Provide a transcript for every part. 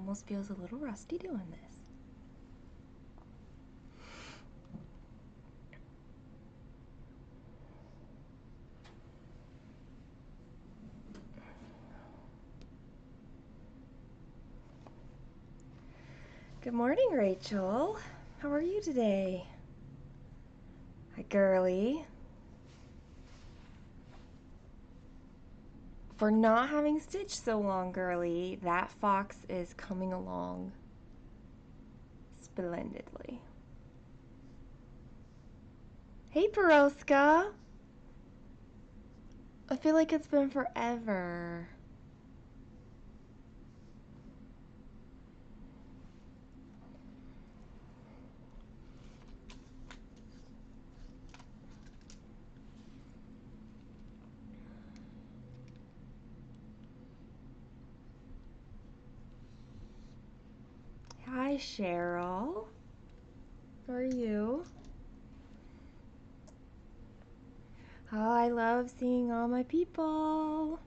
almost feels a little rusty doing this. Good morning, Rachel. How are you today? Hi, girly. For not having stitched so long, girly, that fox is coming along splendidly. Hey, Peroska. I feel like it's been forever. Hi, Cheryl. How are you? Oh, I love seeing all my people.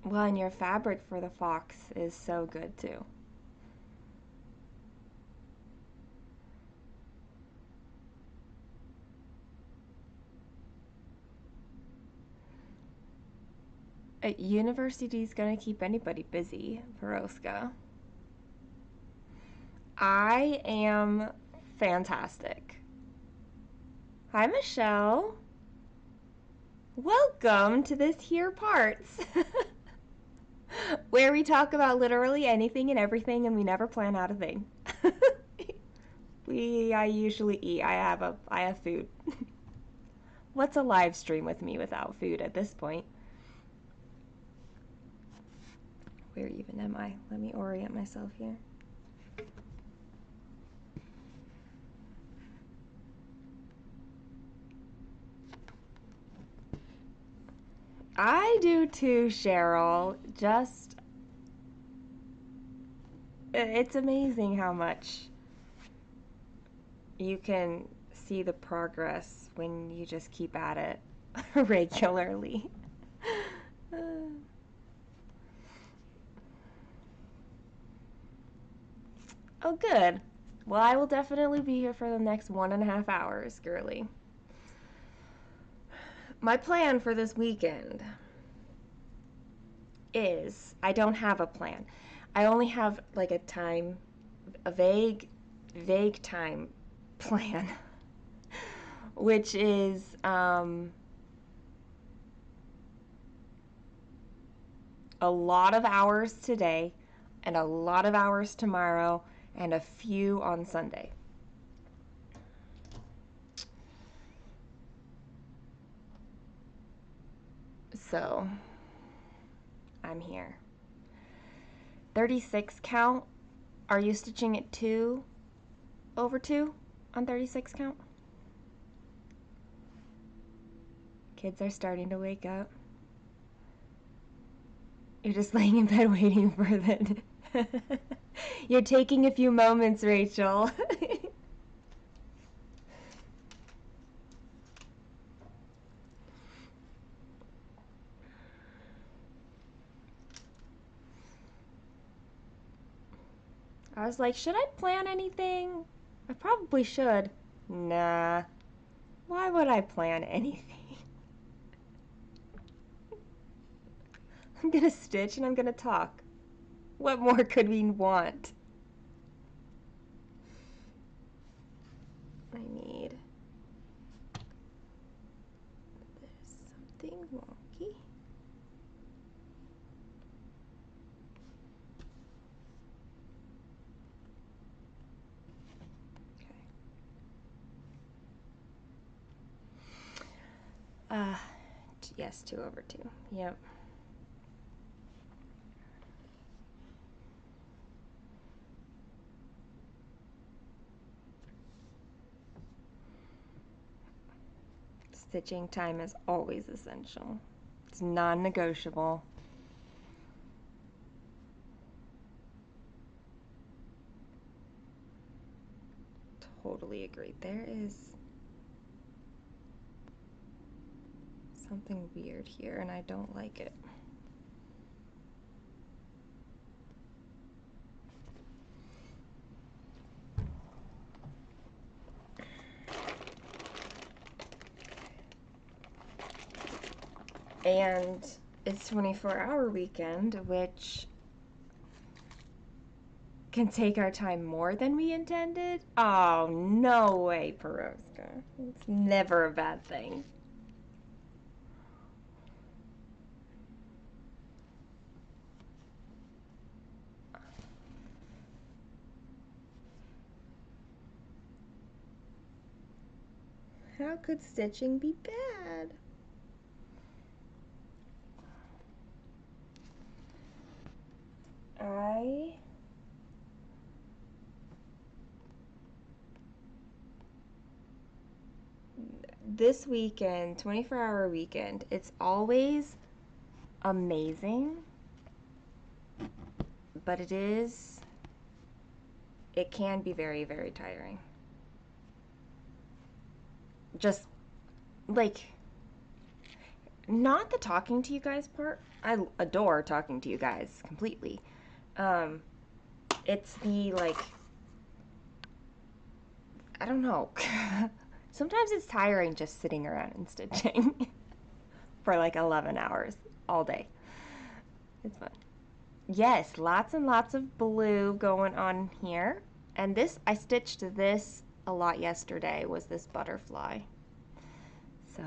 Well, and your fabric for the fox is so good too. University's gonna keep anybody busy, Peroska. I am fantastic. Hi, Michelle. Welcome to this here parts, where we talk about literally anything and everything, and we never plan out a thing. I usually eat. I have food. What's a live stream with me without food at this point? Where even am I? Let me orient myself here. I do too, Cheryl. It's amazing how much you can see the progress when you just keep at it regularly. Oh, good. Well, I will definitely be here for the next 1.5 hours, girly. My plan for this weekend is, I don't have a plan. I only have like a vague time plan, which is a lot of hours today and a lot of hours tomorrow and a few on Sunday. So I'm here. 36 count. Are you stitching it 2 over 2 on 36 count? Kids are starting to wake up. You're just laying in bed waiting for the... You're taking a few moments, Rachel. I was like, should I plan anything? I probably should. Nah. Why would I plan anything? I'm gonna stitch and I'm gonna talk. What more could we want? I need... There's something wonky. Okay. Yes, 2 over 2. Yep. Stitching time is always essential. It's non-negotiable. agree. There is something weird here, and I don't like it. And it's 24-hour weekend, which can take our time more than we intended. Oh, no way, Peroska. It's never a bad thing. How could stitching be bad? This weekend, 24-hour weekend, it's always amazing, but it can be very, very tiring. Just like, not the talking to you guys part. I adore talking to you guys completely. It's the, like, I don't know. Sometimes it's tiring just sitting around and stitching for like 11 hours all day. It's fun. Yes, lots and lots of blue going on here. And this, I stitched this a lot yesterday, was this butterfly. So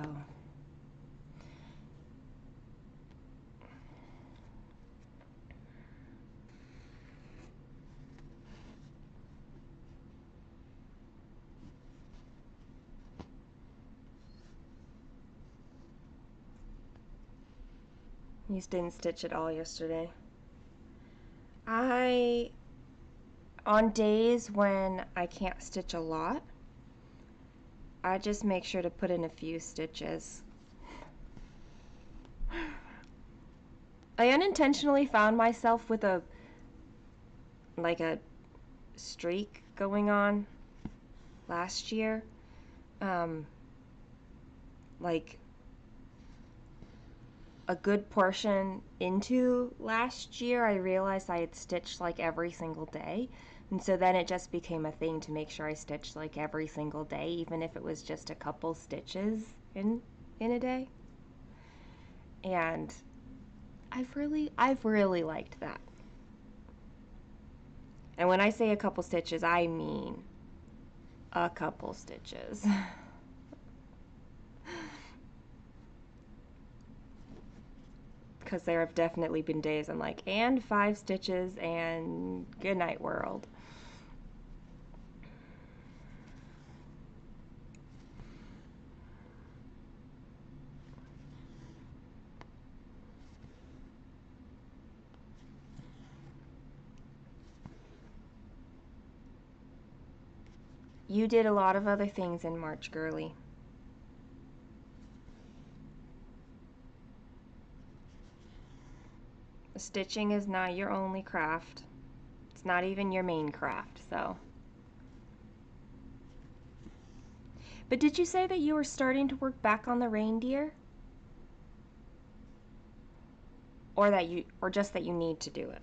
you just didn't stitch at all yesterday. On days when I can't stitch a lot, I just make sure to put in a few stitches. I unintentionally found myself with a streak going on last year. Like a good portion into last year, I realized I had stitched like every single day. And so then it just became a thing to make sure I stitched like every single day, even if it was just a couple stitches in a day. And I've really liked that. And when I say a couple stitches, I mean a couple stitches. Because there have definitely been days I'm like, and 5 stitches and good night world. You did a lot of other things in March, girly. Stitching is not your only craft. It's not even your main craft, so. But did you say that you were starting to work back on the reindeer? Or just that you need to do it?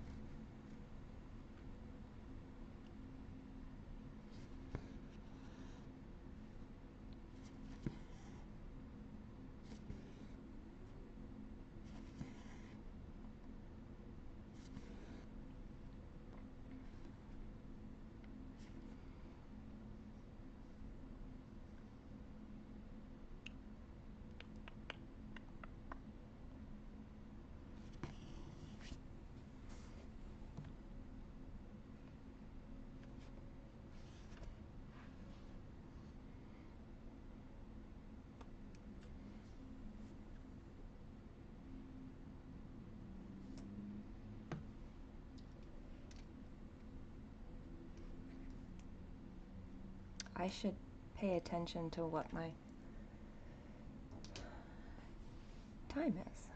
I should pay attention to what my time is.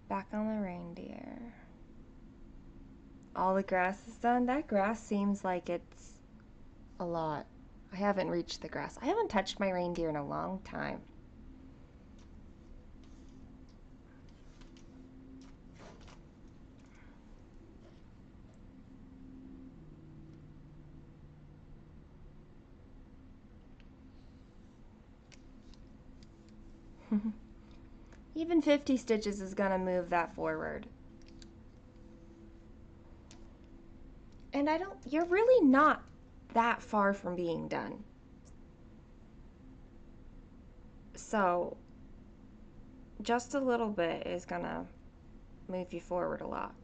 Back on the reindeer. All the grass is done. That grass seems like it's a lot. I haven't reached the grass. I haven't touched my reindeer in a long time. Even 50 stitches is gonna move that forward. And you're really not that far from being done. So just a little bit is gonna move you forward a lot.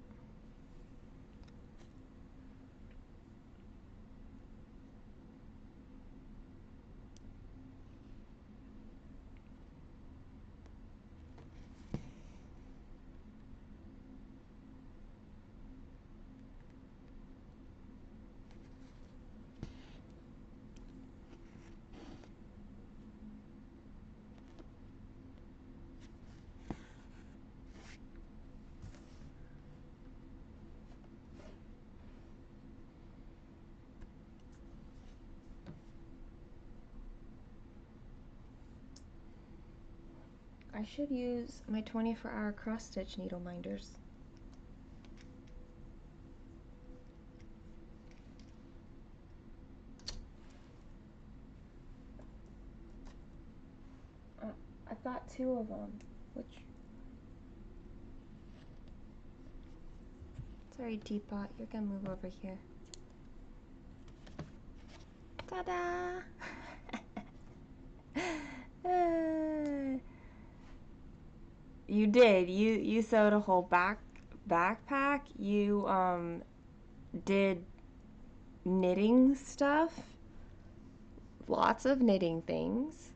I should use my 24-hour cross stitch needle minders. I've got 2 of them, which... Sorry, teapot, you're gonna move over here. Ta-da! You did. You sewed a whole backpack. You did knitting stuff. Lots of knitting things.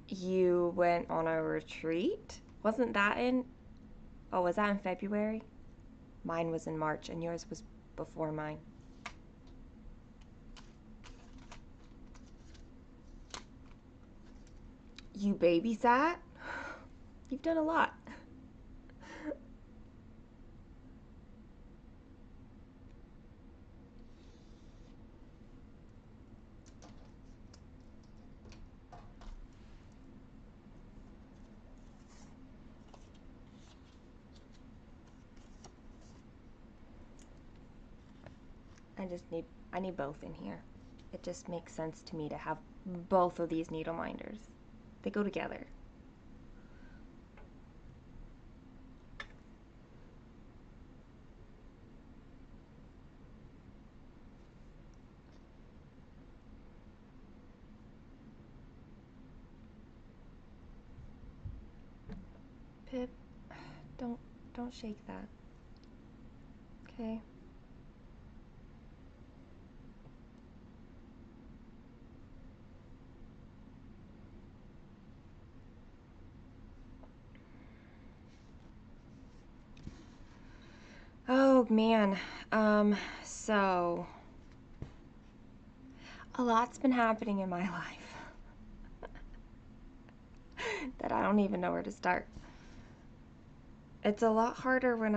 You went on a retreat. Wasn't that in... Oh, was that in February? Mine was in March and yours was before mine. You babysat? You've done a lot. I need both in here. It just makes sense to me to have both of these needle minders. They go together. Pip, don't shake that. Okay. Oh man, so a lot's been happening in my life that I don't even know where to start. It's a lot harder when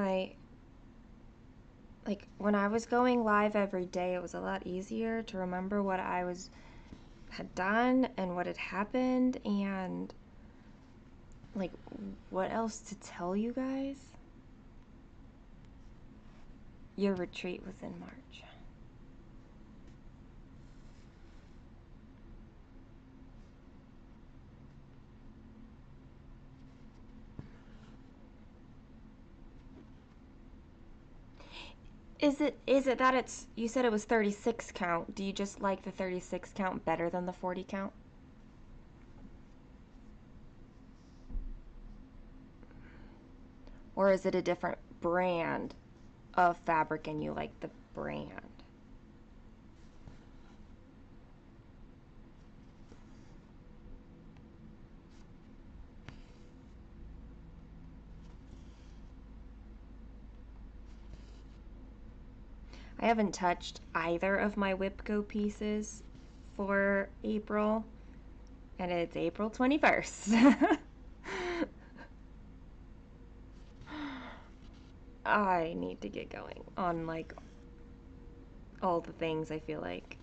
when I was going live every day, it was a lot easier to remember what had done and what had happened and like what else to tell you guys. Your retreat was in March. Is it that you said it was 36 count? Do you just like the 36 count better than the 40 count? Or is it a different brand of fabric and you like the brand? I haven't touched either of my Whip Go pieces for April, and it's April 21st. I need to get going on like all the things I feel like.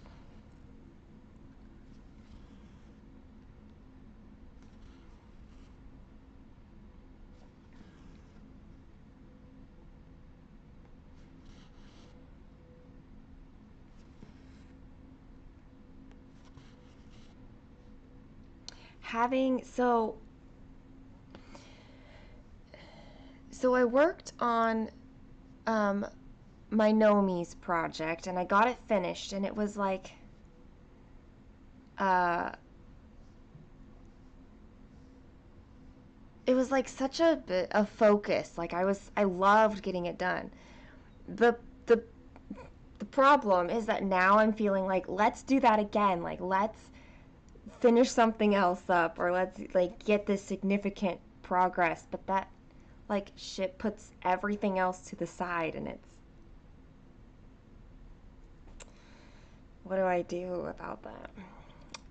Having so I worked on um my Nomi's project and I got it finished and it was like uh it was like such a focus. Like I loved getting it done. The the the problem is that now I'm feeling like let's do that again. Like let's finish something else up or let's like get this significant progress, but that like shit puts everything else to the side and it's what do I do about that?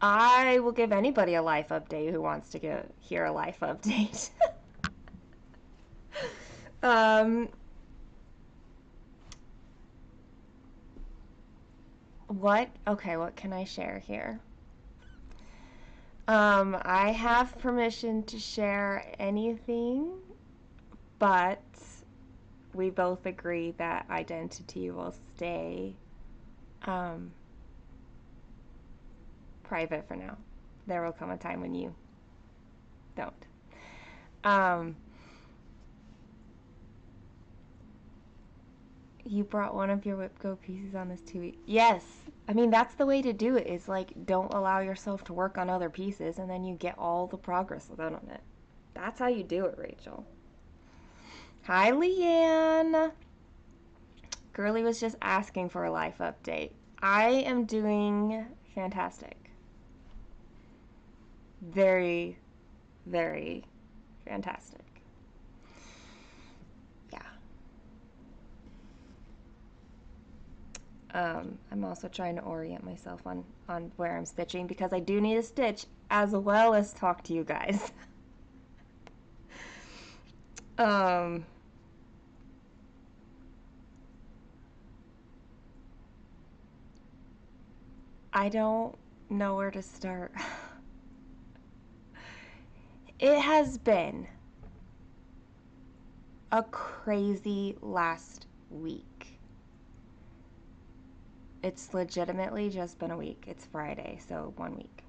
I will give anybody a life update who wants to hear a life update. um, what? Okay, what can I share here? I have permission to share anything, but we both agree that identity will stay um, private for now. There will come a time when you don't. Um, you brought one of your whip go pieces on this 2 week. Yes. I mean, that's the way to do it is like don't allow yourself to work on other pieces and then you get all the progress without on it. That's how you do it, Rachel. Hi, Leanne. Girly was just asking for a life update. I am doing fantastic. Very, very fantastic. Yeah. I'm also trying to orient myself on where I'm stitching because I do need a stitch as well as talk to you guys. um, I don't know where to start. It has been a crazy last week. It's legitimately just been a week. It's Friday, so 1 week.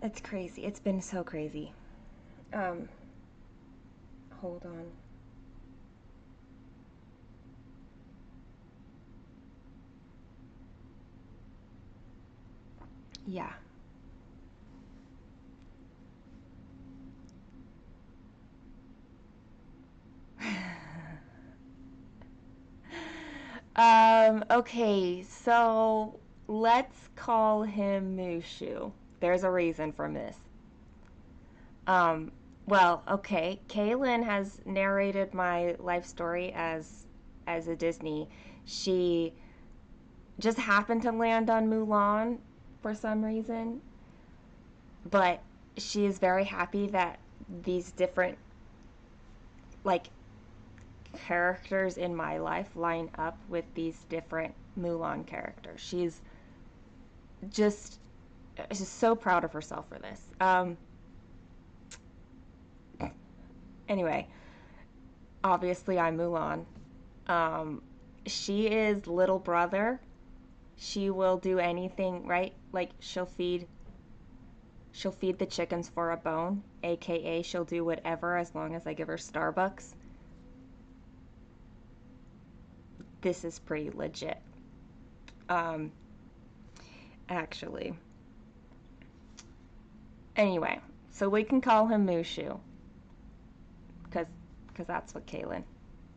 It's crazy. It's been so crazy. Hold on. Yeah. Okay, so let's call him Mushu. There's a reason for this. Um, well, okay, Kaylin has narrated my life story as a Disney. She just happened to land on Mulan for some reason, but she is very happy that these different like characters in my life line up with these different Mulan characters. Just she's so proud of herself for this. Anyway, obviously I'm Mulan. Um, she is little brother. She will do anything, right? Like she'll feed the chickens for a bone, aka she'll do whatever as long as I give her Starbucks. This is pretty legit. Um, actually. Anyway, so we can call him Mushu because that's what Kaylin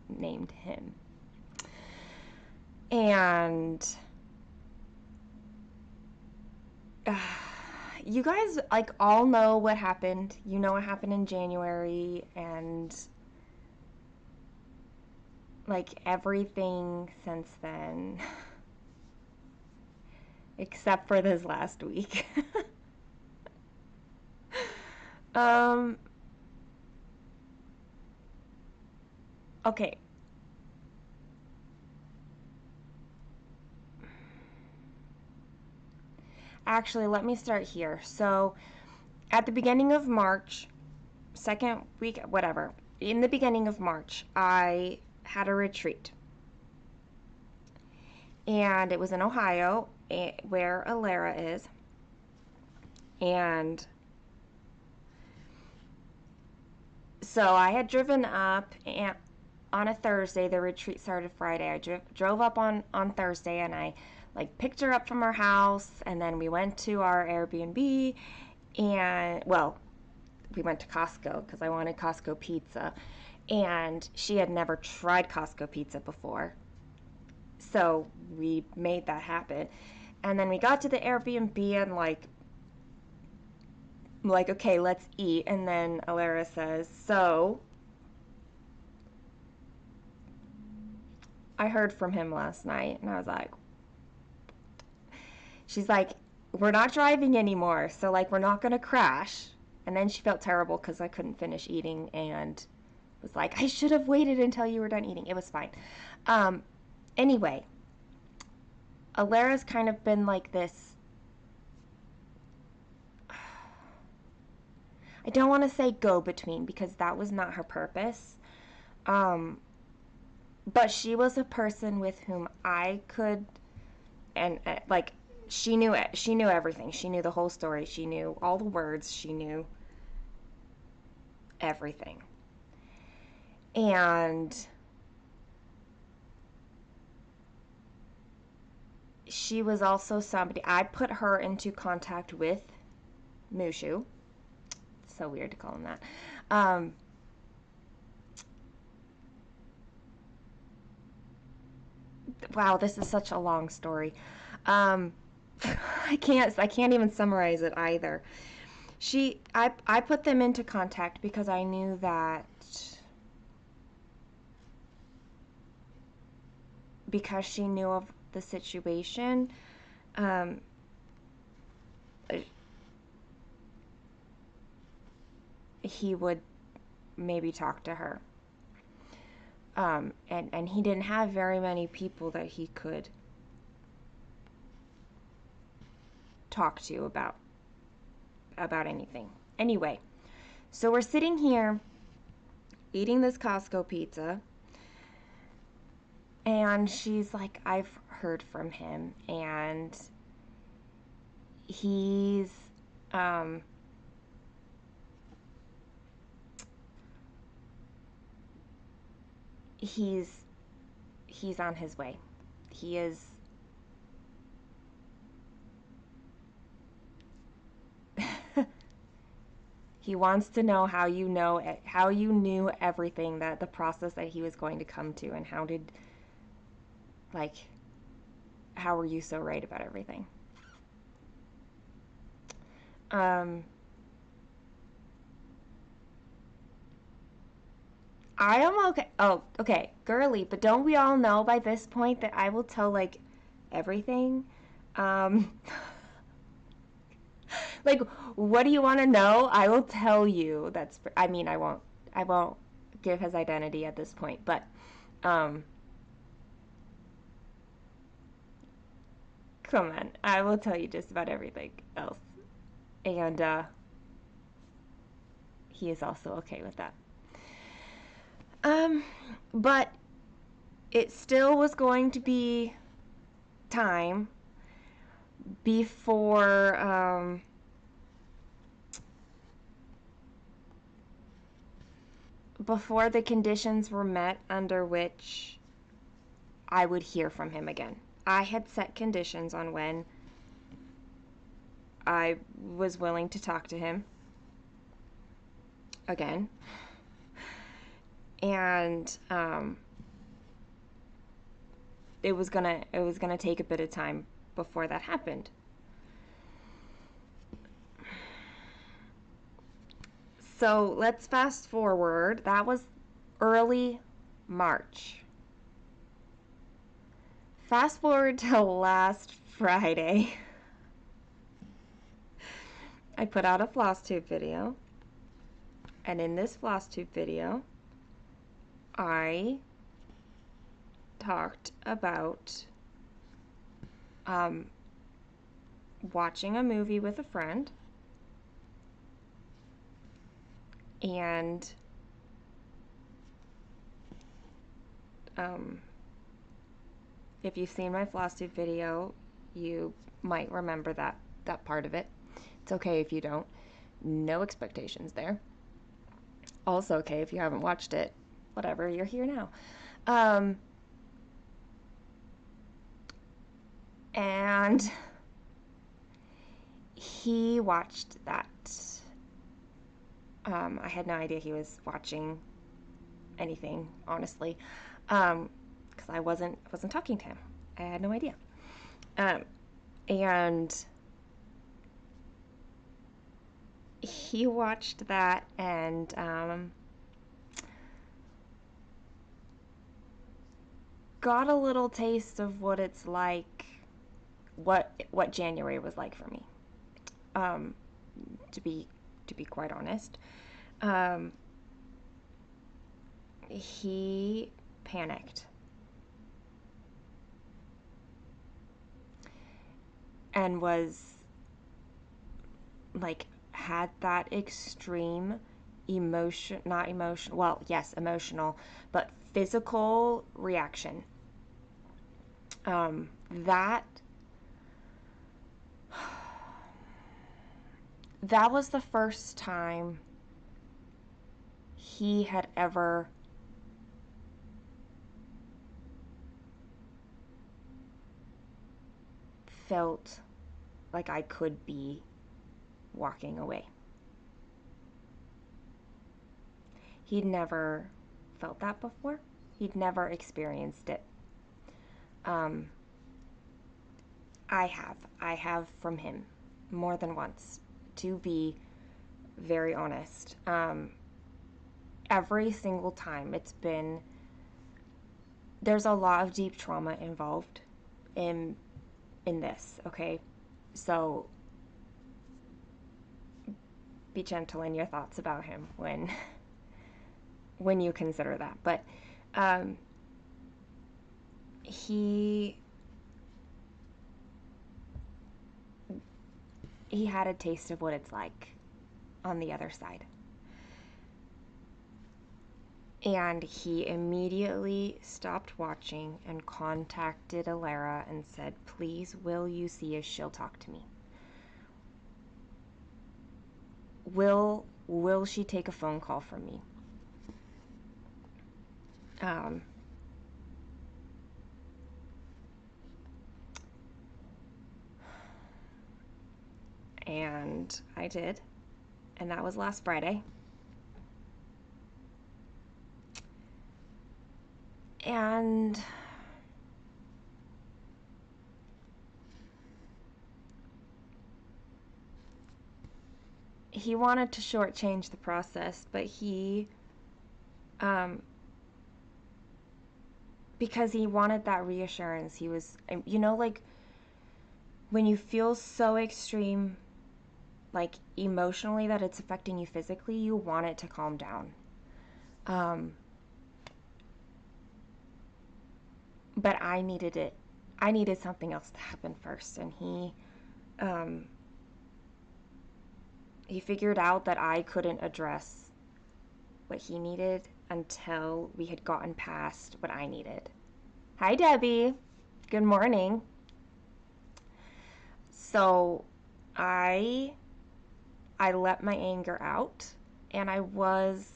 named him. And you guys like all know what happened. You know what happened in January and like everything since then except for this last week. um Okay. Actually, let me start here. So, at the beginning of March, second week, whatever, in the beginning of March, I had a retreat. And it was in Ohio, where Alara is. And so I had driven up, and on a Thursday. The retreat started Friday. I drove up on Thursday, and I like picked her up from her house, and then we went to our Airbnb, and well, we went to Costco because I wanted Costco pizza, and she had never tried Costco pizza before. So we made that happen. And then we got to the Airbnb, and like okay, let's eat. And then Alara says, "So, I heard from him last night." And I was like, she's like, "We're not driving anymore, so like we're not gonna crash." And then she felt terrible because I couldn't finish eating, and was like, "I should have waited until you were done eating." It was fine. Um, anyway, Alara's kind of been like this. I don't want to say go between because that was not her purpose. Um, but she was a person with whom I could, and like she knew it. She knew everything. She knew the whole story. She knew all the words. She knew everything. And she was also somebody, I put her into contact with Mushu. It's so weird to call him that. Wow, this is such a long story. Um, I can't even summarize it either. I put them into contact because I knew that because she knew of the situation, um, he would maybe talk to her. And he didn't have very many people that he could talk to about anything. Anyway, so we're sitting here eating this Costco pizza, and she's like, "I've heard from him, and he's um he's he's on his way. He is." He wants to know how you knew everything, that the process that he was going to come to, and like how were you so right about everything? Um, I am okay. Oh, okay, girly, but don't we all know by this point that I will tell like everything? Um, like, what do you want to know? I will tell you. I mean, I won't give his identity at this point, but um, come on, I will tell you just about everything else, and he is also okay with that. Um, but it still was going to be time before before the conditions were met under which I would hear from him again. I had set conditions on when I was willing to talk to him again. And it was gonna take a bit of time before that happened. So let's fast forward. That was early March. Fast forward to last Friday. I put out a floss tube video. And in this floss tube video, I talked about watching a movie with a friend, and if you've seen my floss tube video, you might remember that part of it. It's okay if you don't. No expectations there. Also okay if you haven't watched it. Whatever, you're here now. And he watched that. I had no idea he was watching anything, honestly, because I wasn't talking to him. I had no idea. And he watched that and got a little taste of what it's like, what January was like for me. To be quite honest, he panicked and was like, had that extreme emotional, but physical reaction. That was the first time he had ever felt like I could be walking away. He'd never felt that before. He'd never experienced it. I have from him more than once, to be very honest. Every single time there's a lot of deep trauma involved in this, okay? So be gentle in your thoughts about him when you consider that. But he had a taste of what it's like on the other side. And he immediately stopped watching and contacted Alara and said, please, will you see if she'll talk to me? Will she take a phone call from me? And I did. And that was last Friday. And he wanted to shortchange the process, but because he wanted that reassurance, he was, like when you feel so extreme, like emotionally, that it's affecting you physically, you want it to calm down. But I needed it. I needed something else to happen first, and he figured out that I couldn't address what he needed until we had gotten past what I needed. Hi, Debbie. Good morning. So I let my anger out, and I was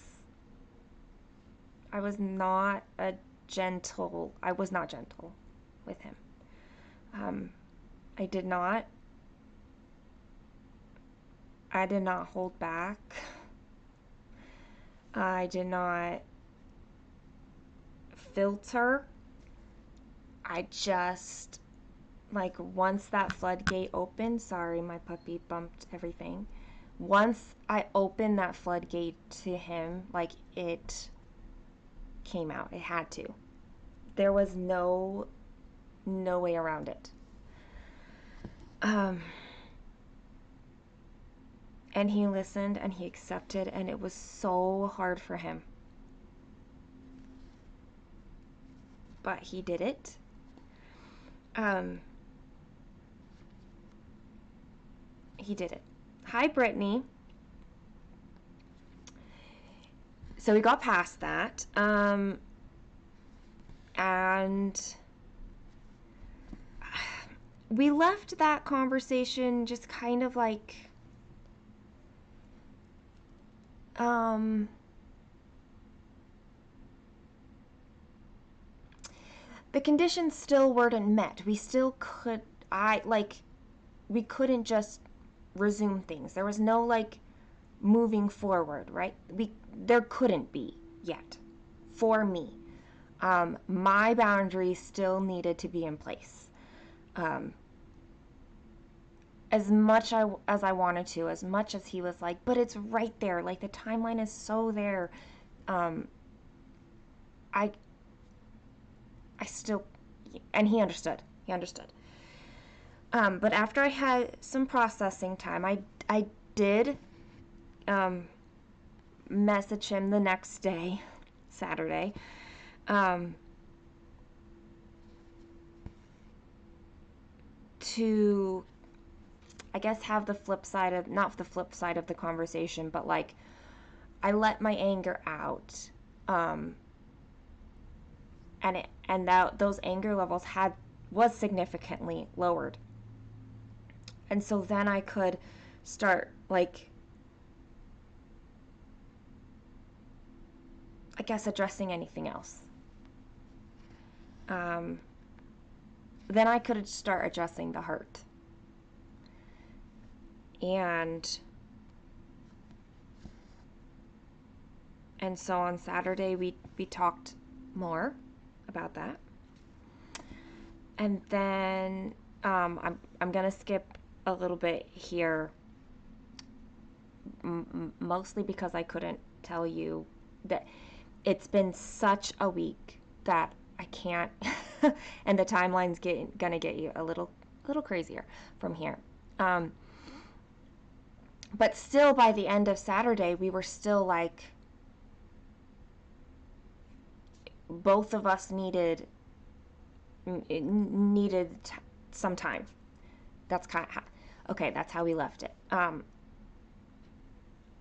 not gentle with him. I did not hold back. I did not filter. I just, like, once that floodgate opened, sorry, my puppy bumped everything. Once I opened that floodgate to him, like, it came out. It had to. There was no way around it. And he listened and he accepted, and it was so hard for him. but he did it. He did it. Hi, Brittany. So we got past that. And we left that conversation just kind of like, the conditions still weren't met. We still could, we couldn't just resume things. There was no like moving forward, right? There couldn't be yet for me. My boundaries still needed to be in place. As much as I wanted to, as much as he was like, but it's right there, like the timeline is so there. I still, and he understood. But after I had some processing time, I did message him the next day, Saturday, to, I guess, have the flip side of, not the flip side of the conversation, but like, I let my anger out, and those anger levels was significantly lowered. And so then I could start, like, I guess, addressing anything else. Then I could start addressing the hurt. And so on Saturday we talked more about that. And then I'm gonna skip a little bit here, mostly because I couldn't tell you that it's been such a week that I can't, and the timeline's gonna get you a little crazier from here. But still, by the end of Saturday, we were still like, both of us needed some time. That's kind of that's how we left it.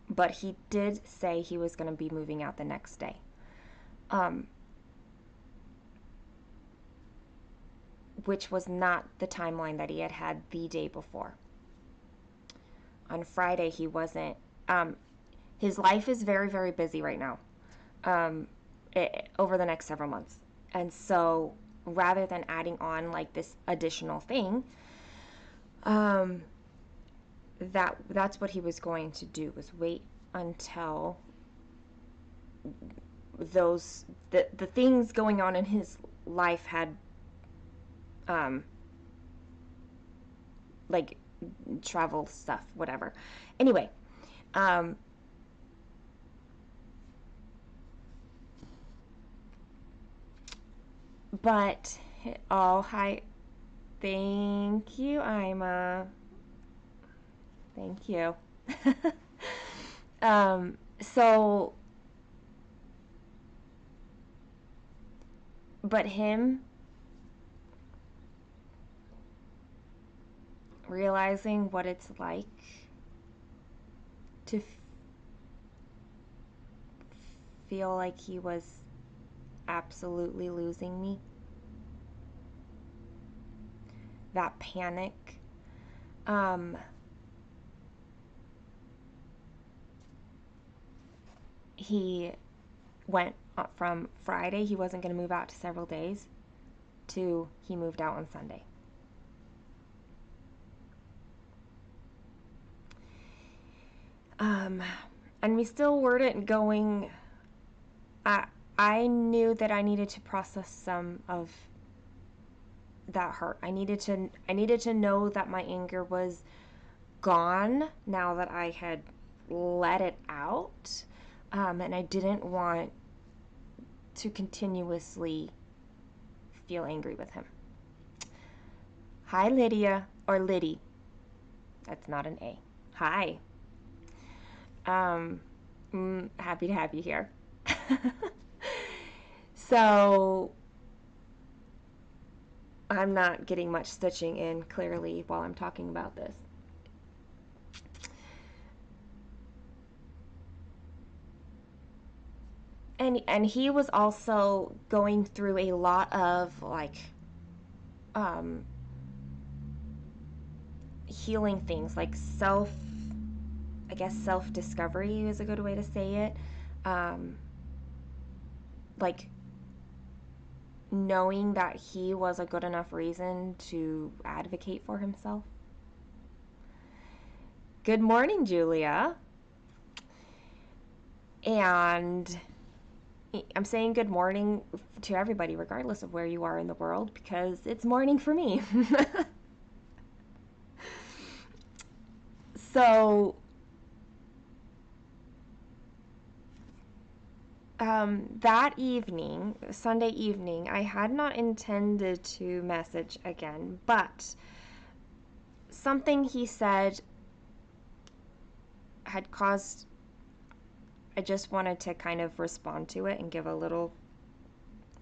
But he did say he was going to be moving out the next day. Which was not the timeline that he had the day before. On Friday, he wasn't. His life is very, very busy right now, over the next several months. And so rather than adding on like this additional thing, that's what he was going to do, was wait until the things going on in his life had like travel stuff, whatever. Anyway, but hi, thank you, Aimee. Thank you. So, but him realizing what it's like to feel like he was absolutely losing me, that panic, he went from Friday, he wasn't going to move out to several days, to he moved out on Sunday. And we still weren't going. I knew that I needed to process some of that hurt. I needed to know that my anger was gone now that I had let it out, and I didn't want to continuously feel angry with him. Hi, Lydia, or Liddy. That's not an A. Hi. Happy to have you here. So I'm not getting much stitching in clearly while I'm talking about this. And he was also going through a lot of like um healing things, like self discovery is a good way to say it. um like knowing that he was a good enough reason to advocate for himself. Good morning, Julia. And I'm saying good morning to everybody, regardless of where you are in the world, because it's morning for me. So, that evening, Sunday evening, I had not intended to message again, but something he said had caused, I just wanted to kind of respond to it and give a little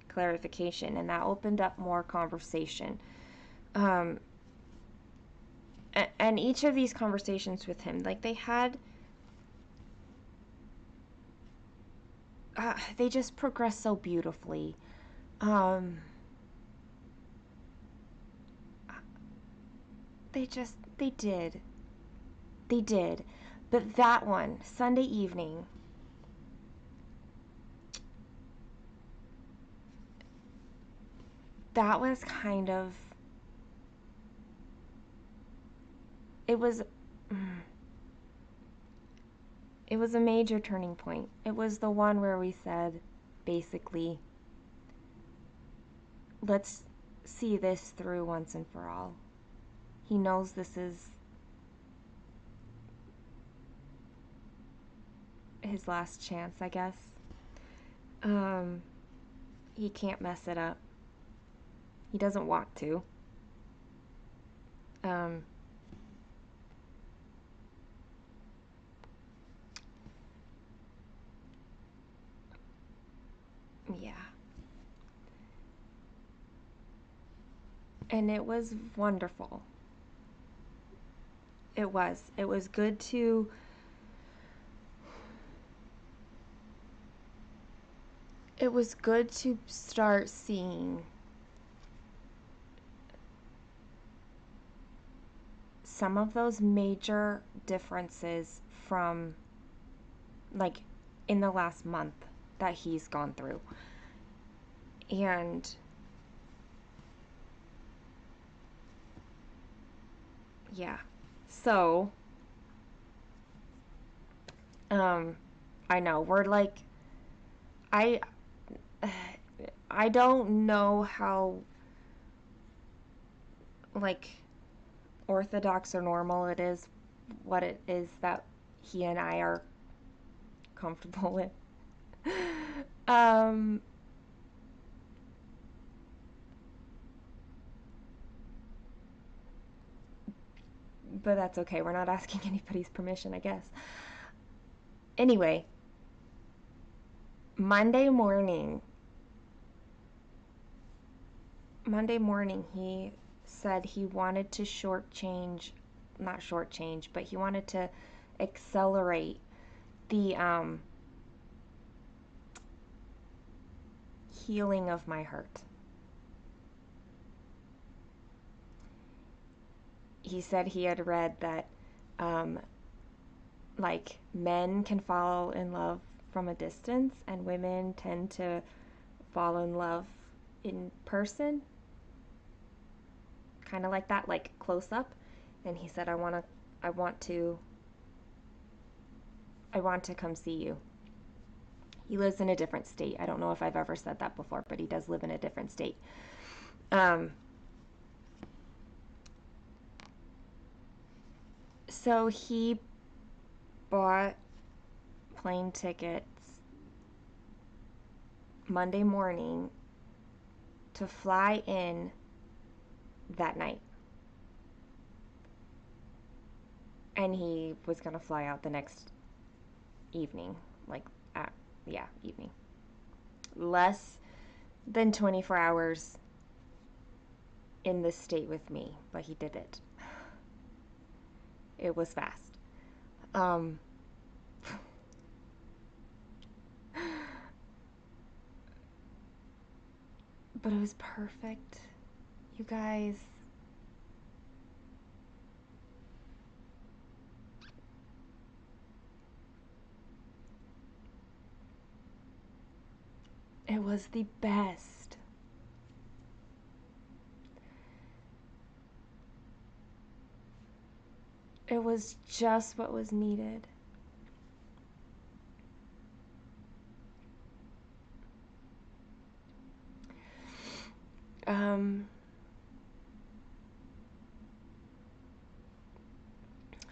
clarification, and that opened up more conversation. Um, and each of these conversations with him, like they just progressed so beautifully. Um, they did. They did. But that one, Sunday evening, that was kind of, it was, it was a major turning point. It was the one where we said, basically, let's see this through once and for all. He knows this is his last chance, I guess. He can't mess it up. He doesn't want to. Um, yeah. And it was wonderful. It was. It was good to start seeing some of those major differences from, like, in the last month that he's gone through. And yeah. So, I know we're like, I I don't know how, like, orthodox or normal it is, what it is that he and I are comfortable with. um but that's okay. We're not asking anybody's permission, I guess. Anyway, Monday morning, he said he wanted to not shortchange, but he wanted to accelerate the healing of my hurt. He said he had read that, um, like, men can fall in love from a distance and women tend to fall in love in person, kind of like that, like close up. And he said, I want to come see you. He lives in a different state. I don't know if I've ever said that before, but he does live in a different state. um so he bought plane tickets Monday morning to fly in that night. And he was going to fly out the next evening, like, yeah, evening. Less than 24 hours in this state with me, but he did it. It was fast. Um, but it was perfect. You guys. It was the best. It was just what was needed.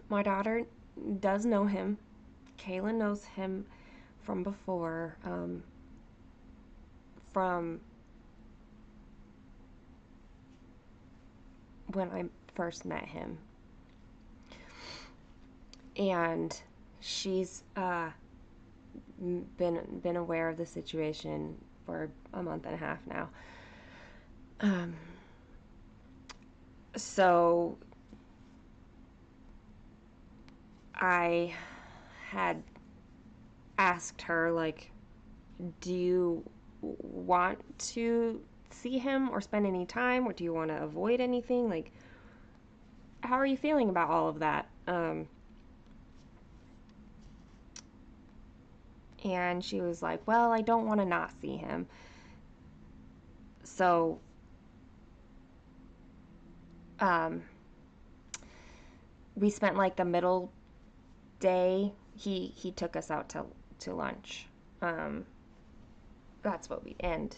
My daughter does know him. Kaylin knows him from before, from when I first met him. And she's been aware of the situation for a month and a half now. So I had asked her, like, do you want to see him or spend any time, or do you want to avoid anything? Like, how are you feeling about all of that? And she was like, well, I don't want to not see him. So, we spent like the middle day. He took us out to lunch. That's what and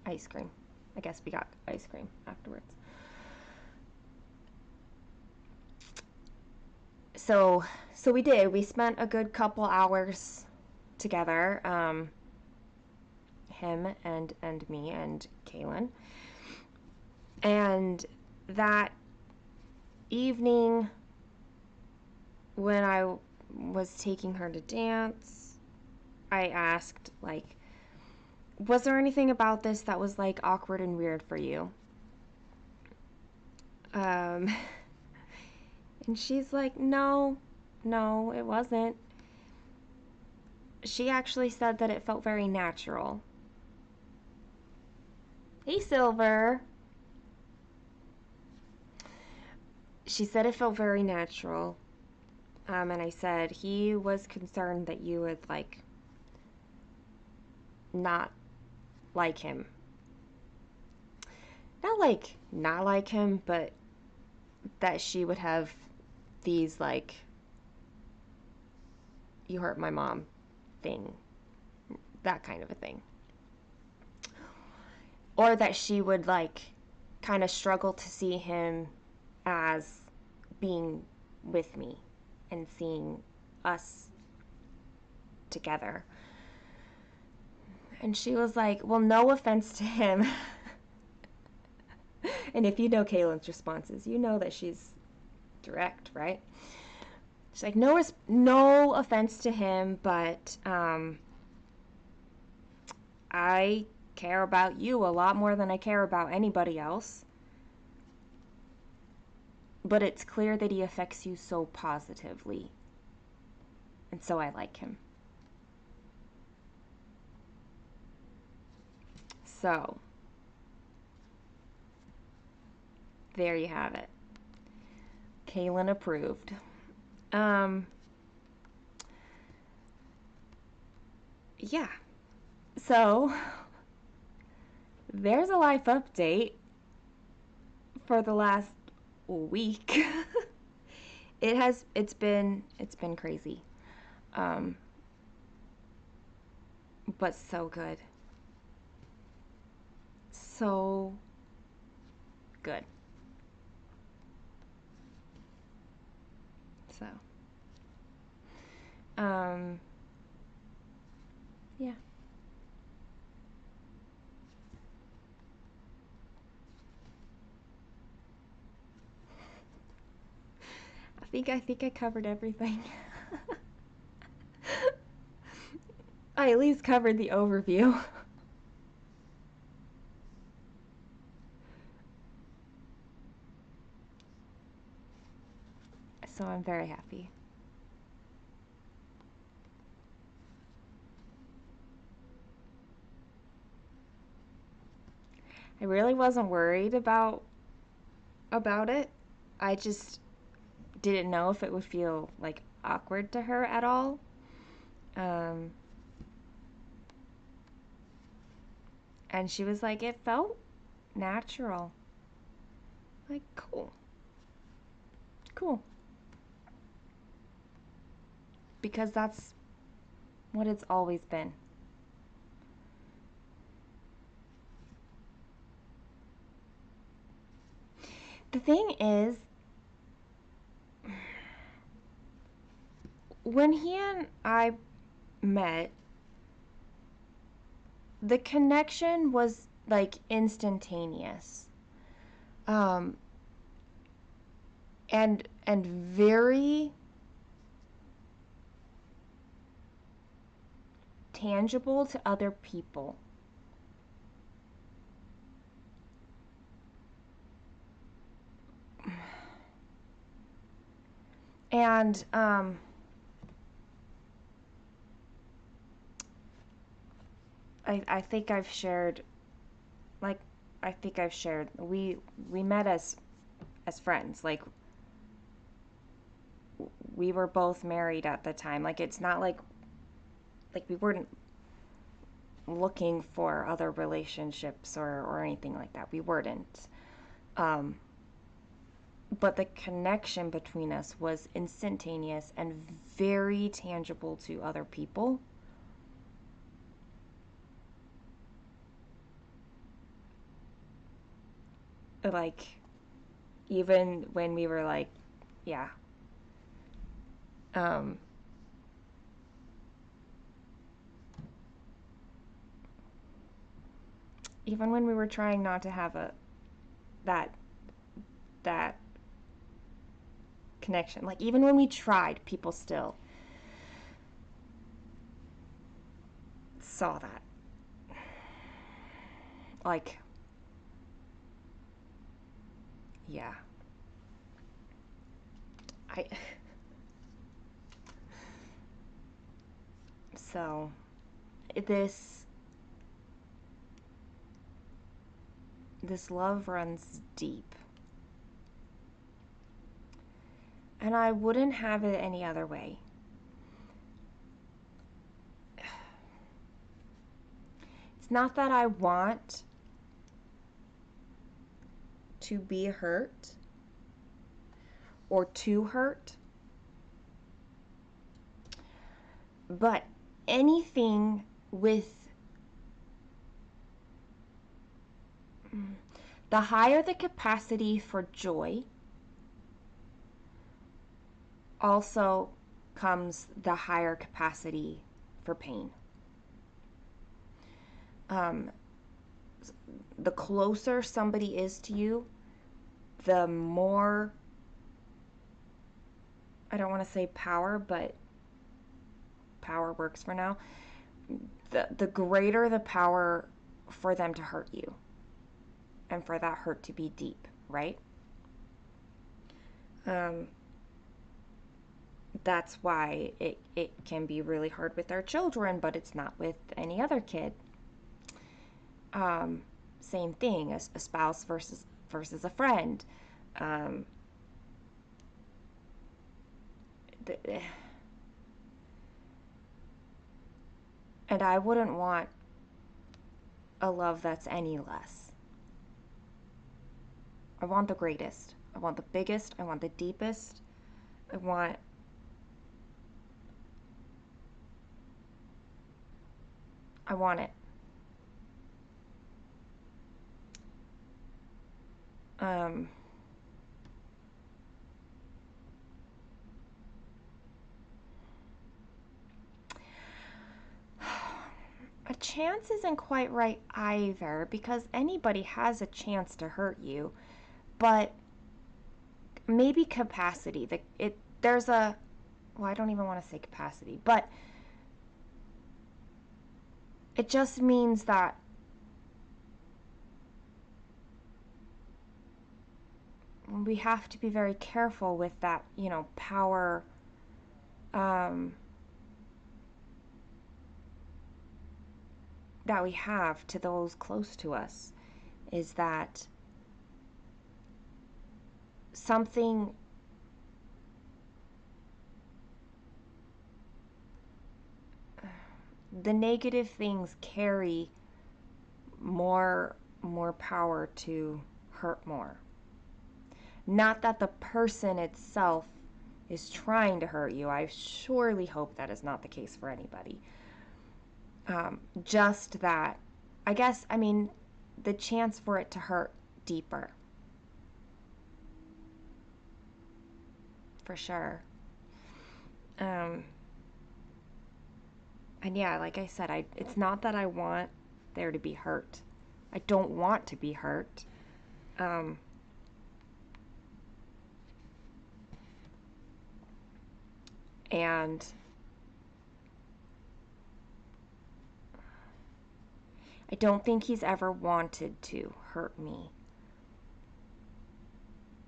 ice cream. I guess we got ice cream afterwards. So we did. We spent a good couple hours together. Him and me and Kaylin. And that evening, when I was taking her to dance, I asked, like, was there anything about this that was, like, awkward and weird for you? And she's like, no, it wasn't. She actually said that it felt very natural. Hey, Silver. She said it felt very natural. And I said he was concerned that you would, like, not like him. Not like him, but that she would have these, like, you hurt my mom thing. That kind of a thing. Or that she would, like, kind of struggle to see him as being with me and seeing us together. And she was like, well, no offense to him. And if you know Kaylin's responses, you know that she's direct, right? She's like, no offense to him, but I care about you a lot more than I care about anybody else. But it's clear that he affects you so positively. And so I like him. So, there you have it. Kaylin approved. Yeah. So, there's a life update for the last week. It's been crazy. But so good. So good. So, yeah. I think I covered everything. I at least covered the overview. So I'm very happy. I really wasn't worried about it. I just didn't know if it would feel like awkward to her at all. Um, and she was like, it felt natural. Like, cool. Cool. Because that's what it's always been. The thing is, when he and I met, the connection was like instantaneous. Um, and very tangible to other people. And I think I've shared, like, we met as friends. Like, we were both married at the time. Like, it's not like we weren't looking for other relationships or anything like that. We weren't. Um, but the connection between us was instantaneous and very tangible to other people. Like, even when we were like, yeah. Um, Even when we were trying not to have that that connection, like even when we tried, people still saw that. Like, yeah. I so this love runs deep. And I wouldn't have it any other way. It's not that I want to be hurt or to hurt, but anything with the higher the capacity for joy, also comes the higher capacity for pain. Um, the closer somebody is to you, the more, I don't want to say power, but power works for now. The greater the power for them to hurt you and for that hurt to be deep, right? Um, that's why it can be really hard with our children, but it's not with any other kid. Same thing, a spouse versus a friend. Um, the, and I wouldn't want a love that's any less. I want the greatest. I want the biggest. I want the deepest. I want it. Um, a chance isn't quite right either, because anybody has a chance to hurt you, but maybe capacity. There's a, well, I don't even want to say capacity, but it just means that we have to be very careful with that, power, um, that we have to those close to us, is that something, the negative things carry more power to hurt more. Not that the person itself is trying to hurt you. I surely hope that is not the case for anybody. Just that, I mean, the chance for it to hurt deeper. For sure. Um, and yeah, like I said, it's not that I want there to be hurt. I don't want to be hurt. Um, and I don't think he's ever wanted to hurt me.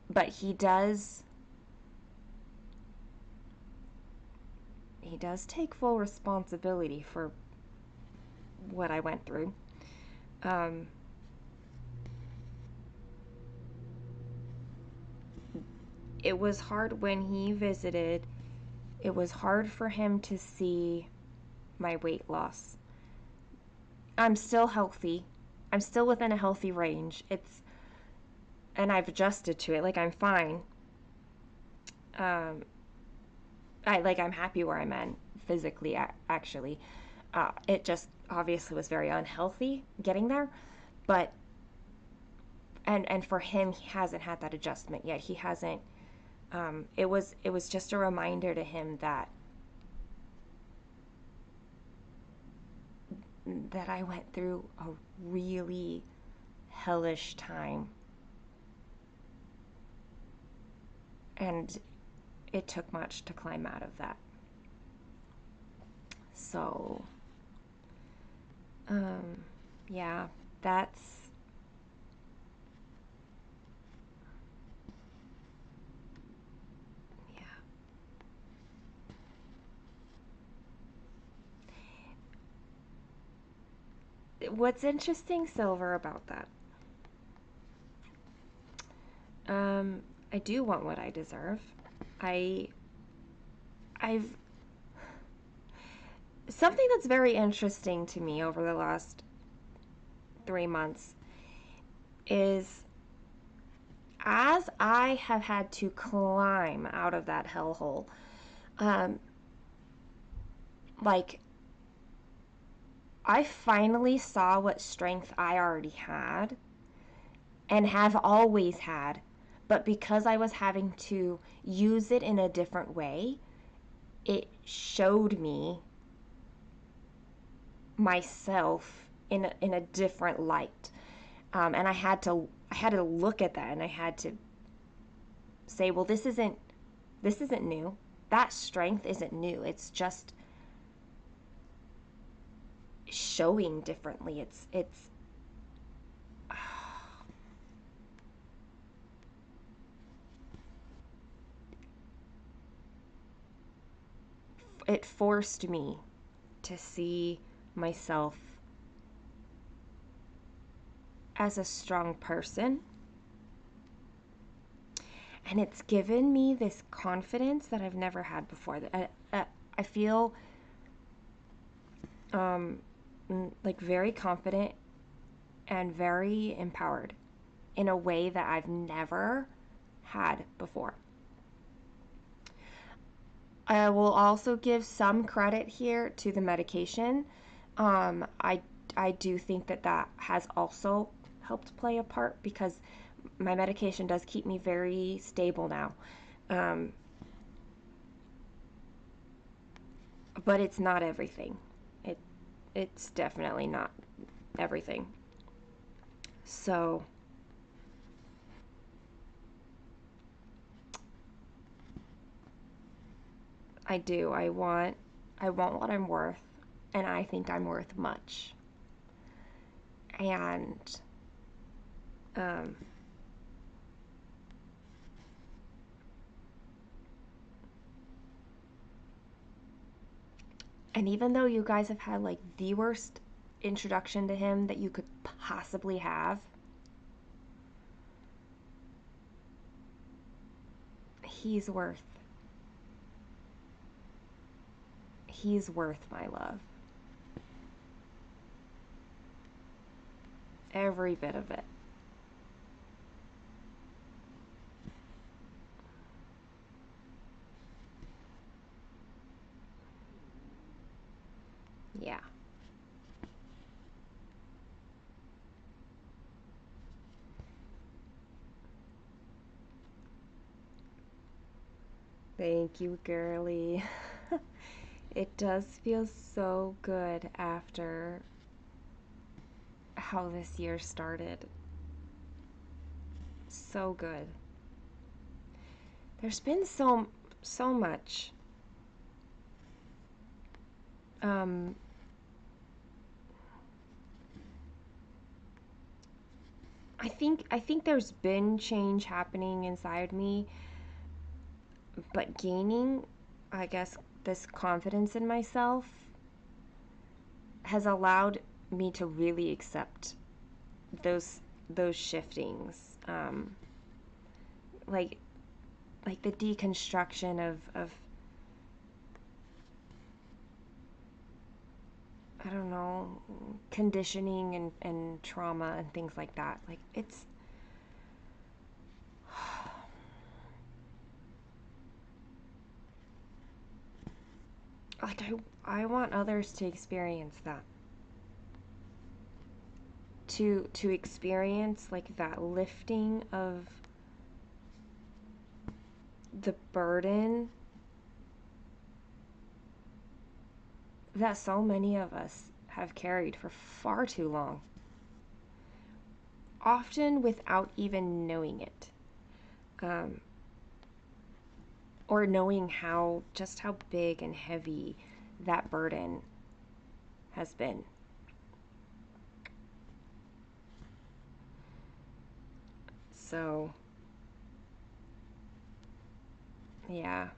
But he does take full responsibility for what I went through. It was hard when he visited. It was hard for him to see my weight loss. I'm still healthy. I'm still within a healthy range. And I've adjusted to it. Like, I'm fine. I'm happy where I'm at physically, actually. It just obviously was very unhealthy getting there, but and for him, he hasn't had that adjustment yet. He hasn't. It was just a reminder to him that I went through a really hellish time, and it took much to climb out of that. So, yeah, that's, yeah. What's interesting, Silver, about that? I do want what I deserve. I, I've, something that's very interesting to me over the last 3 months is, as I have had to climb out of that hellhole, like, I finally saw what strength I already had and have always had, but because I was having to use it in a different way, it showed me myself in a different light. And I had to look at that, and I had to say, well, this isn't new. That strength isn't new. It's just showing differently. It forced me to see myself as a strong person, and it's given me this confidence that I've never had before. I feel like very confident and very empowered in a way that I've never had before. I will also give some credit here to the medication. I do think that has also helped play a part, because my medication does keep me very stable now. But it's not everything. It's definitely not everything. So I do. I want what I'm worth, and I think I'm worth much. And And even though you guys have had like the worst introduction to him that you could possibly have, he's worth my love. Every bit of it. Yeah. Thank you, girly. It does feel so good after how this year started. So good. There's been so much. Um, I think there's been change happening inside me, but gaining, I guess, this confidence in myself has allowed me to really accept those shiftings. Like the deconstruction of I don't know, conditioning and trauma and things like that. Like it's like I want others to experience that. To experience like that lifting of the burden that so many of us have carried for far too long, often without even knowing it, um, or knowing just how big and heavy that burden has been. So, yeah.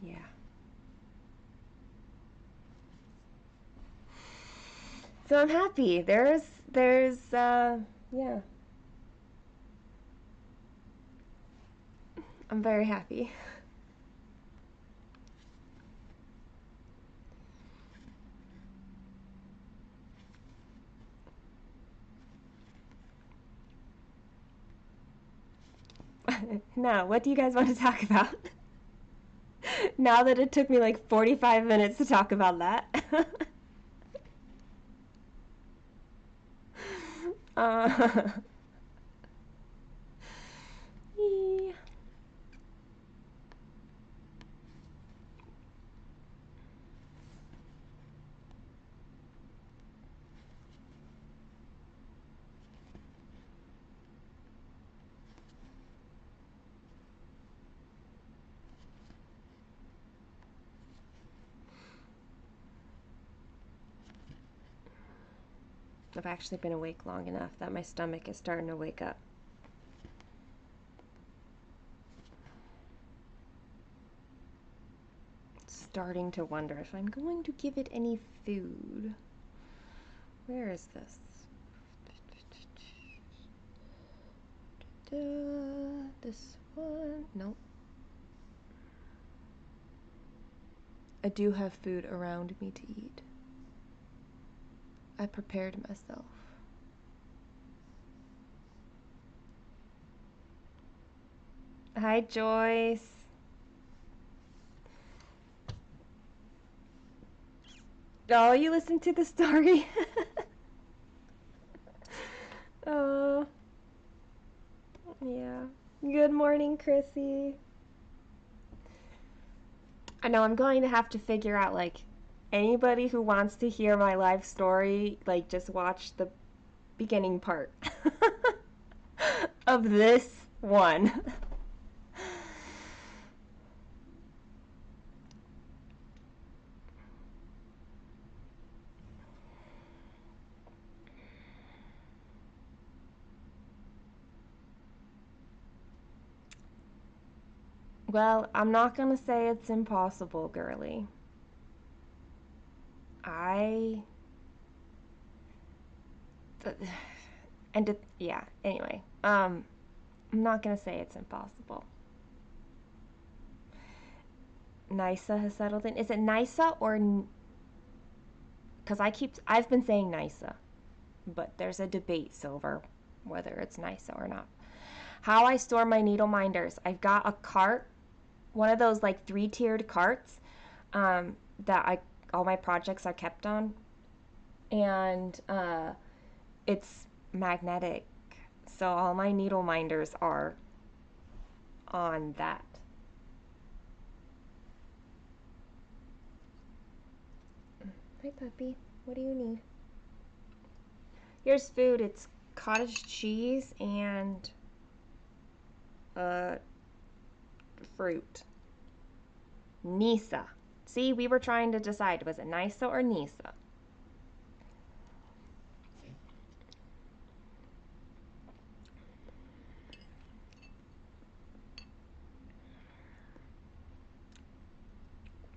Yeah. So I'm happy. Yeah. I'm very happy. Now, what do you guys want to talk about? Now that it took me like 45 minutes to talk about that. uh, yeah. I've actually been awake long enough that my stomach is starting to wake up. Starting to wonder if I'm going to give it any food. Where is this? This one? Nope. I do have food around me to eat. I prepared myself. Hi, Joyce. Oh, you listened to the story? Oh, yeah. Good morning, Chrissy. I know I'm going to have to figure out, like, anybody who wants to hear my life story, like, just watch the beginning part of this one. Well, I'm not gonna say it's impossible, girly. I yeah. Anyway, I'm not gonna say it's impossible. NISA has settled in. Is it NISA or? Because I've been saying NISA, but there's a debate, Silver, whether it's NISA or not. How I store my needle minders. I've got a cart, one of those like 3-tiered carts that all my projects are kept on, and it's magnetic, so all my needle minders are on that. Hi, puppy. What do you need? Here's food. It's cottage cheese and fruit. Nisa. See, we were trying to decide, was it NISA or Nisa?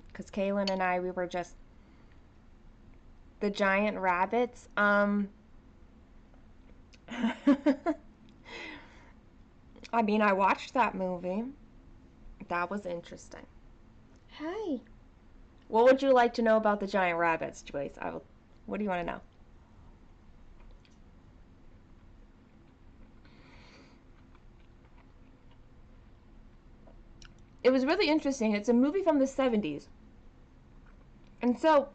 Because Kaylin and I, we were just the giant rabbits. I mean, I watched that movie. That was interesting. Hi. What would you like to know about the giant rabbits, Joyce? What do you want to know? It was really interesting. It's a movie from the 70s. And so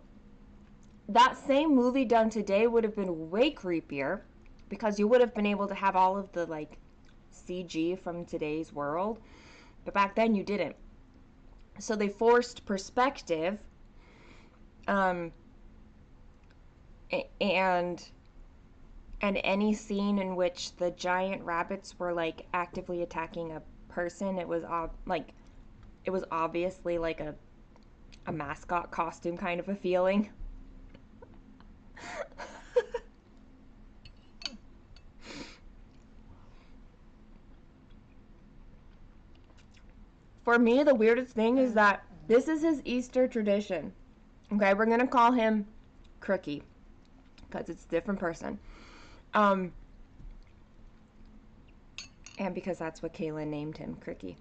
that same movie done today would have been way creepier because you would have been able to have all of the like CG from today's world. But back then you didn't. So they forced perspective and any scene in which the giant rabbits were like actively attacking a person, it was obviously like a mascot costume kind of a feeling. For me, the weirdest thing is that this is his Easter tradition. Okay, we're gonna call him Crookie because it's a different person. And because that's what Kaylin named him, Crookie.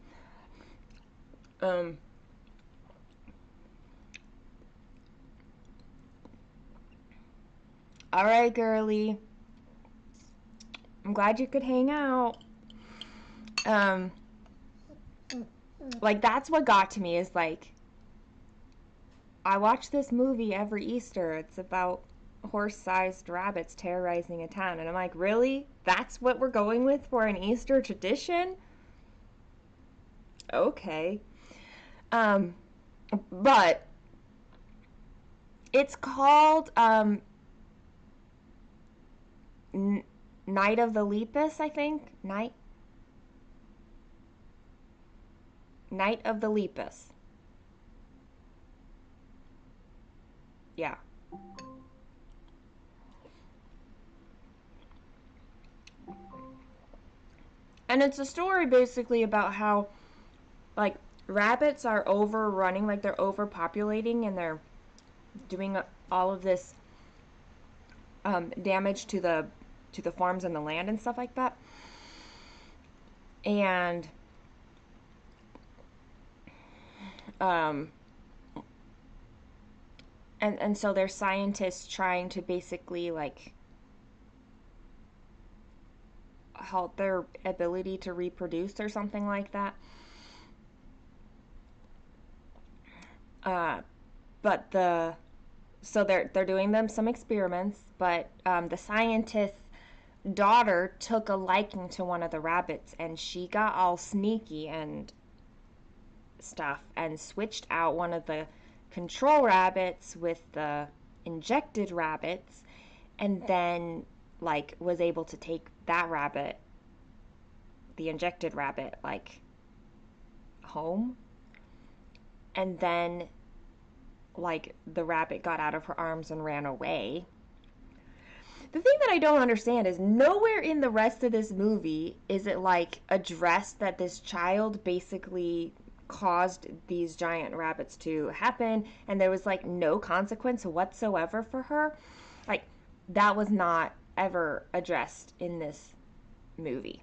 All right, girly. I'm glad you could hang out. Like that's what got to me is like I watch this movie every Easter. It's about horse-sized rabbits terrorizing a town, and I'm like, really? That's what we're going with for an Easter tradition? Okay. But it's called Night of the Lepus, I think. Night of the Lepus. Yeah. And it's a story basically about how like rabbits are overrunning, like they're overpopulating and they're doing all of this damage to the farms and the land and stuff like that. And and so there's scientists trying to basically like halt their ability to reproduce or something like that. But so they're doing them some experiments, but the scientist's daughter took a liking to one of the rabbits, and she got all sneaky and stuff, and switched out one of the control rabbits with the injected rabbits, and then like was able to take that rabbit, the injected rabbit, like home. And then like the rabbit got out of her arms and ran away. The thing that I don't understand is nowhere in the rest of this movie is it like addressed that this child basically caused these giant rabbits to happen, and there was like no consequence whatsoever for her. Like, that was not ever addressed in this movie.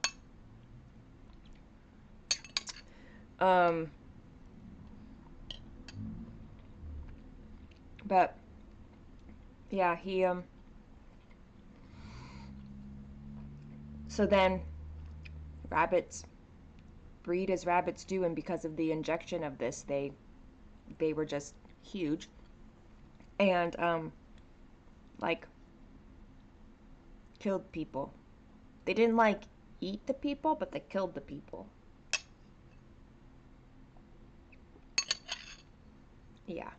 But yeah, he so then rabbits breed as rabbits do, and because of the injection of this, they were just huge, and like killed people. They didn't like eat the people, but they killed the people. Yeah.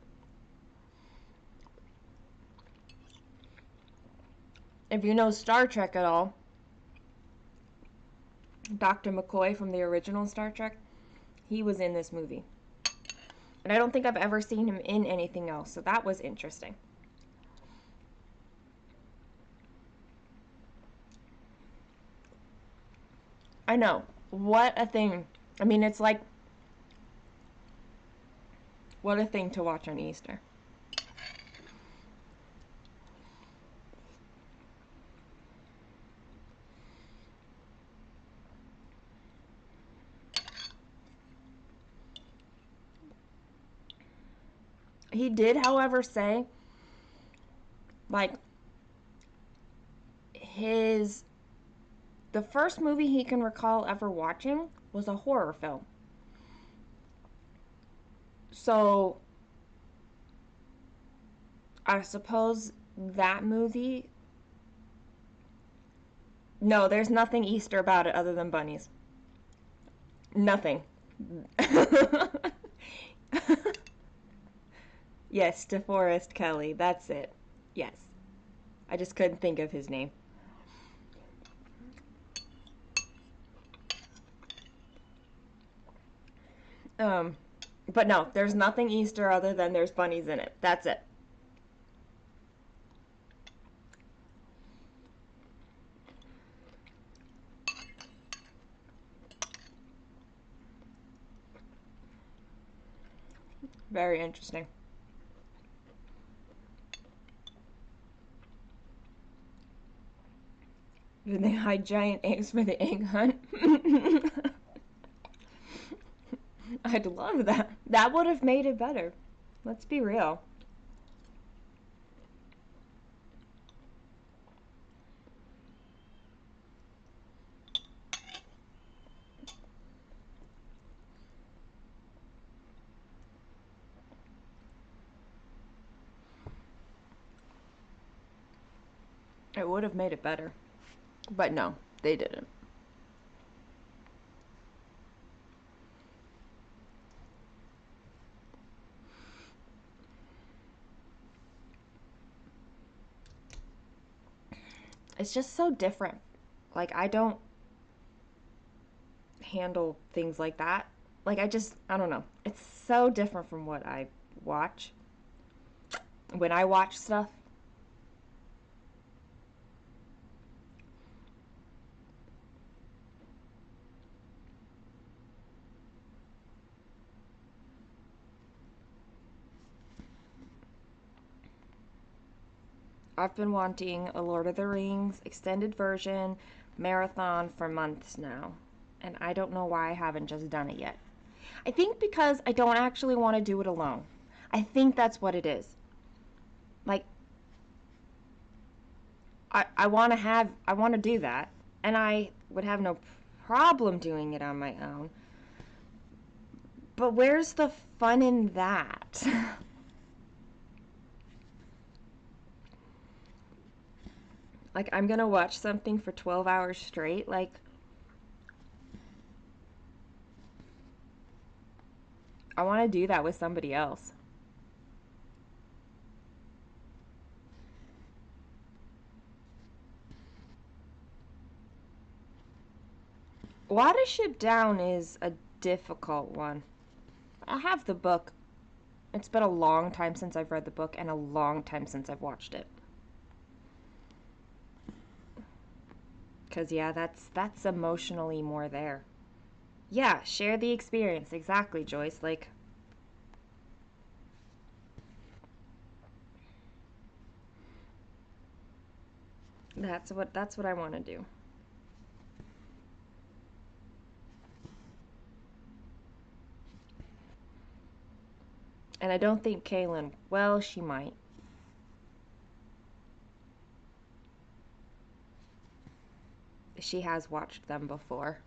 If you know Star Trek at all, Dr. McCoy from the original Star Trek, he was in this movie. And I don't think I've ever seen him in anything else, so that was interesting. I know. What a thing. I mean, it's like, what a thing to watch on Easter. He did, however, say, like, the first movie he can recall ever watching was a horror film. So, I suppose that movie. No, there's nothing Easter about it other than bunnies. Nothing. Yes, DeForest Kelly. That's it. Yes. I just couldn't think of his name. Um, but no, there's nothing Easter other than there's bunnies in it. That's it. Very interesting. Do they hide giant eggs for the egg hunt? I'd love that. That would have made it better. Let's be real. It would have made it better. But no, they didn't. It's just so different. Like, I don't handle things like that. Like, I don't know. It's so different from what I watch. When I watch stuff, I've been wanting a Lord of the Rings extended version marathon for months now. And I don't know why I haven't just done it yet. I think because I don't actually want to do it alone. I think that's what it is. Like, I want to do that, and I would have no problem doing it on my own. But where's the fun in that? Like, I'm gonna watch something for 12 hours straight? Like, I want to do that with somebody else. Watership Down is a difficult one. I have the book. It's been a long time since I've read the book and a long time since I've watched it. Cause yeah, that's emotionally more there. Yeah, share the experience. Exactly, Joyce. Like, that's what I want to do. And I don't think Kaylin, well, she might. She has watched them before.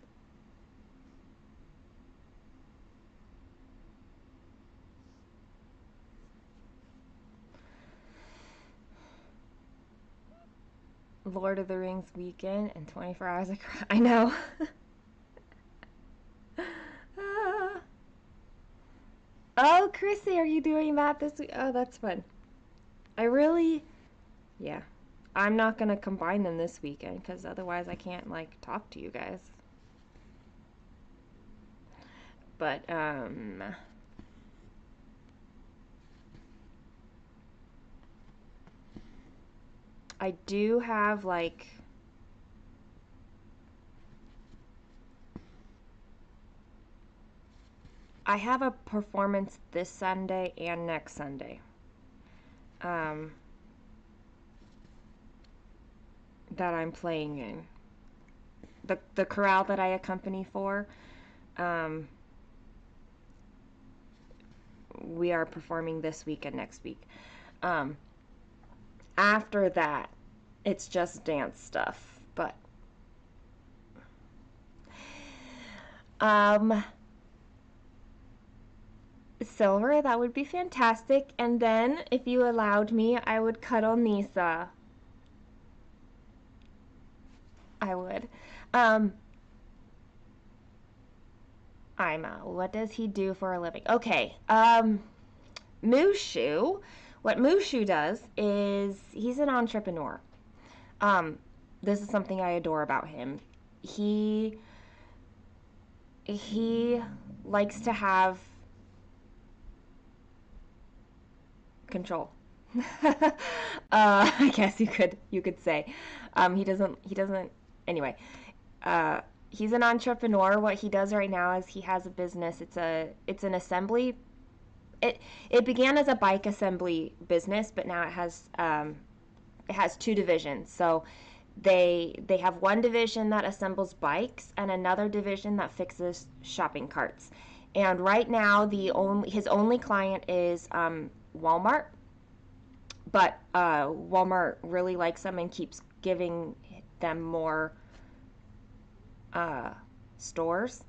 Lord of the Rings weekend and 24 hours of cry. I know. Oh, Chrissy, are you doing that this week? Oh, that's fun. I really, yeah. I'm not gonna combine them this weekend because otherwise I can't like talk to you guys. But I do have like I have a performance this Sunday and next Sunday. Um, that I'm playing in. The chorale that I accompany for, um, we are performing this week and next week. Um, After that, it's just dance stuff. But um, Silver, that would be fantastic. And then, if you allowed me, I would cuddle Nisa. I would. Um, Ima, what does he do for a living? Okay. Mushu, what Mushu does is he's an entrepreneur. Um, this is something I adore about him. He likes to have control. I guess you could say. He doesn't anyway. Uh, he's an entrepreneur. What he does right now is he has a business. It's an assembly. It began as a bike assembly business, but now it has two divisions. So they have one division that assembles bikes and another division that fixes shopping carts. And right now, his only client is Walmart, but Walmart really likes them and keeps giving them more uh, stores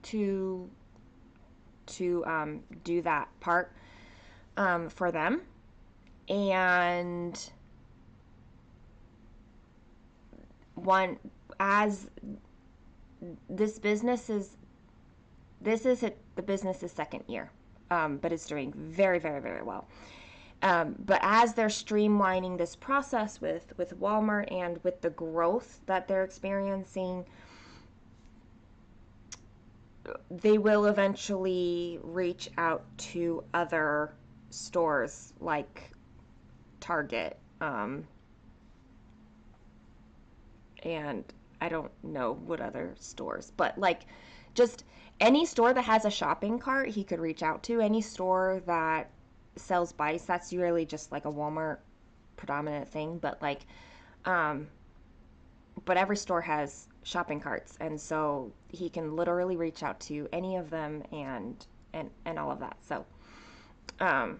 to do that part for them. And one as this business is the business's second year, but it's doing very, very, very well. But as they're streamlining this process with Walmart and with the growth that they're experiencing, they will eventually reach out to other stores like Target, and I don't know what other stores, but like just any store that has a shopping cart, he could reach out to. Any store that sells bikes, that's usually just like a Walmart predominant thing, but like, um, but every store has shopping carts, and so he can literally reach out to any of them and all of that. So, um,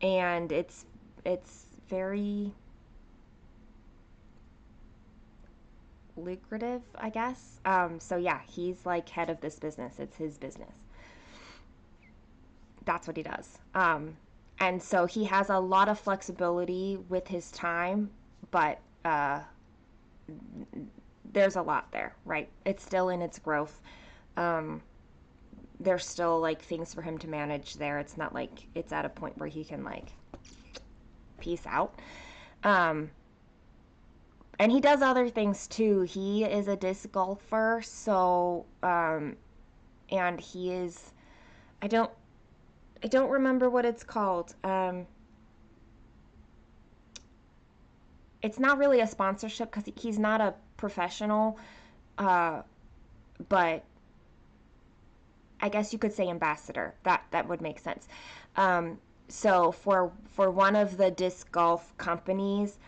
and it's very lucrative, I guess. So yeah, he's like head of this business. It's his business. That's what he does. And so he has a lot of flexibility with his time, but there's a lot there, right? It's still in its growth. Um, there's still like things for him to manage there. It's not like it's at a point where he can like peace out. Um, and he does other things too. He is a disc golfer, so and he is I don't I don't remember what it's called. It's not really a sponsorship because he's not a professional, uh, but I guess you could say ambassador. That would make sense. So for one of the disc golf companies,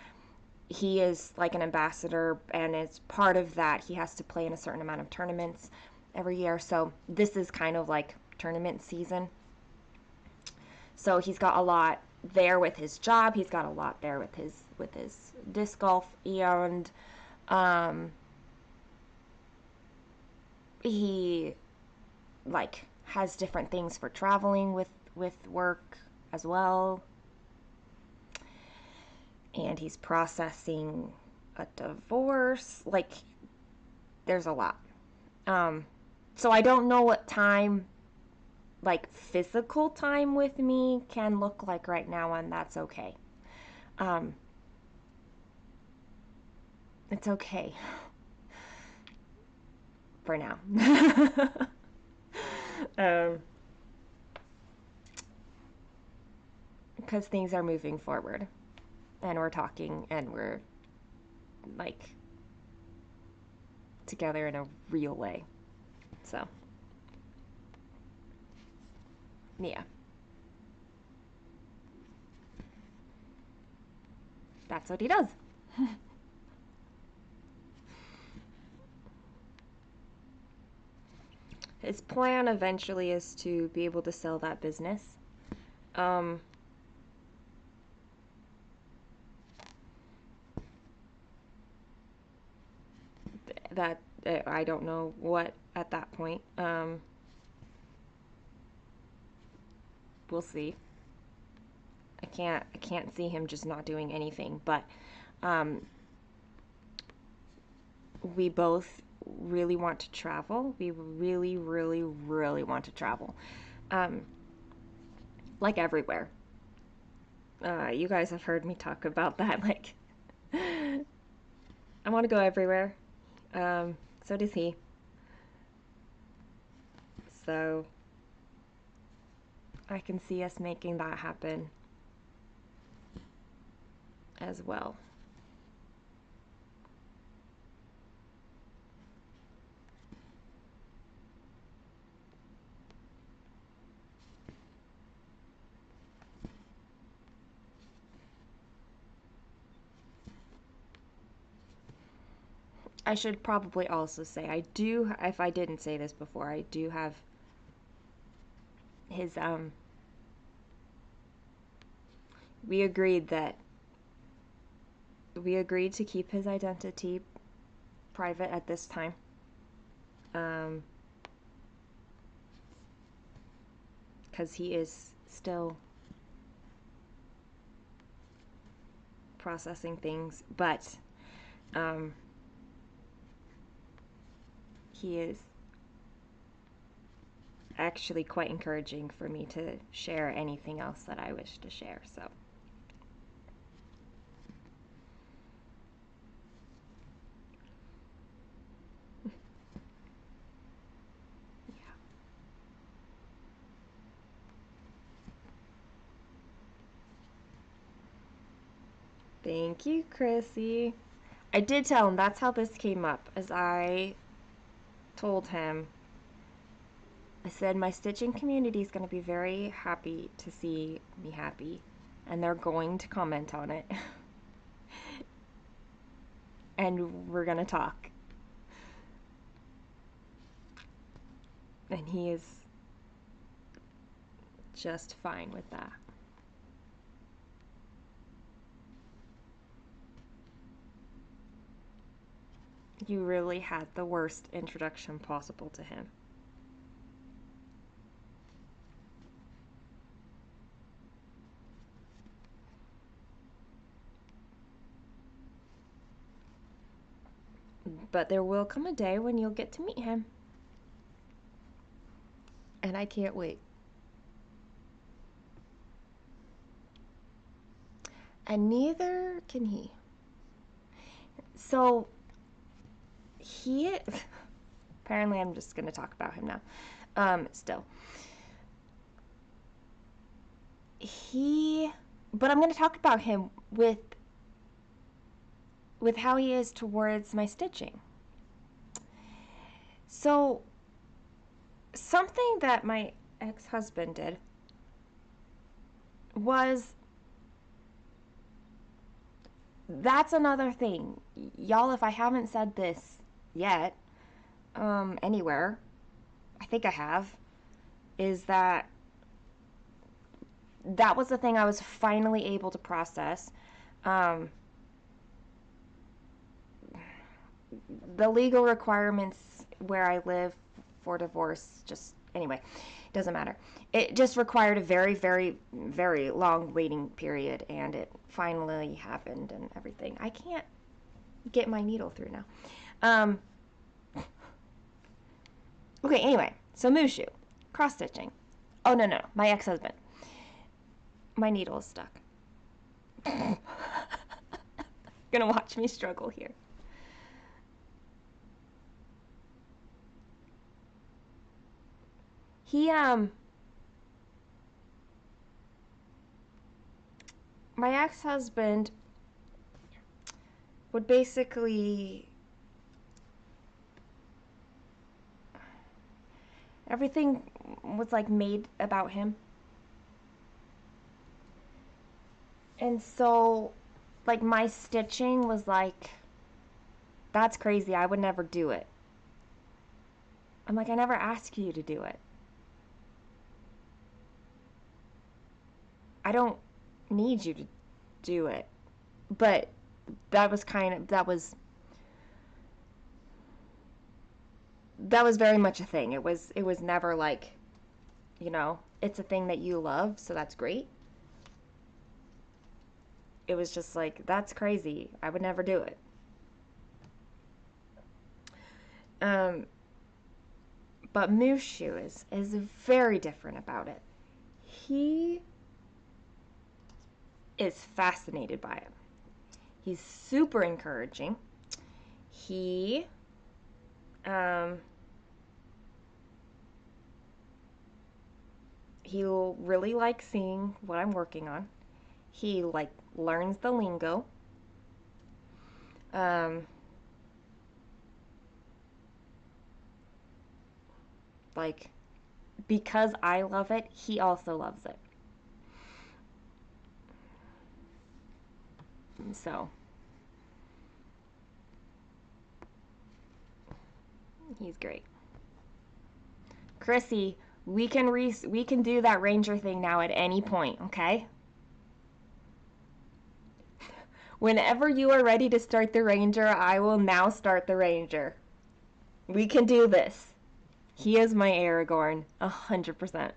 he is like an ambassador, and as part of that, he has to play in a certain amount of tournaments every year. So this is kind of like tournament season. So he's got a lot there with his job. He's got a lot there with his disc golf, and um, he like has different things for traveling with work as well. And he's processing a divorce. Like, there's a lot. So I don't know what time, like physical time with me, can look like right now, and that's okay. Um, it's okay for now. um, because things are moving forward, and we're talking, and we're like together in a real way. So, yeah. That's what he does. His plan eventually is to be able to sell that business. Um, that I don't know what at that point. We'll see. I can't see him just not doing anything, but um, we both really want to travel. We really, really, really want to travel. Um, like everywhere. You guys have heard me talk about that. Like, I want to go everywhere. So does he. So I can see us making that happen as well. I should probably also say, I do, if I didn't say this before, I do have his, we agreed that, we agreed to keep his identity private at this time. Um, because he is still processing things, but, he is actually quite encouraging for me to share anything else that I wish to share, so. Yeah. Thank you, Chrissy. I did tell him that's how this came up, as I told him, I said my stitching community is going to be very happy to see me happy, and they're going to comment on it. And we're going to talk. And he is just fine with that. You really had the worst introduction possible to him. But there will come a day when you'll get to meet him. And I can't wait. And neither can he. So, he. Apparently, I'm just going to talk about him now. Still. But I'm going to talk about him with how he is towards my stitching. So, something that my ex-husband did was, that's another thing. Y'all, if I haven't said this yet, anywhere, I think I have, is that that was the thing I was finally able to process. Um, the legal requirements where I live for divorce, just anyway, it doesn't matter. It just required a very, very, very long waiting period, and it finally happened and everything. I can't get my needle through now. Okay, anyway, so Mushu, cross stitching. Oh, no, no, my ex husband. My needle is stuck. Gonna watch me struggle here. He, my ex husband would basically, everything was like made about him. And so, like, my stitching was like, that's crazy. I would never do it. I'm like, I never asked you to do it. I don't need you to do it. But that was kind of, that was very much a thing. It was never like, it's a thing that you love, so that's great. It was just like, that's crazy. I would never do it. Um, but Mushu is very different about it. He is fascinated by it. He's super encouraging. He um, he'll really like seeing what I'm working on. He like learns the lingo. Um, like because I love it, he also loves it. So he's great. Chrissy, we can do that ranger thing now at any point, okay? Whenever you are ready to start the ranger, I will now start the ranger. We can do this. He is my Aragorn, 100%.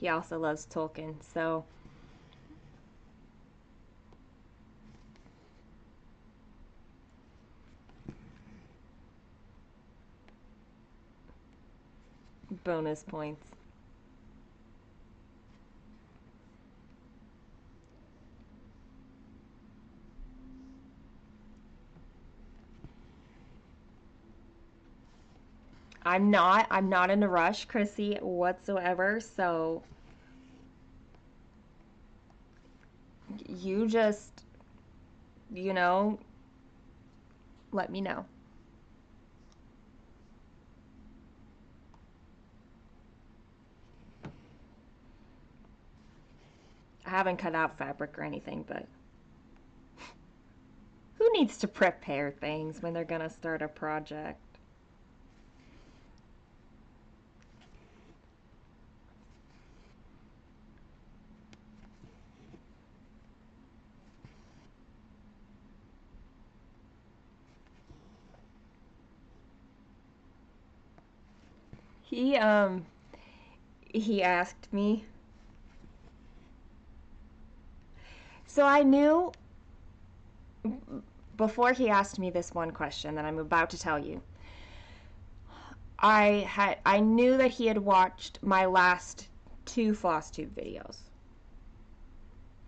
He also loves Tolkien, so bonus points. I'm not in a rush, Chrissy, whatsoever, so you just, you know, let me know. I haven't cut out fabric or anything, but who needs to prepare things when they're gonna start a project? He he asked me. So I knew before he asked me this one question that I'm about to tell you, I knew that he had watched my last 2 floss tube videos.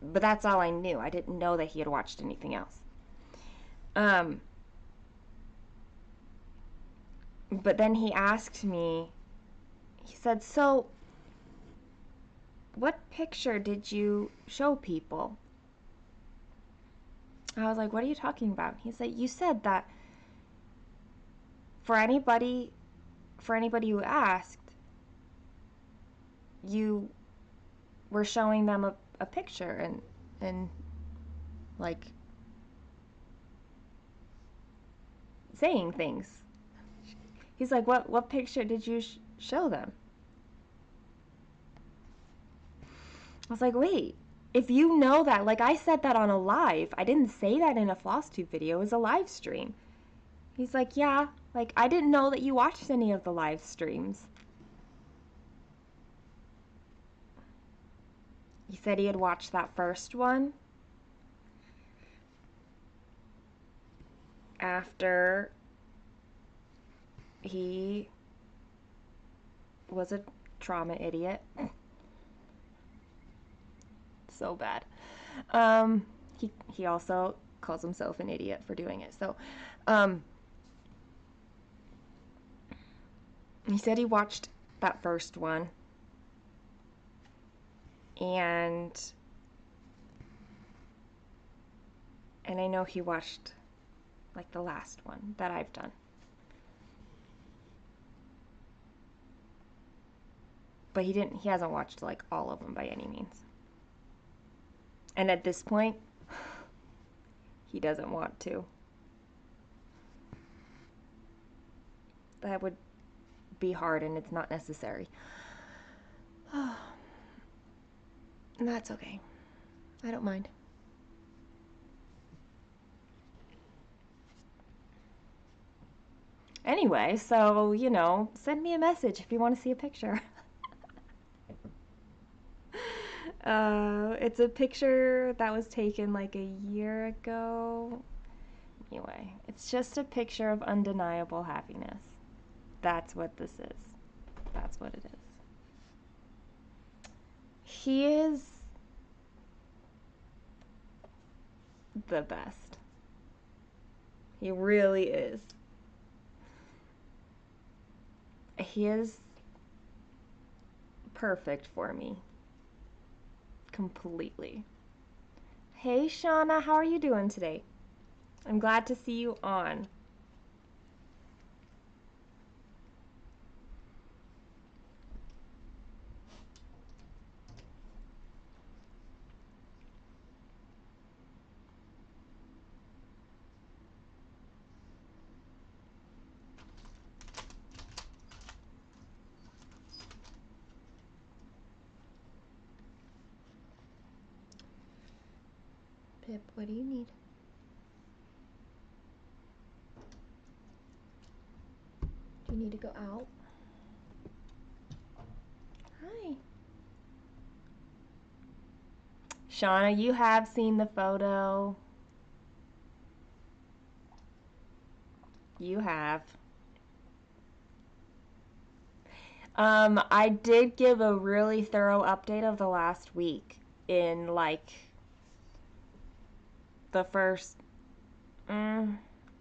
But that's all I knew. I didn't know that he had watched anything else. But then he asked me, he said, "So, what picture did you show people?" I was like, "What are you talking about?" He said, "You said that for anybody who asked, you were showing them a picture and like saying things." He's like, what picture did you show them?" I was like, "Wait, if you know that, like, I said that on a live. I didn't say that in a floss tube video. It was a live stream." He's like, "Yeah, like, I didn't know that you watched any of the live streams." He said he had watched that first one after he was a trauma idiot. So bad. He also calls himself an idiot for doing it. So, he said he watched that first one, and I know he watched like the last one that I've done. But he hasn't watched like all of them by any means. And at this point, he doesn't want to. That would be hard, and it's not necessary. And that's okay. I don't mind. Anyway, so, send me a message if you want to see a picture. It's a picture that was taken like a year ago. Anyway, it's just a picture of undeniable happiness. That's what this is. That's what it is. He is the best. He really is. He is perfect for me. Completely. Hey, Shauna, how are you doing today? I'm glad to see you on. Pip, what do you need? Do you need to go out? Hi. Shauna, you have seen the photo. You have. I did give a really thorough update of the last week in like the first, I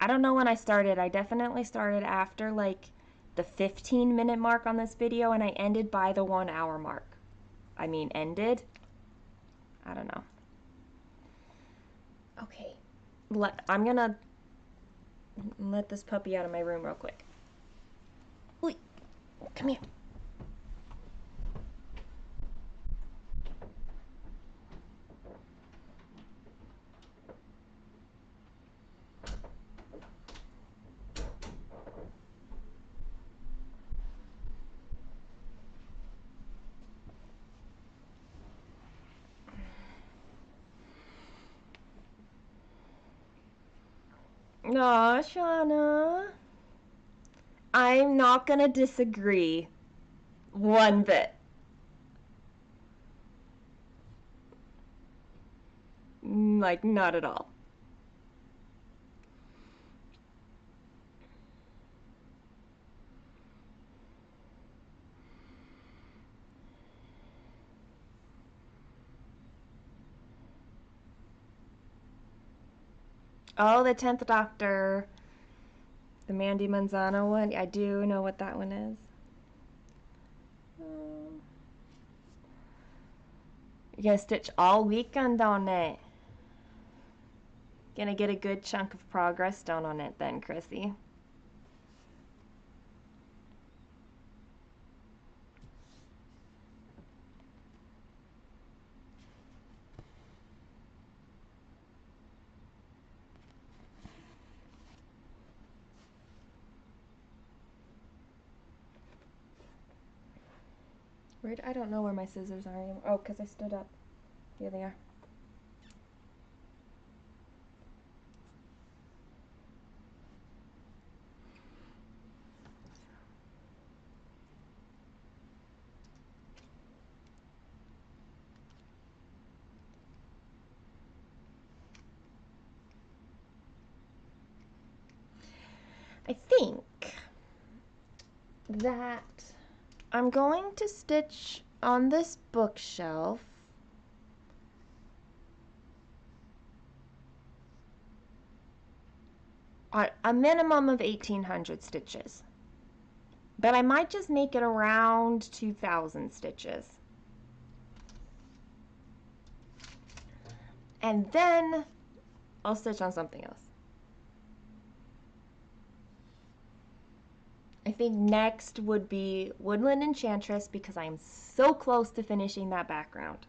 don't know when I started. I definitely started after like the 15-minute mark on this video, and I ended by the 1 hour mark. I mean, ended? I don't know. Okay. I'm gonna let this puppy out of my room real quick. Oi, come here. Aw, Shauna. I'm not gonna disagree one bit. Like, not at all. Oh, the 10th Doctor. The Mandy Manzano one. I do know what that one is. You're gonna stitch all weekend on it. Gonna get a good chunk of progress done on it then, Chrissy. I don't know where my scissors are anymore. Oh, because I stood up. Here they are. I think that I'm going to stitch on this bookshelf a minimum of 1,800 stitches. But I might just make it around 2,000 stitches. And then I'll stitch on something else. I think next would be Woodland Enchantress because I'm so close to finishing that background.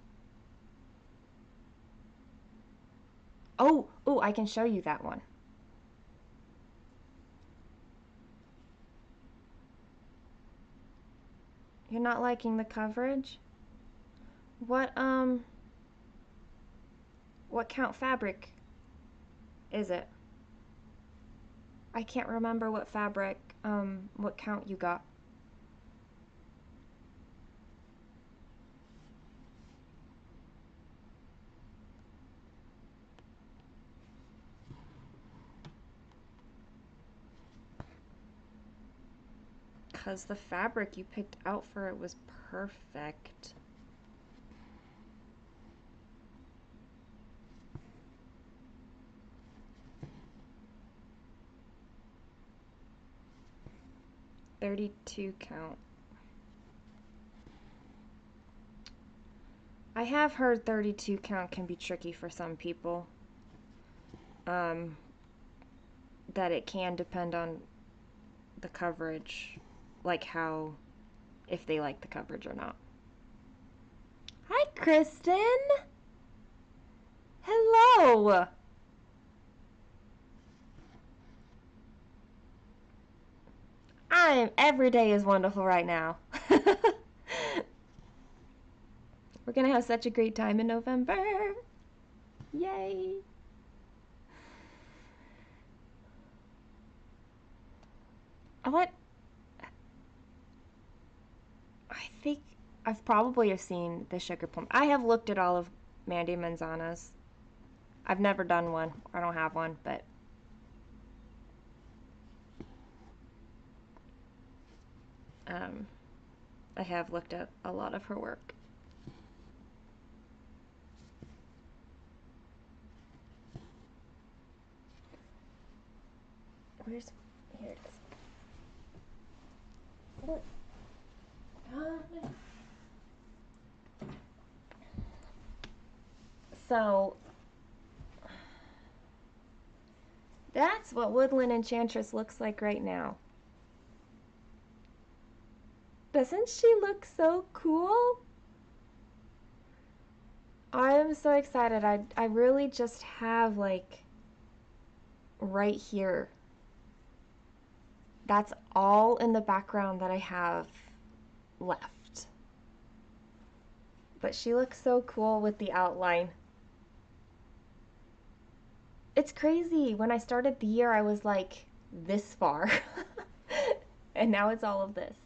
Oh, I can show you that one. You're not liking the coverage? What count fabric is it? I can't remember what fabric, what count you got. Because the fabric you picked out for it was perfect. $32 count. I have heard 32 count can be tricky for some people. That it can depend on the coverage, like how, if they like the coverage or not. Hi, Kristen. Hello. Every day is wonderful right now. We're gonna have such a great time in November. Yay. What? I think I've probably seen the sugar plum. I have looked at all of Mandy Manzana's. I've never done one. I don't have one, but I have looked at a lot of her work. Here it is. What? So that's what Woodland Enchantress looks like right now. Doesn't she look so cool? I am so excited. I really just have like right here. That's all in the background that I have left. But she looks so cool with the outline. It's crazy. When I started the year, I was like this far. And now it's all of this.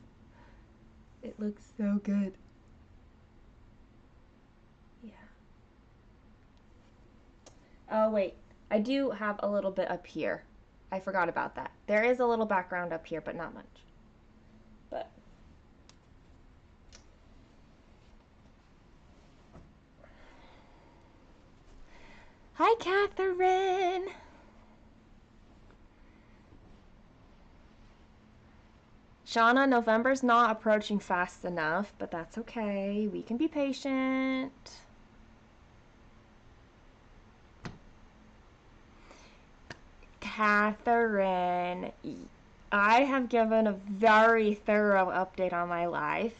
It looks so good. Yeah. Oh, wait. I do have a little bit up here. I forgot about that. There is a little background up here, but not much. But hi, Catherine. Shauna, November's not approaching fast enough, but that's okay. We can be patient. Catherine, I have given a very thorough update on my life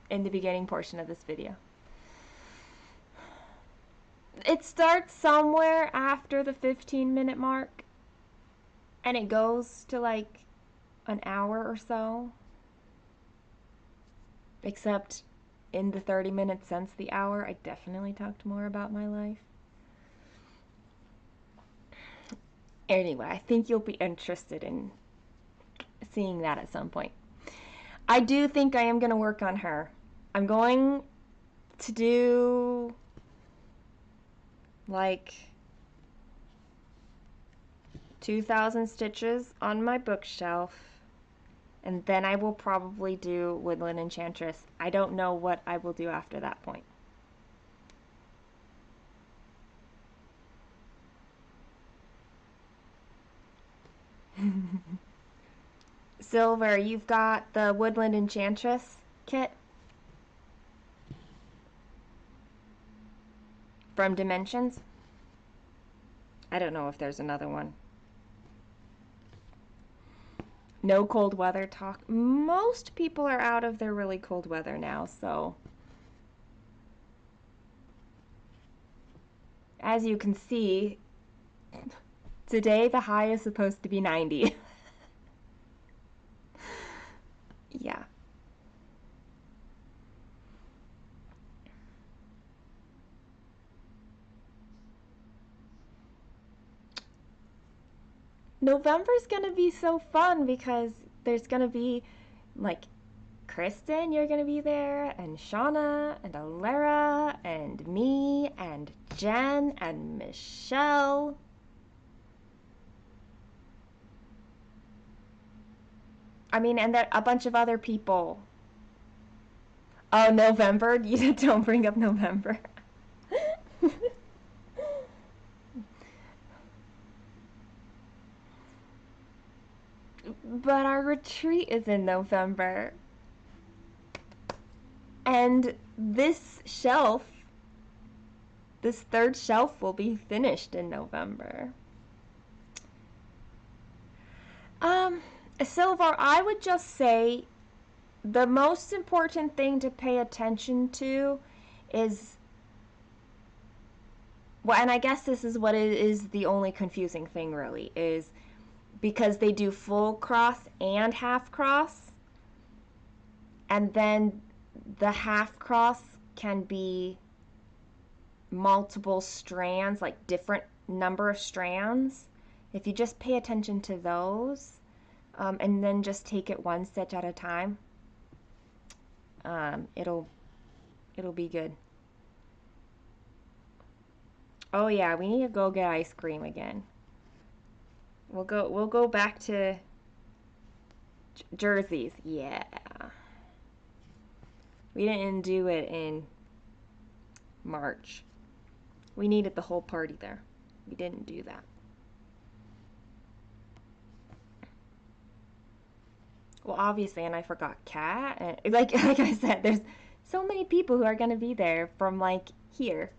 in the beginning portion of this video. It starts somewhere after the 15-minute mark, and it goes to like an hour or so. Except in the 30 minutes since the hour, I definitely talked more about my life. Anyway, I think you'll be interested in seeing that at some point. I do think I am going to work on her. I'm going to do like 2,000 stitches on my bookshelf, and then I will probably do Woodland Enchantress. I don't know what I will do after that point. Silver, you've got the Woodland Enchantress kit from Dimensions. I don't know if there's another one. No cold weather talk. Most people are out of their really cold weather now, so as you can see, today the high is supposed to be 90. Yeah. November's gonna be so fun because there's gonna be like Kristen, you're gonna be there, and Shauna, and Alara, and me, and Jen, and Michelle. I mean, and there a bunch of other people. Oh, November? You don't bring up November. But our retreat is in November. And this shelf, this third shelf will be finished in November. Silver, I would just say the most important thing to pay attention to is, well, and I guess this is what it is, the only confusing thing really, is because they do full cross and half cross, and then the half cross can be multiple strands, like different number of strands. If you just pay attention to those, and then just take it one stitch at a time, it'll be good. Oh yeah, we need to go get ice cream again. We'll go back to Jersey's. Yeah. We didn't do it in March. We needed the whole party there. We didn't do that. Well, obviously, and I forgot Kat. And like I said, there's so many people who are gonna be there from like here.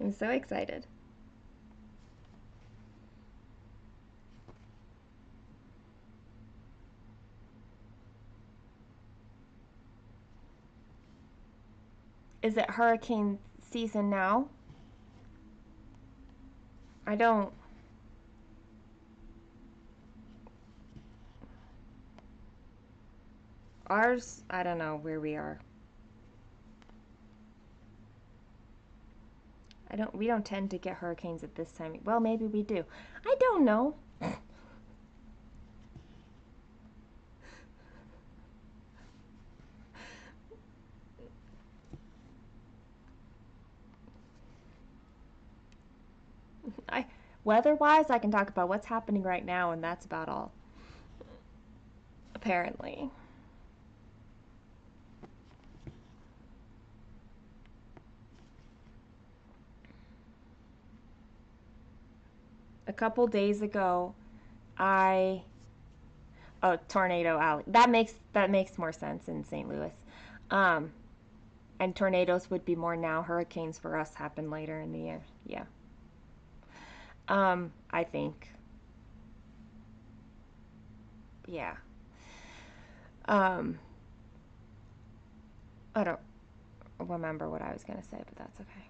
I'm so excited. Is it hurricane season now? I don't. Ours, I don't know where we are. We don't tend to get hurricanes at this time. Well, maybe we do. I don't know. Weather-wise, I can talk about what's happening right now, and that's about all. Apparently. A couple days ago, I Oh, Tornado Alley. That makes more sense in St. Louis. Um, and tornadoes would be more now. Hurricanes for us happen later in the year. Yeah. I think. Yeah. Um, I don't remember what I was gonna say, but that's okay.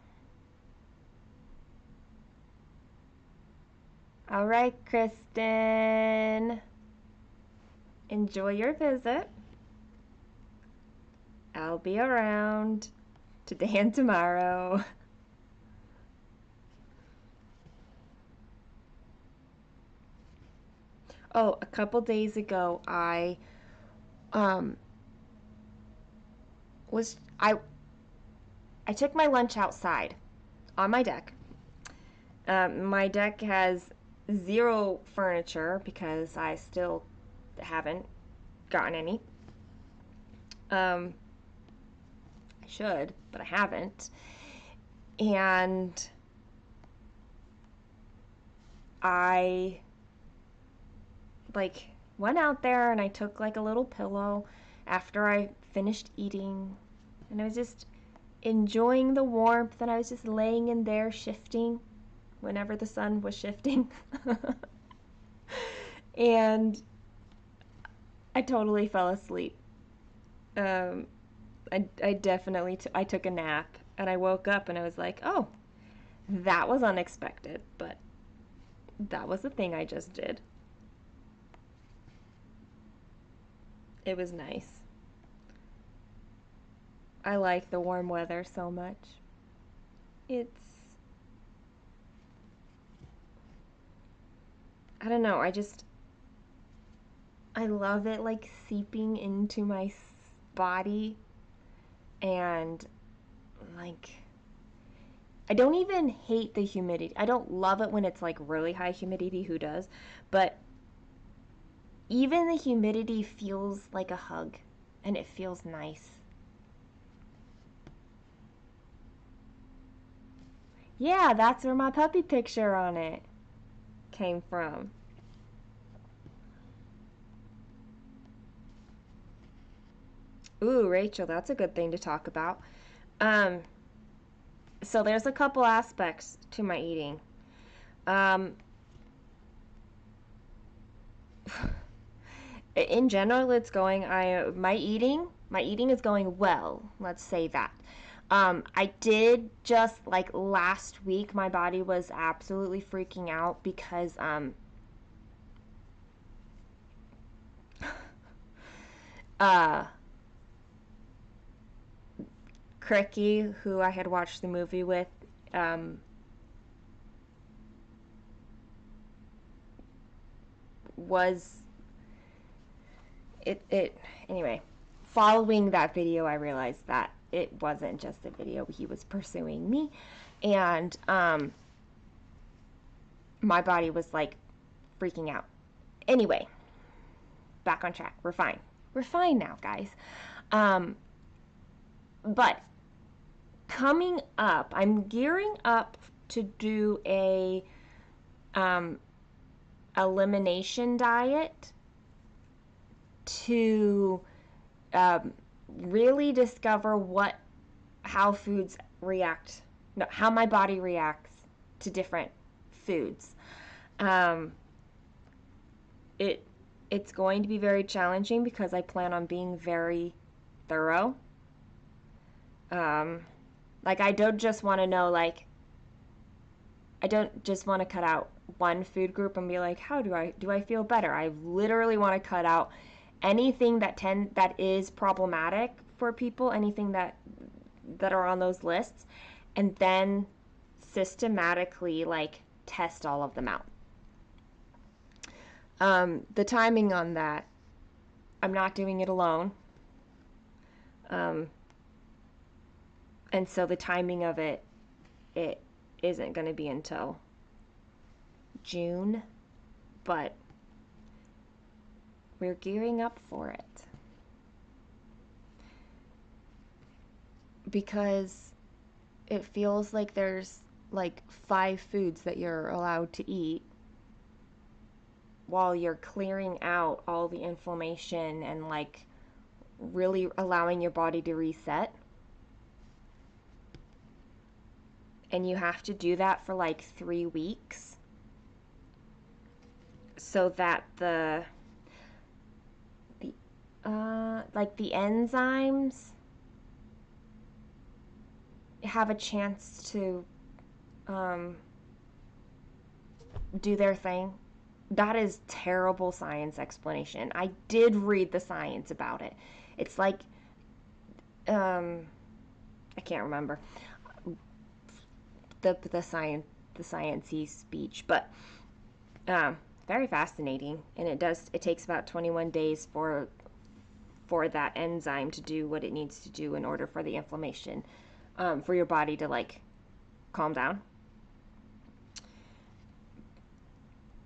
All right, Kristen. Enjoy your visit. I'll be around today and tomorrow. Oh, a couple days ago, um was I took my lunch outside on my deck. My deck has zero furniture because I still haven't gotten any. Um, I should, but I haven't. And I like went out there and I took like a little pillow after I finished eating, and I was just enjoying the warmth, and I was just laying in there shifting whenever the sun was shifting. And I totally fell asleep. Um, I definitely I took a nap, and I woke up and I was like, oh, that was unexpected, but that was the thing I just did. It was nice. I like the warm weather so much. It's, I don't know, I love it like seeping into my body, and like, I don't even hate the humidity. I don't love it when it's like really high humidity, who does? But even the humidity feels like a hug, and it feels nice. Yeah, that's where my puppy picture on it came from. Ooh, Rachel, that's a good thing to talk about. Um, so there's a couple aspects to my eating. Um, in general, it's going. My eating is going well. Let's say that. I did just like last week. My body was absolutely freaking out because uh Cricky, who I had watched the movie with, um, was it anyway. Following that video, I realized that it wasn't just a video. He was pursuing me, and my body was like freaking out. Anyway, back on track. We're fine. We're fine now, guys. Um, but coming up, I'm gearing up to do a um, elimination diet to um, really discover how foods react, no, how my body reacts to different foods. Um, it it's going to be very challenging because I plan on being very thorough. Um, like I don't just want to know like I don't just want to cut out one food group and be like, how do I feel better? I literally want to cut out anything that is problematic for people, anything that are on those lists, and then systematically like test all of them out. The timing on that, I'm not doing it alone. Um, and so the timing of it isn't going to be until June, but we're gearing up for it because it feels like there's like 5 foods that you're allowed to eat, while you're clearing out all the inflammation and like really allowing your body to reset. And you have to do that for like 3 weeks so that the enzymes have a chance to do their thing. That is terrible science explanation. I did read the science about it. It's like I can't remember the sciencey speech, but very fascinating. And it takes about 21 days for that enzyme to do what it needs to do in order for the inflammation, for your body to like calm down.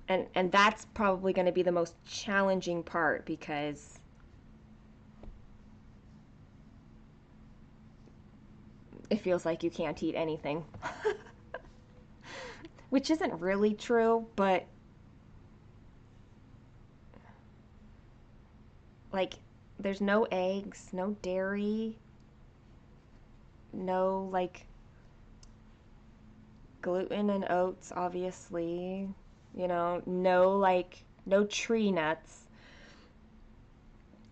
And that's probably going to be the most challenging part, because it feels like you can't eat anything. Which isn't really true, but like there's no eggs, no dairy, no like gluten and oats, obviously, no tree nuts.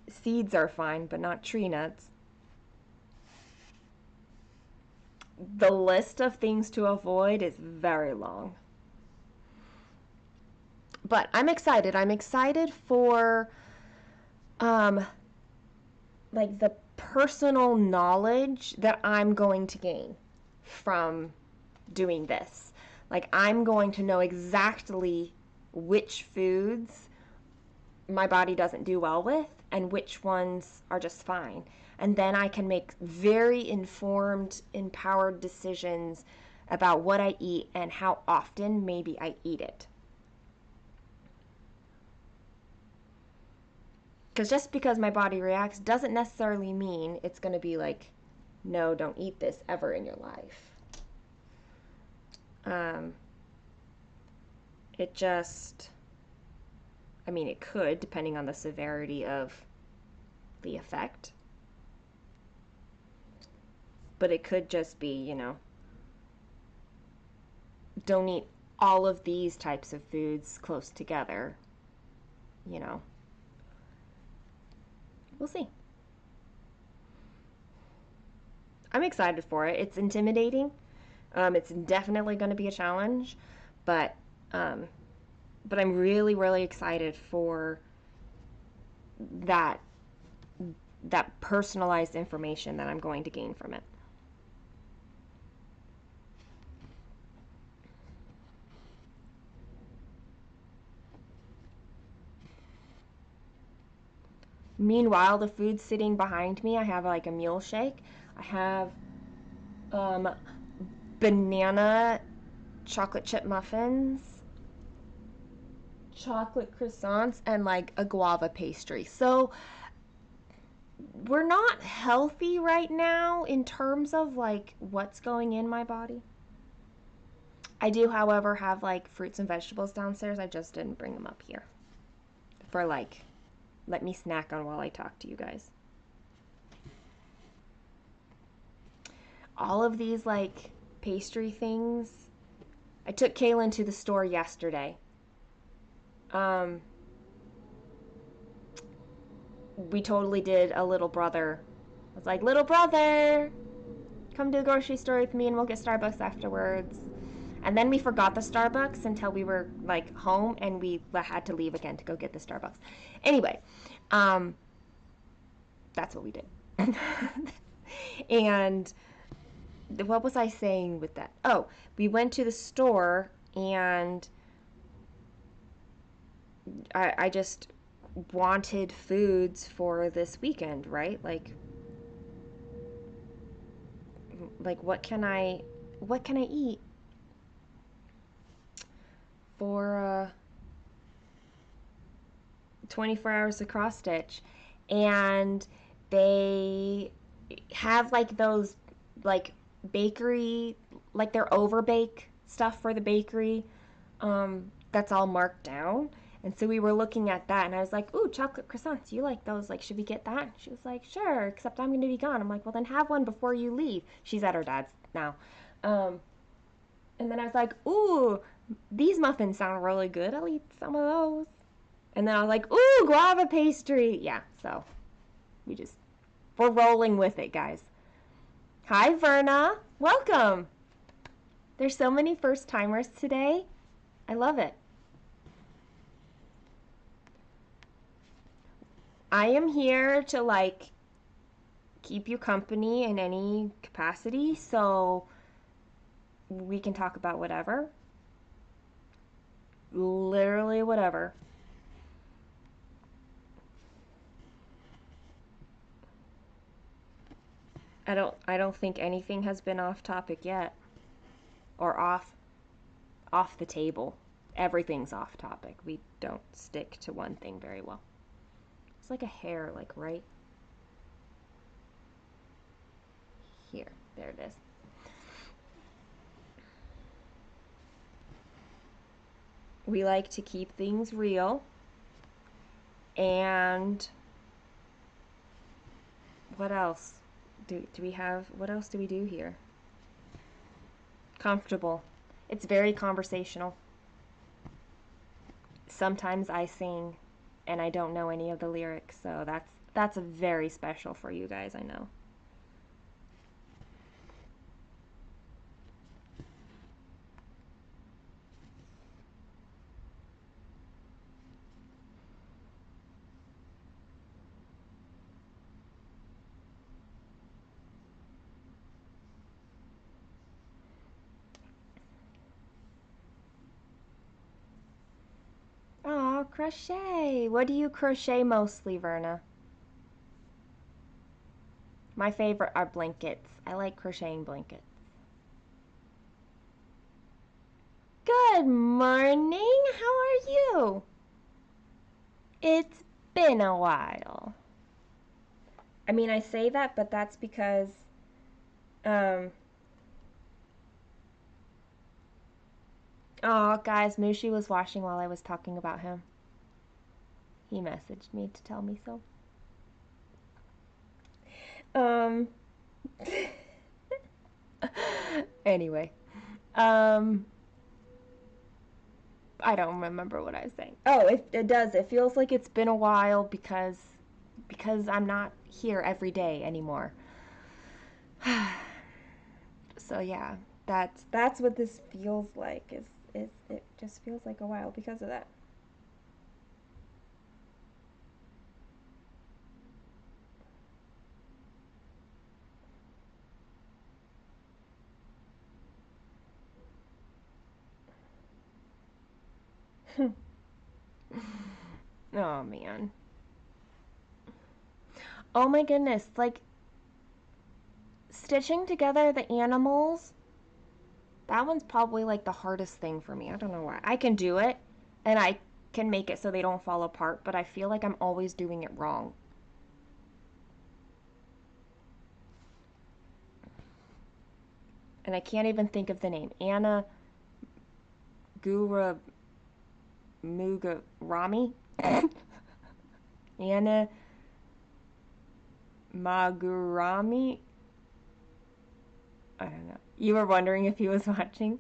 Seeds are fine, but not tree nuts. The list of things to avoid is very long. But I'm excited. I'm excited for like the personal knowledge that I'm going to gain from doing this. Like, I'm going to know exactly which foods my body doesn't do well with and which ones are just fine. And then I can make very informed, empowered decisions about what I eat and how often maybe I eat it. Because just because my body reacts doesn't necessarily mean it's going to be like, no, don't eat this ever in your life. It just, I mean, it could, depending on the severity of the effect. But it could just be, don't eat all of these types of foods close together. We'll see. I'm excited for it. It's intimidating. It's definitely going to be a challenge, but I'm really, really excited for that personalized information that I'm going to gain from it. Meanwhile, the food sitting behind me, I have like a meal shake. I have banana chocolate chip muffins, chocolate croissants, and like a guava pastry. So we're not healthy right now in terms of like what's going in my body. I do, however, have like fruits and vegetables downstairs. I just didn't bring them up here for like, let me snack on while I talk to you guys. All of these like pastry things. I took Kaylin to the store yesterday. We totally did a little brother. I was like, little brother, come to the grocery store with me and we'll get Starbucks afterwards. And then we forgot the Starbucks until we were like home, and we had to leave again to go get the Starbucks. Anyway, that's what we did. And what was I saying with that? Oh, we went to the store, and I just wanted foods for this weekend, right? Like what can I eat for 24 hours of cross stitch? And they have like those like bakery, like their overbake stuff for the bakery, that's all marked down. And so we were looking at that, and I was like, ooh, chocolate croissants. You like those? Like, should we get that? She was like, sure, except I'm going to be gone. I'm like, well, then have one before you leave. She's at her dad's now. Um, and then I was like, ooh, these muffins sound really good. I'll eat some of those. And then I was like, ooh, guava pastry. Yeah, so we're rolling with it, guys. Hi, Verna. Welcome. There's so many first timers today. I love it. I am here to like keep you company in any capacity, so we can talk about whatever. Literally whatever. I don't think anything has been off topic yet or off the table. Everything's off topic. We don't stick to one thing very well. It's like a hair, like right here. There it is. We like to keep things real. And what else? Do we have, what else do we do here? Comfortable. It's very conversational. Sometimes I sing and I don't know any of the lyrics, so that's very special for you guys, I know. Aw, crochet. What do you crochet mostly, Verna? My favorite are blankets. I like crocheting blankets. Good morning. How are you? It's been a while. I mean, I say that, but that's because um oh, guys, Mushi was watching while I was talking about him. He messaged me to tell me so. Um anyway, um I don't remember what I was saying. Oh, it does. It feels like it's been a while because I'm not here every day anymore. So yeah, that's what this feels like. Is it just feels like a while because of that. Oh man. Oh my goodness, like stitching together the animals, that one's probably like the hardest thing for me. I don't know why. I can do it and I can make it so they don't fall apart, but I feel like I'm always doing it wrong. And I can't even think of the name. Anna Gura Muga Rami? Anna Magurami? I don't know. You were wondering if he was watching?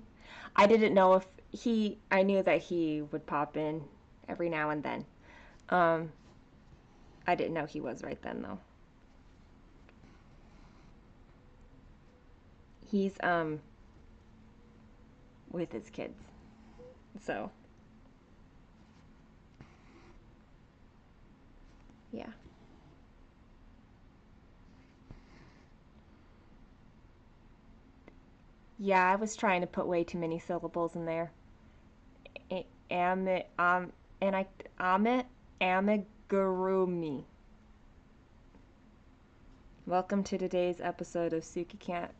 I didn't know if I knew that he would pop in every now and then. Um, I didn't know he was right then though. He's with his kids. So, yeah. Yeah, I was trying to put way too many syllables in there. Amit and I Amit Amigurumi. Welcome to today's episode of Suki Can't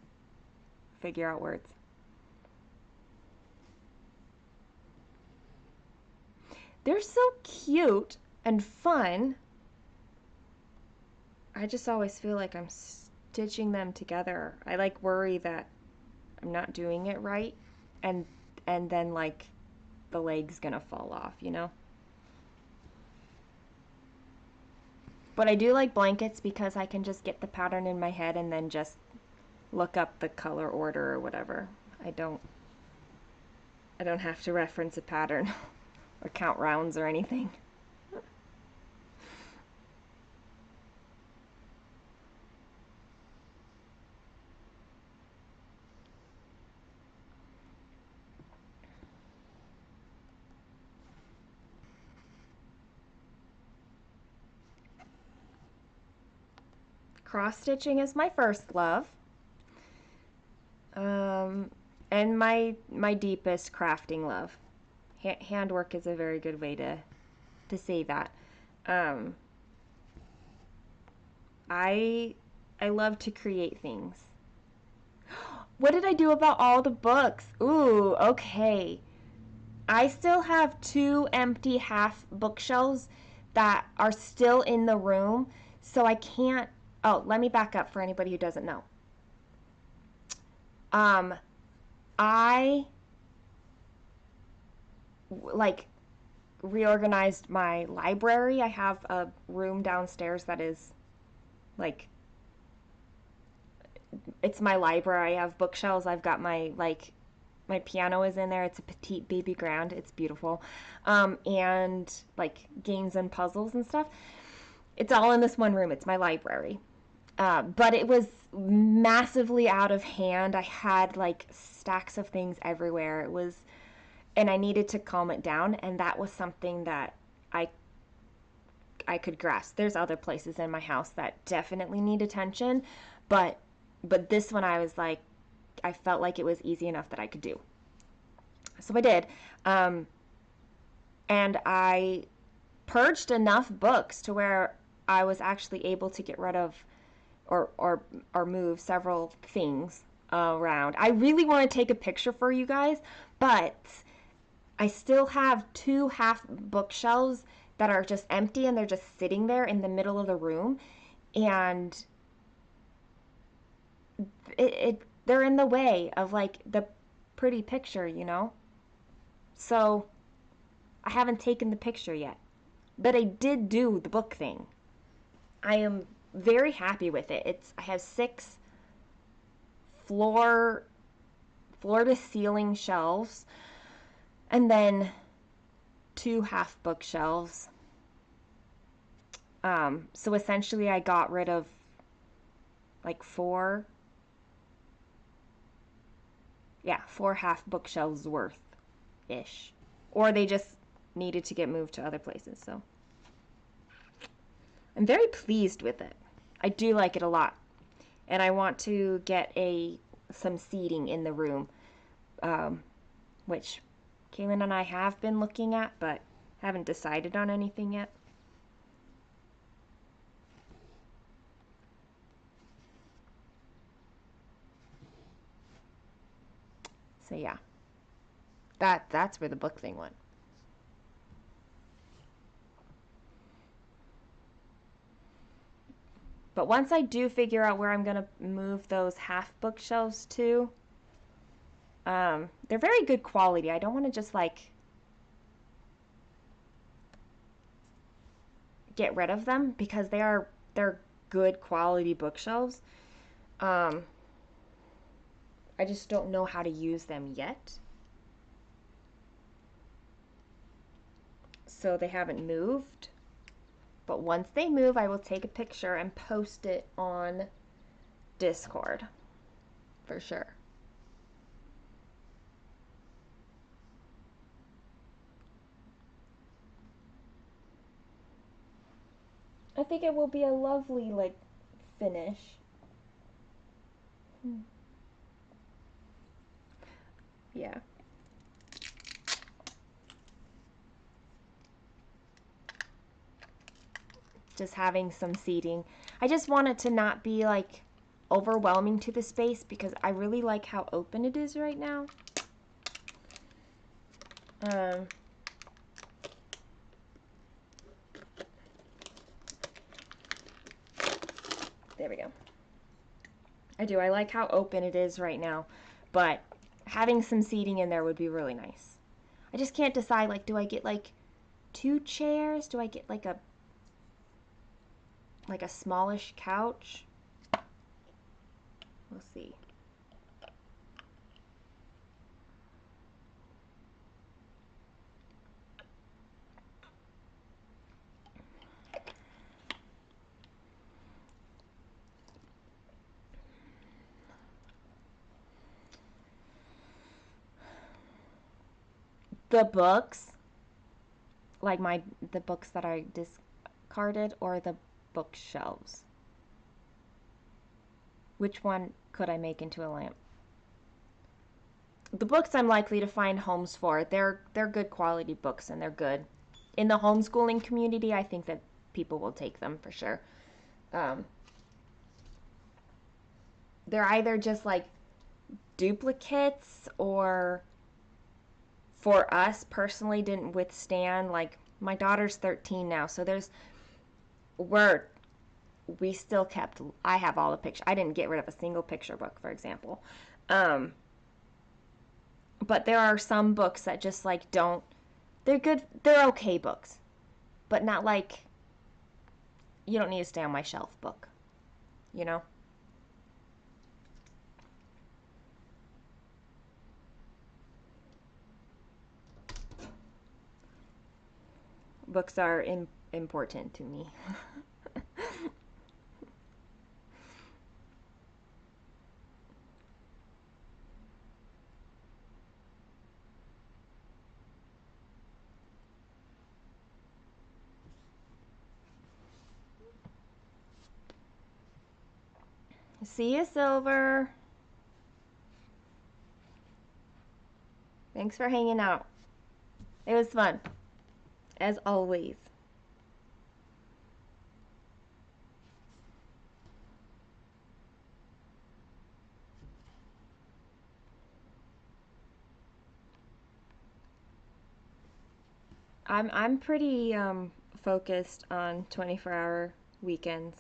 Figure Out Words. They're so cute and fun. I just always feel like I'm stitching them together. I like worry that I'm not doing it right and then like the leg's gonna fall off, you know? But I do like blankets because I can just get the pattern in my head and then just look up the color order or whatever. I don't I don't have to reference a pattern or count rounds or anything. Cross stitching is my first love. And my deepest crafting love. Handwork is a very good way to say that. Um, I I love to create things. What did I do about all the books? Ooh, okay. I still have two empty half bookshelves that are still in the room, so I can't. Oh, let me back up for anybody who doesn't know. Um, I like reorganized my library. I have a room downstairs that is like it's my library. I have bookshelves. I've got my piano is in there. It's a petite baby grand. It's beautiful. And like games and puzzles and stuff. It's all in this one room. It's my library. But it was massively out of hand. I had like stacks of things everywhere. It was, and I needed to calm it down. And that was something that I I could grasp. There's other places in my house that definitely need attention, but this one I was like, I felt like it was easy enough that I could do. So I did. Um, and I purged enough books to where I was actually able to get rid of or move several things around. I really want to take a picture for you guys, but I still have two half bookshelves that are just empty and they're just sitting there in the middle of the room, and they're in the way of like the pretty picture, you know? So I haven't taken the picture yet. But I did do the book thing. I am very happy with it. I have six floor to ceiling shelves and then two half bookshelves. So essentially I got rid of like four half bookshelves worth ish. Or they just needed to get moved to other places. So I'm very pleased with it. I do like it a lot. And I want to get some seating in the room, which Kaylin and I have been looking at, but haven't decided on anything yet. So yeah, that's where the book thing went. But once I do figure out where I'm going to move those half bookshelves to, they're very good quality. I don't want to just like get rid of them because they're good quality bookshelves. I just don't know how to use them yet. So they haven't moved. But once they move, I will take a picture and post it on Discord. For sure. I think it will be a lovely, like, finish. Yeah. Just having some seating. I just want it to not be like overwhelming to the space because I really like how open it is right now. There we go. I do. I like how open it is right now, but having some seating in there would be really nice. I just can't decide, like, do I get like two chairs? Do I get like a like a smallish couch. We'll see. The books, like the books that I discarded, or the bookshelves? Which one could I make into a lamp? The books I'm likely to find homes for. They're good quality books, and they're good. In the homeschooling community, I think that people will take them for sure. They're either just like duplicates, or for us personally didn't withstand. Like, my daughter's 13 now, so we still kept, I have all the pictures. I didn't get rid of a single picture book, for example. But there are some books that just like they're good, they're okay books, but not like, you don't need to stay on my shelf book, you know? Books are important to me. See you, Silver. Thanks for hanging out. It was fun, as always. I'm pretty focused on 24-hour weekends.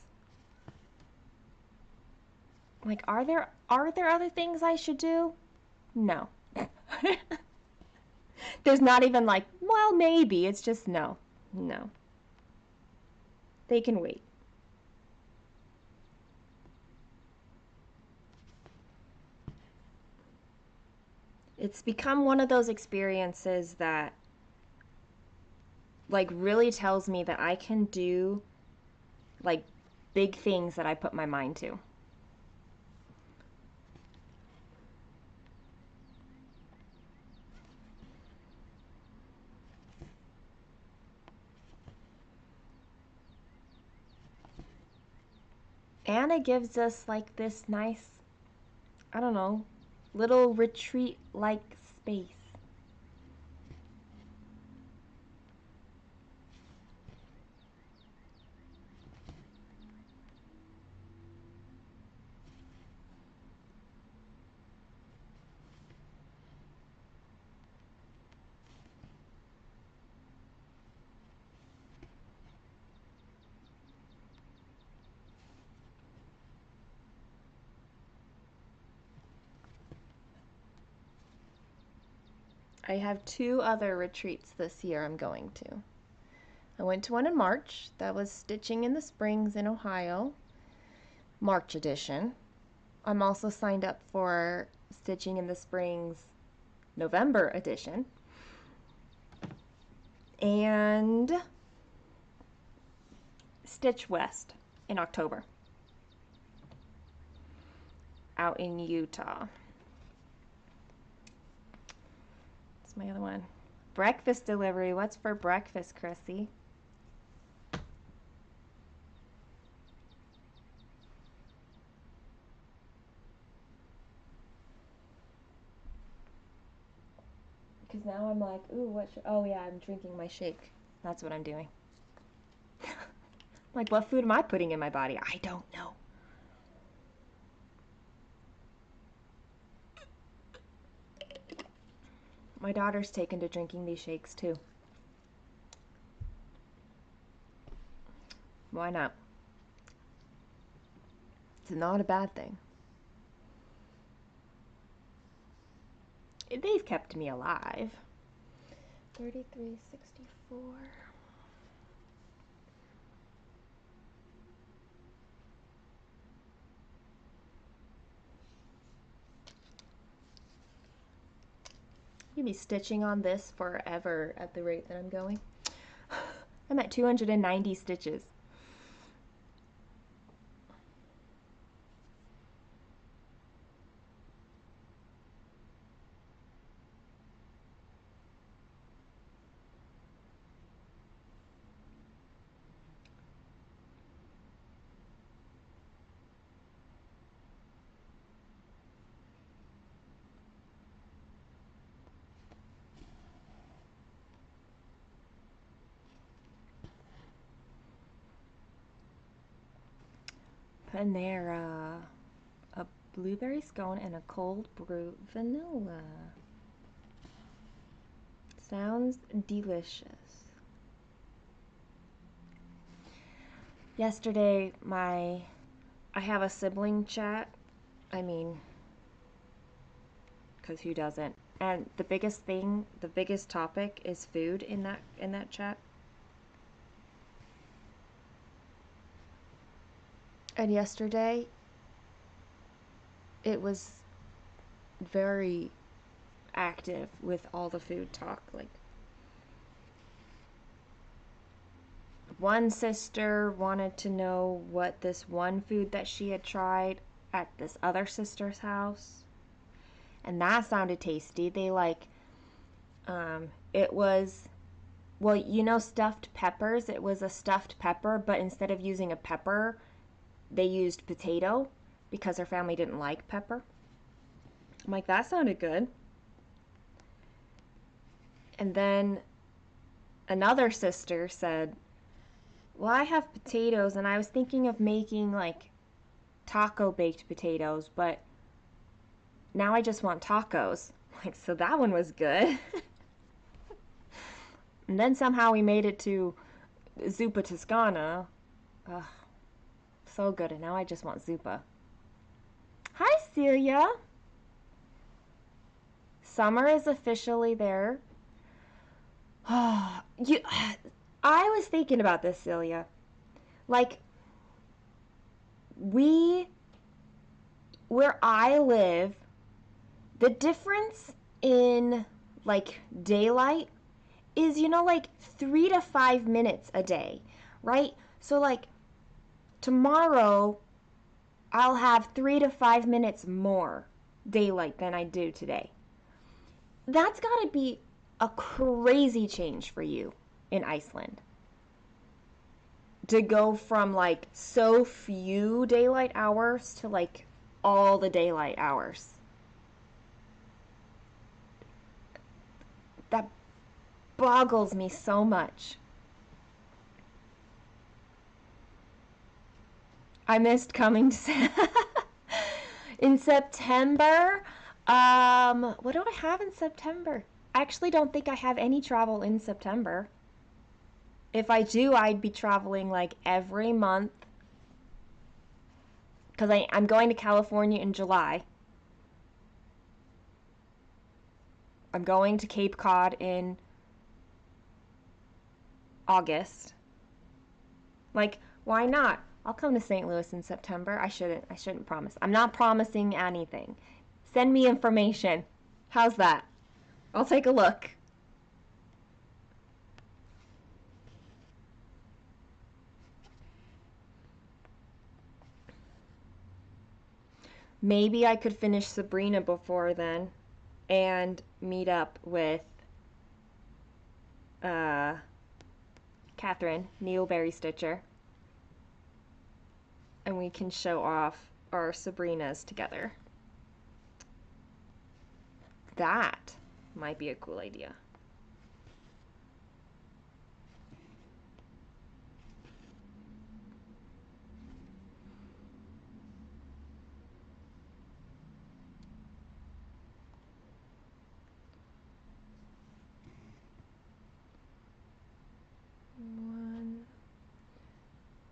Like, are there other things I should do? No. There's not even like, well, maybe. It's just no. No. They can wait. It's become one of those experiences that like really tells me that I can do like big things that I put my mind to. And it gives us like this nice, I don't know, little retreat like space. I have 2 other retreats this year I'm going to. I went to one in March. That was Stitching in the Springs in Ohio, March edition. I'm also signed up for Stitching in the Springs November edition. And Stitch West in October, out in Utah. That's my other one. Breakfast delivery. What's for breakfast, Chrissy? Because now I'm like, ooh, oh yeah, I'm drinking my shake. That's what I'm doing. Like, what food am I putting in my body? I don't know. My daughter's taken to drinking these shakes too. Why not? It's not a bad thing. They've kept me alive. 33.64. You'd be stitching on this forever at the rate that I'm going. I'm at 290 stitches. Panera. A blueberry scone and a cold brew vanilla. Sounds delicious. Yesterday, I have a sibling chat. I mean, because who doesn't? And the biggest topic is food in that chat. And yesterday, it was very active with all the food talk. Like, one sister wanted to know what this one food that she had tried at this other sister's house, and that sounded tasty. They it was, well, stuffed peppers. It was a stuffed pepper, but instead of using a pepper, they used potato because her family didn't like pepper. I'm like, that sounded good. And then another sister said, well, I have potatoes and I was thinking of making like taco baked potatoes, but now I just want tacos. Like, so that one was good. And then somehow we made it to zuppa toscana. Ugh, so good, and now I just want zuppa. Hi, Celia. Summer is officially there. I was thinking about this, Celia. Like, where I live, the difference in like daylight is, like 3 to 5 minutes a day, right? So like tomorrow I'll have 3 to 5 minutes more daylight than I do today. That's got to be a crazy change for you in Iceland. To go from like so few daylight hours to like all the daylight hours. That boggles me so much. I missed coming to in September. What do I have in September? I actually don't think I have any travel in September. If I do, I'd be traveling like every month because I'm going to California in July. I'm going to Cape Cod in August. Like, why not? I'll come to St. Louis in September. I shouldn't promise. I'm not promising anything. Send me information. How's that? I'll take a look. Maybe I could finish Sabrina before then and meet up with Catherine, Neoberry Stitcher, and we can show off our Sabrinas together. That might be a cool idea.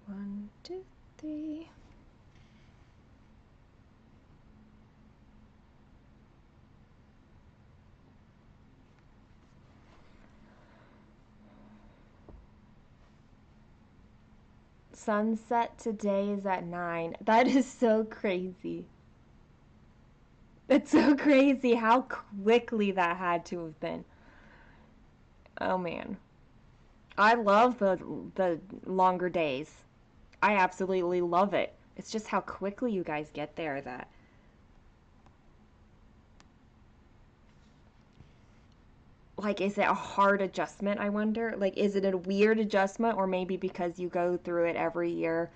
One, two, three. Sunset today is at 9. That is so crazy. It's so crazy how quickly that had to have been. Oh man. I love the longer days. I absolutely love it. It's just how quickly you guys get there that like is it a hard adjustment, I wonder? Like is it a weird adjustment or maybe because you go through it every year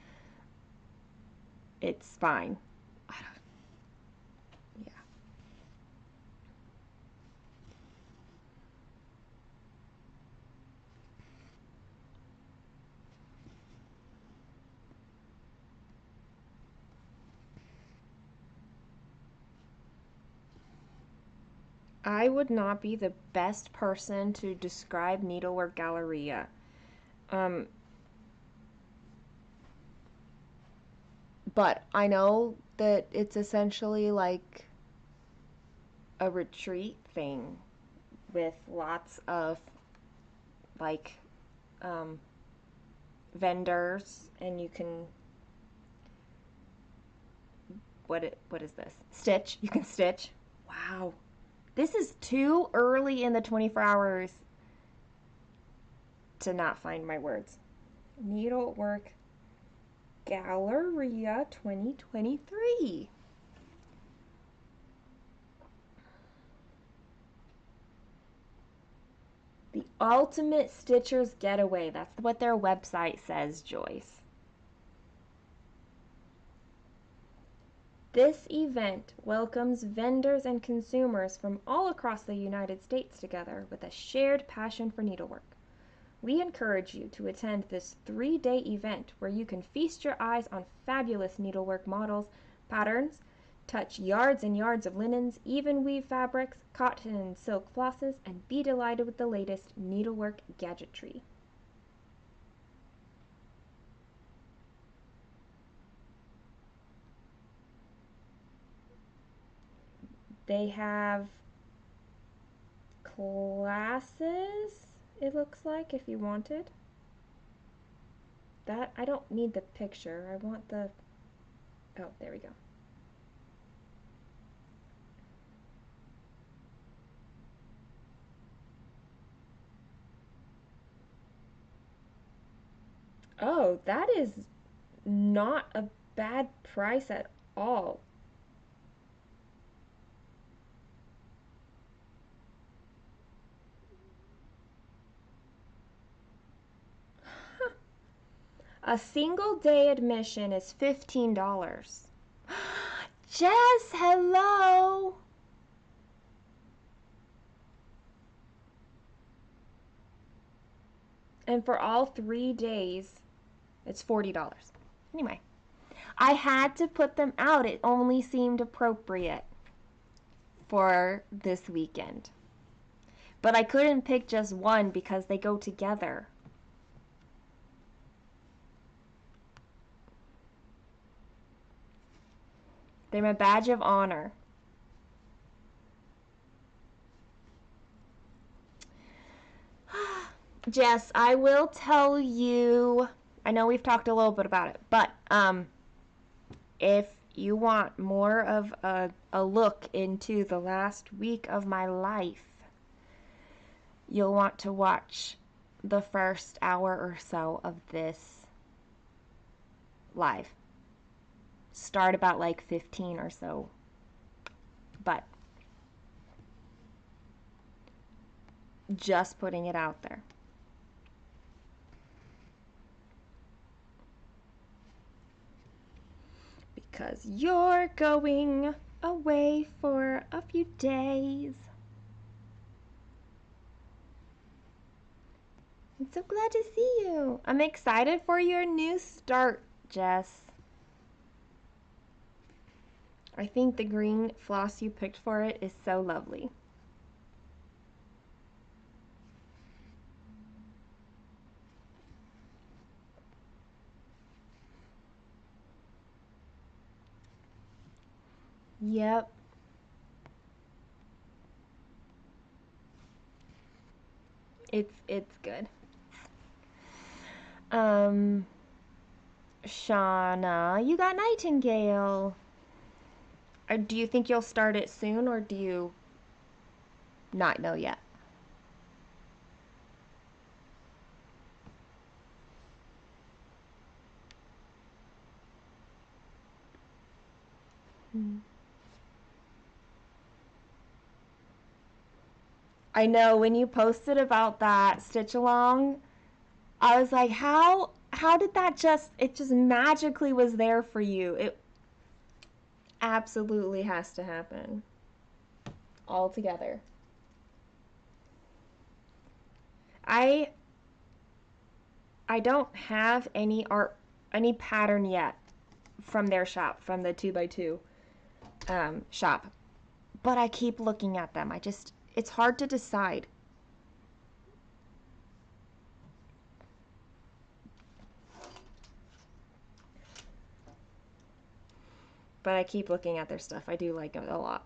it's fine. Yeah. I would not be the best person to describe needlework galleria. Um, but I know that it's essentially like a retreat thing with lots of like um, vendors, and you can what is this? Stitch. You can stitch. Wow, this is too early in the 24 hours to not find my words. Needlework Galleria 2023. The ultimate Stitcher's getaway. That's what their website says, Joyce. This event welcomes vendors and consumers from all across the United States together with a shared passion for needlework. We encourage you to attend this 3-day event where you can feast your eyes on fabulous needlework models, patterns, touch yards and yards of linens, even weave fabrics, cotton and silk flosses, and be delighted with the latest needlework gadgetry. They have classes, it looks like, if you wanted. That, I don't need the picture. I want the, oh, there we go. Oh, that is not a bad price at all. A single day admission is $15. Jess, hello. And for all 3 days, it's $40. Anyway, I had to put them out. It only seemed appropriate for this weekend. But I couldn't pick just one because they go together. They're my badge of honor. Jess, I will tell you. I know we've talked a little bit about it, but if you want more of a look into the last week of my life, you'll want to watch the first hour or so of this live. Start about like 15 or so. But just putting it out there. Because you're going away for a few days. I'm so glad to see you. I'm excited for your new start, Jess. I think the green floss you picked for it is so lovely. Yep. It's good. Shauna, you got Nightingale. Do you think you'll start it soon, or do you not know yet? Hmm. I know when you posted about that stitch along, I was like, how did that it just magically was there for you. It absolutely has to happen all together. I I don't have any pattern yet from their shop, from the 2x2 shop. But I keep looking at them. It's hard to decide. But I keep looking at their stuff. I do like it a lot.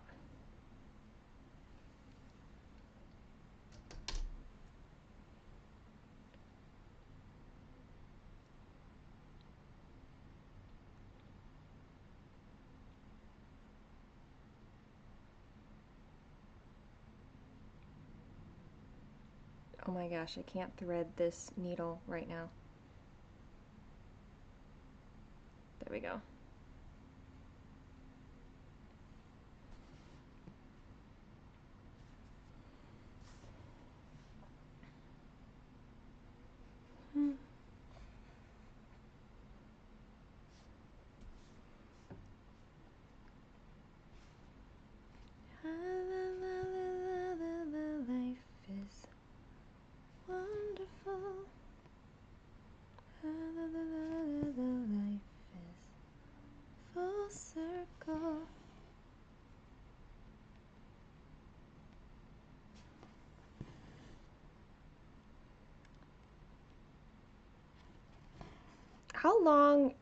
Oh my gosh, I can't thread this needle right now. There we go. Life is wonderful. Life is full circle. How long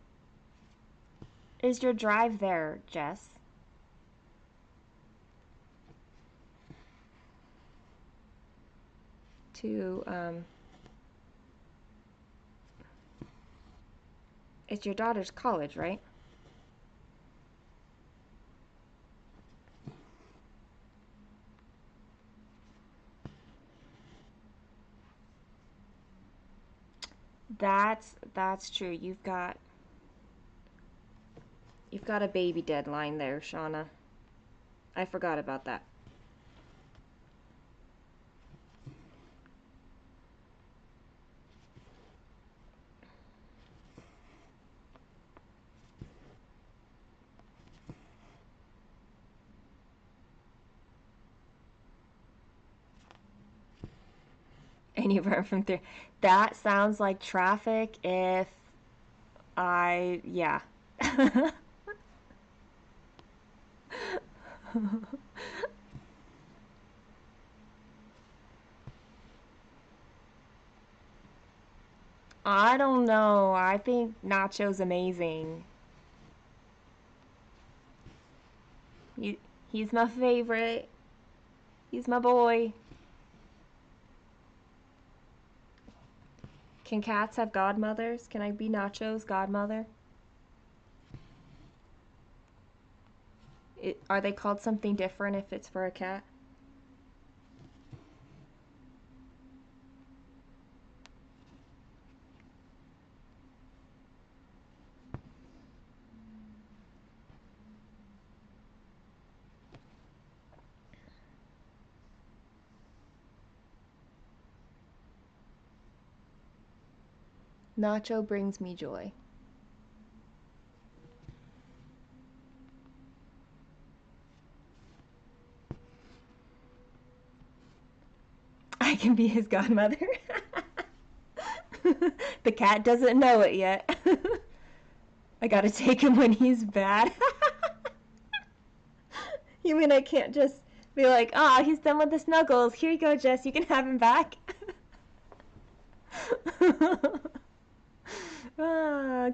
is your drive there, Jess? To it's your daughter's college, right? That's true. You've got a baby deadline there, Shauna. I forgot about that. Anywhere from three. That sounds like traffic if yeah. I don't know. I think Nacho's amazing. He, he's my favorite. He's my boy. Can cats have godmothers? Can I be Nacho's godmother? Are they called something different if it's for a cat? Nacho brings me joy. I can be his godmother. The cat doesn't know it yet. I gotta take him when he's bad. You mean I can't just be like, ah, he's done with the snuggles. Here you go, Jess. You can have him back.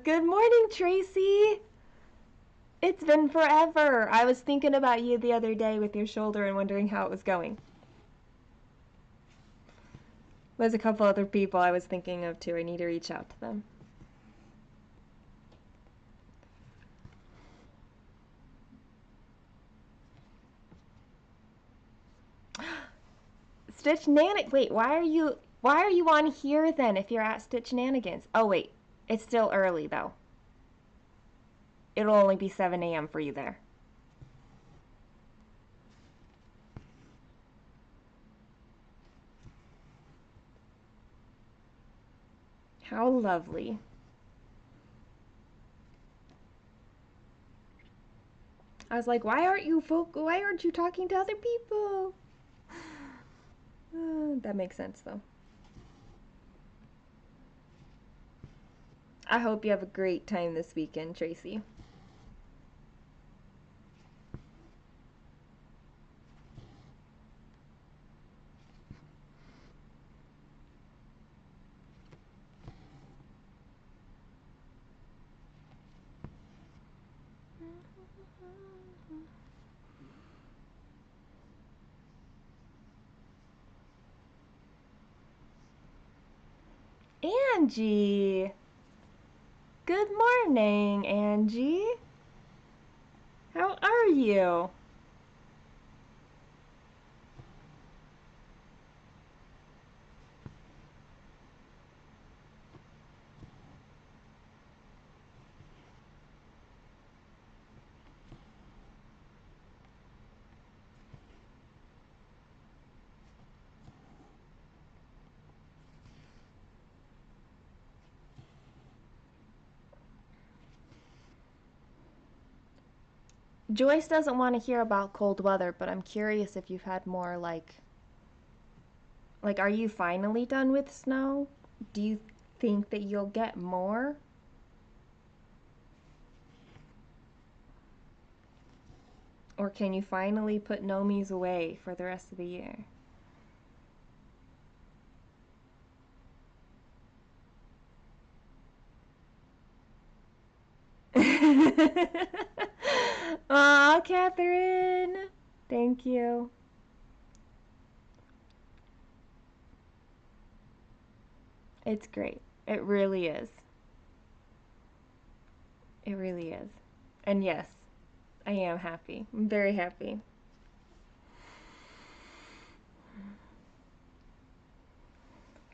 Good morning, Tracy. It's been forever. I was thinking about you the other day with your shoulder and wondering how it was going. There's a couple other people I was thinking of too. I need to reach out to them. Stitch Nan. Wait, why are you on here then if you're at Stitch Nanigans? Oh wait, it's still early though. It'll only be 7 a.m. for you there. How lovely. I was like, why aren't you talking to other people? That makes sense though. I hope you have a great time this weekend, Tracy. Angie! Good morning, Angie. How are you? Joyce doesn't want to hear about cold weather, but I'm curious if you've had more like are you finally done with snow? Do you think that you'll get more? Or can you finally put Nomies away for the rest of the year? Aw, Catherine. Thank you. It's great. It really is. It really is. And yes, I am happy. I'm very happy.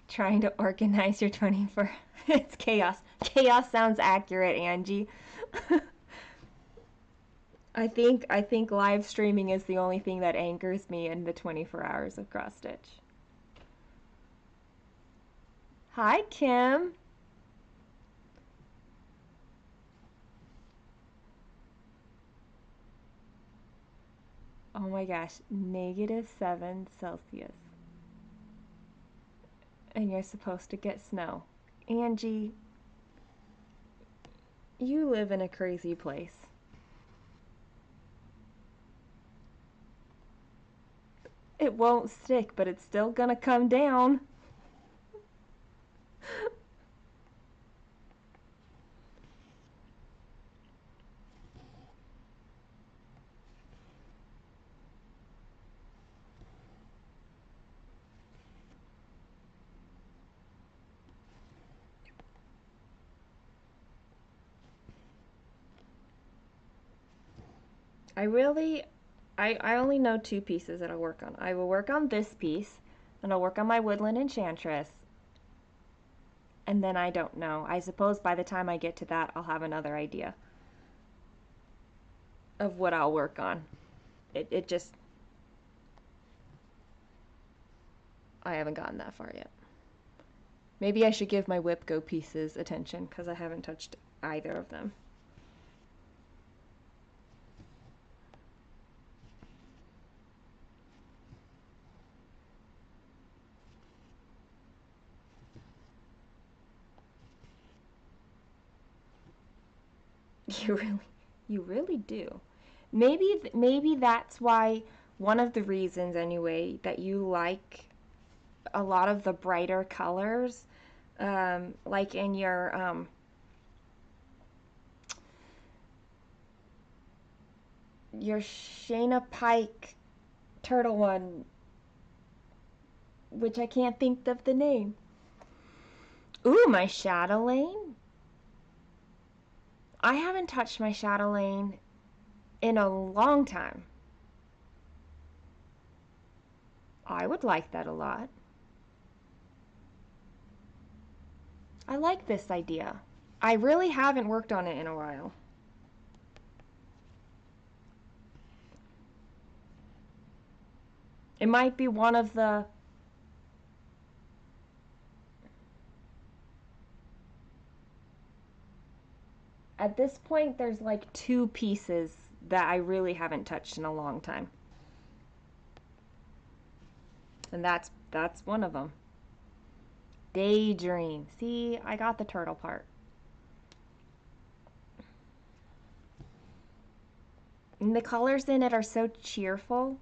Trying to organize your 24. It's chaos. Chaos sounds accurate, Angie. I think live streaming is the only thing that anchors me in the 24 hours of cross stitch. Hi, Kim. Oh my gosh, -7 Celsius. And you're supposed to get snow. Angie, you live in a crazy place. It won't stick, but it's still gonna come down. I really, I only know two pieces that I'll work on. I will work on this piece, and I'll work on my Woodland Enchantress, and then I don't know. I suppose by the time I get to that, I'll have another idea of what I'll work on. It just, I haven't gotten that far yet. Maybe I should give my Whip Go pieces attention, because I haven't touched either of them. You really, you really do. Maybe that's why one of the reasons anyway that you like a lot of the brighter colors, like in your Shayna Pike turtle one, which I can't think of the name. Ooh, my Chatelaine. I haven't touched my Chatelaine in a long time. I would like that a lot. I like this idea. I really haven't worked on it in a while. It might be one of the... At this point, there's like 2 pieces that I really haven't touched in a long time. And that's one of them. Daydream. See, I got the turtle part. And the colors in it are so cheerful.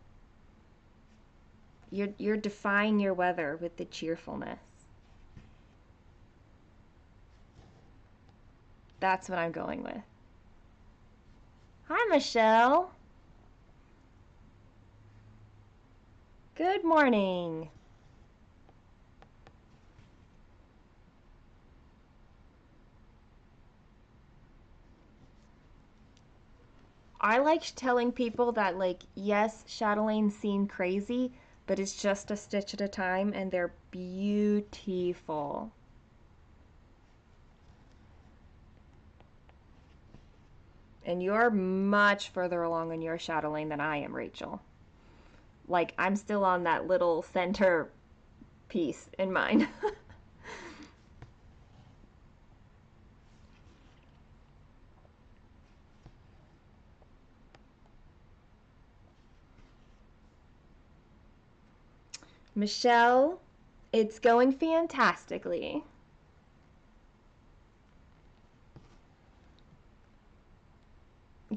You're defying your weather with the cheerfulness. That's what I'm going with. Hi, Michelle. Good morning. I like telling people that, like, yes, chatelaines seem crazy, but it's just a stitch at a time, and they're beautiful. And you're much further along in your chatelaine than I am, Rachel. Like, I'm still on that little center piece in mine. Michelle, it's going fantastically.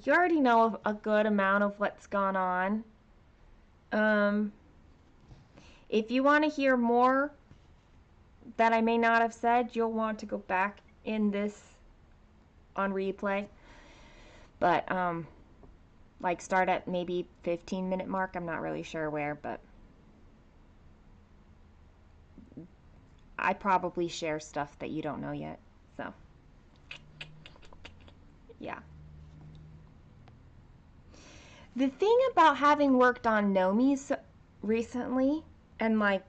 You already know a good amount of what's gone on. Um, if you want to hear more that I may not have said, you'll want to go back in this on replay. But, like, start at maybe 15-minute mark. I'm not really sure where, but I probably share stuff that you don't know yet. So, yeah. The thing about having worked on Nomis recently and, like,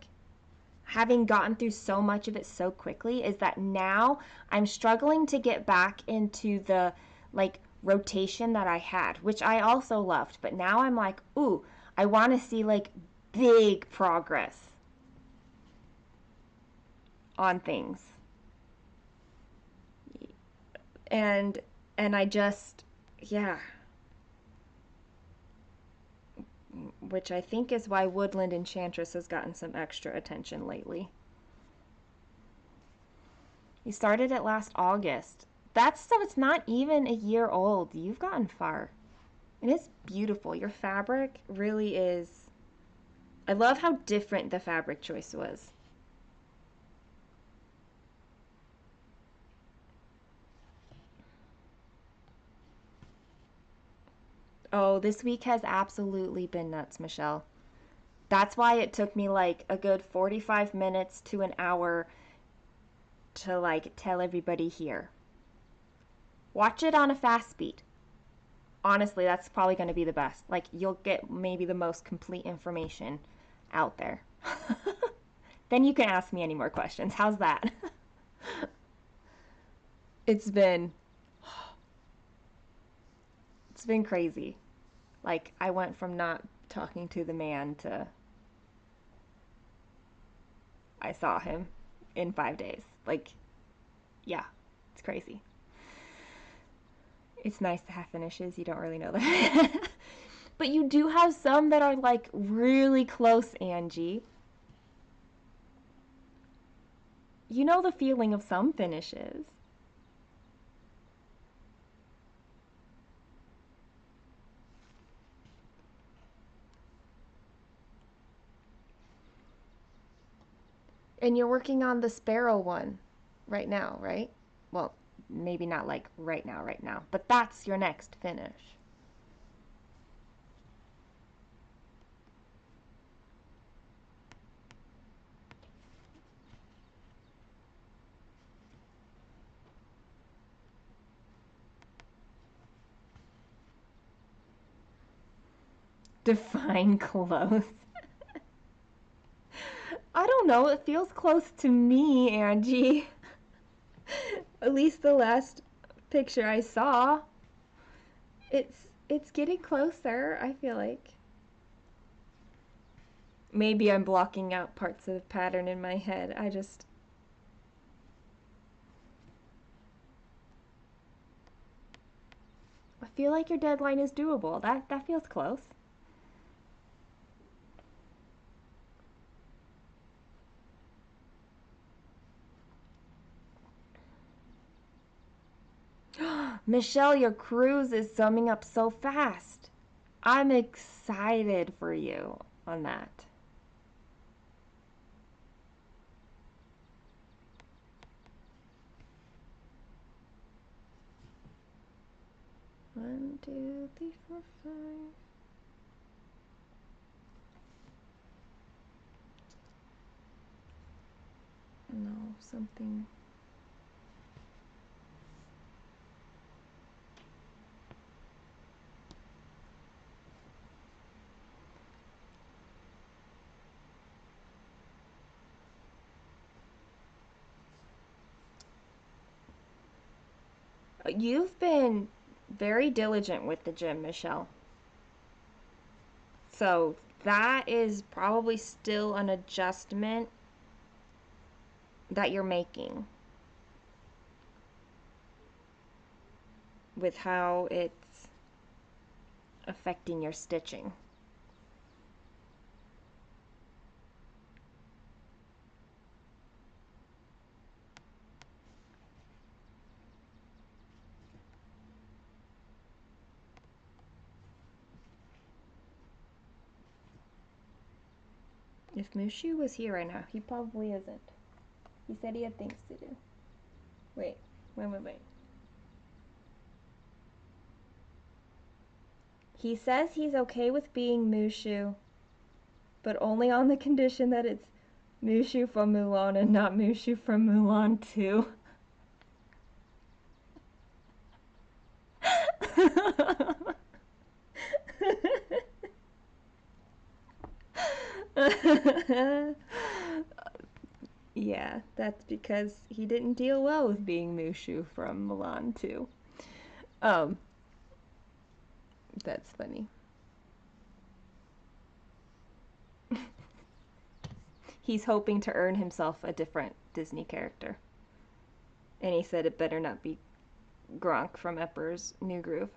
having gotten through so much of it so quickly is that now I'm struggling to get back into the, like, rotation that I had, which I also loved. But now I'm like, ooh, I want to see, like, big progress on things. And I just, yeah. Which I think is why Woodland Enchantress has gotten some extra attention lately. You started it last August. That's so it's not even a year old. You've gotten far. And it's beautiful. Your fabric really is. I love how different the fabric choice was. Oh, this week has absolutely been nuts, Michelle. That's why it took me like a good 45 minutes to an hour to like tell everybody here. Watch it on a fast speed. Honestly, that's probably going to be the best. Like, you'll get maybe the most complete information out there. Then you can ask me any more questions. How's that? It's been it's been crazy. Like, I went from not talking to the man to I saw him in 5 days. Like, yeah, it's crazy. It's nice to have finishes. You don't really know that. But you do have some that are like really close, Angie. You know the feeling of some finishes. And you're working on the sparrow one right now, right? Well, maybe not like right now, but that's your next finish. Define close. don't know. It feels close to me, Angie. At least the last picture I saw. It's getting closer, I feel like. Maybe I'm blocking out parts of the pattern in my head. I feel like your deadline is doable. That feels close. Michelle, your cruise is summing up so fast. I'm excited for you on that. One, two, three, four, five. No, something. You've been very diligent with the gym, Michelle. So that is probably still an adjustment that you're making with how it's affecting your stitching. If Mushu was here right now, he probably isn't. He said he had things to do. Wait. He says he's okay with being Mushu, but only on the condition that it's Mushu from Mulan and not Mushu from Mulan 2. Yeah, that's because he didn't deal well with being Mushu from Mulan 2. Um, that's funny. He's hoping to earn himself a different Disney character. And he said it better not be Gronk from Emperor's New Groove.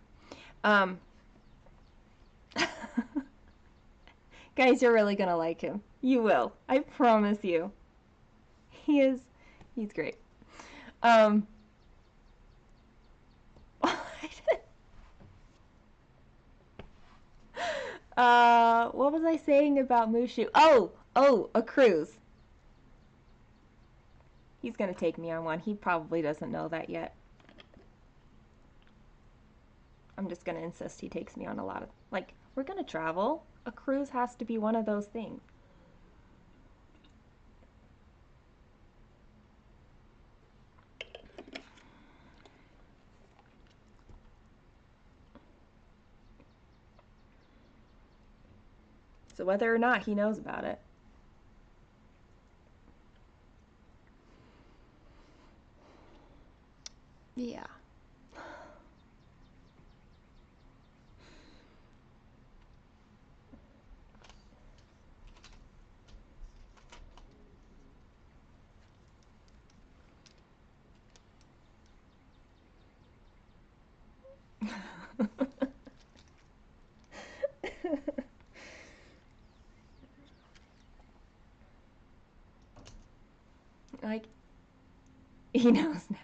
Guys, you're really gonna like him. You will. I promise you. He's great. What was I saying about Mushu? Oh, a cruise. He's gonna take me on one. He probably doesn't know that yet. I'm just gonna insist he takes me on a lot of, like, we're gonna travel. A cruise has to be one of those things. So whether or not he knows about it. Yeah. Like, he knows now.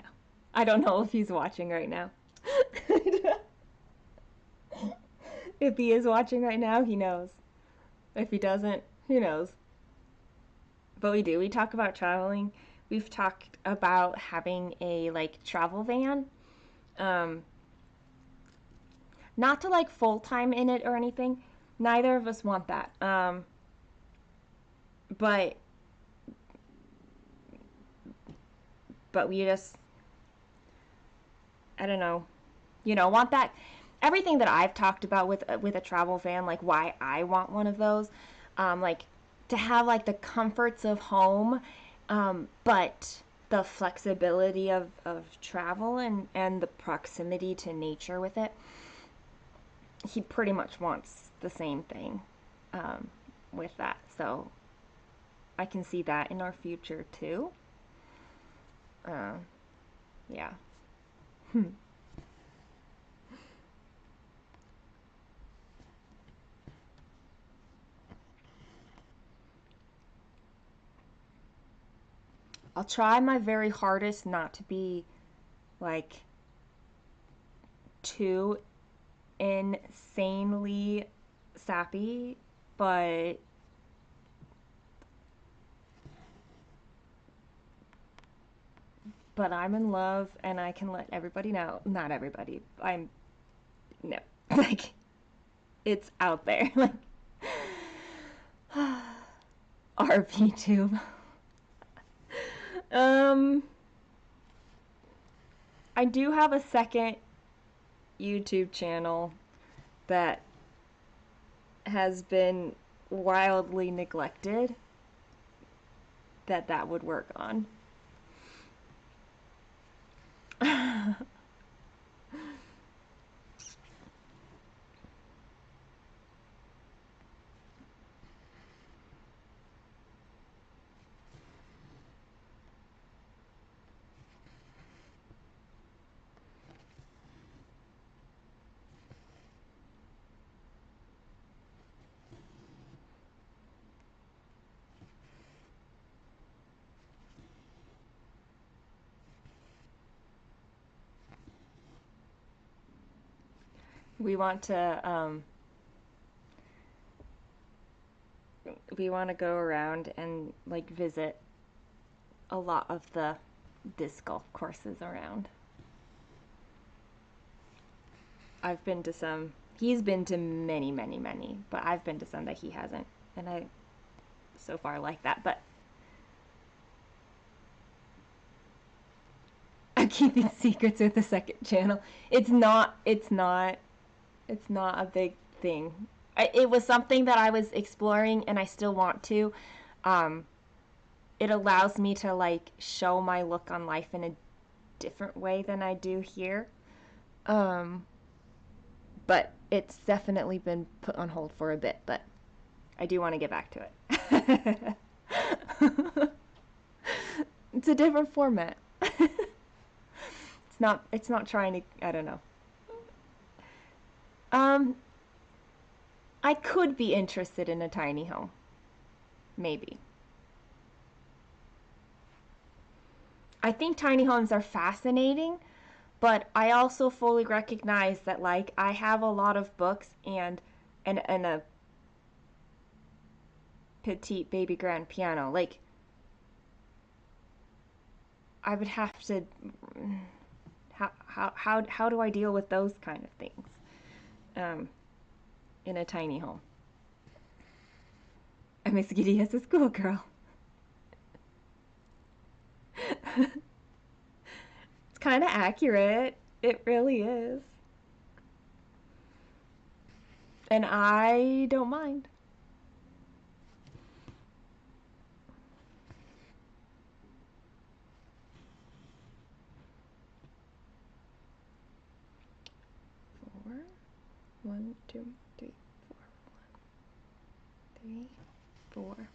I don't know if he's watching right now. If he is watching right now, he knows. If he doesn't, who knows? But we do. We talk about traveling. We've talked about having a, like, travel van. Not to, like, full time in it or anything. Neither of us want that. But we just, I don't know, want that. Everything that I've talked about with a travel van, like why I want one of those, like to have like the comforts of home, but the flexibility of travel and the proximity to nature with it. He pretty much wants the same thing with that. So I can see that in our future too. Uh, yeah. I'll try my very hardest not to be like too insanely sappy, but I'm in love and I can let everybody know. Not everybody. I'm no. Like it's out there. Like RP tube. Um I do have a second YouTube channel that has been wildly neglected that would work on. we want to um, we want to go around and like visit a lot of the disc golf courses around. I've been to some. He's been to many, many, many, but I've been to some that he hasn't, and I so far like that. But I'm keeping secrets with the second channel. It's not. It's not. It's not a big thing. It was something that I was exploring, and I still want to. Um, it allows me to like show my look on life in a different way than I do here. Um, but it's definitely been put on hold for a bit, but I do want to get back to it. It's a different format. It's not trying to, I don't know. Um I could be interested in a tiny home. Maybe. I think tiny homes are fascinating, but I also fully recognize that like I have a lot of books and a petite baby grand piano. Like I would have to how do I deal with those kind of things um, in a tiny home? I'm as giddy as a schoolgirl. It's kind of accurate. It really is. And I don't mind. Four. One, two, three, four. One, three, four.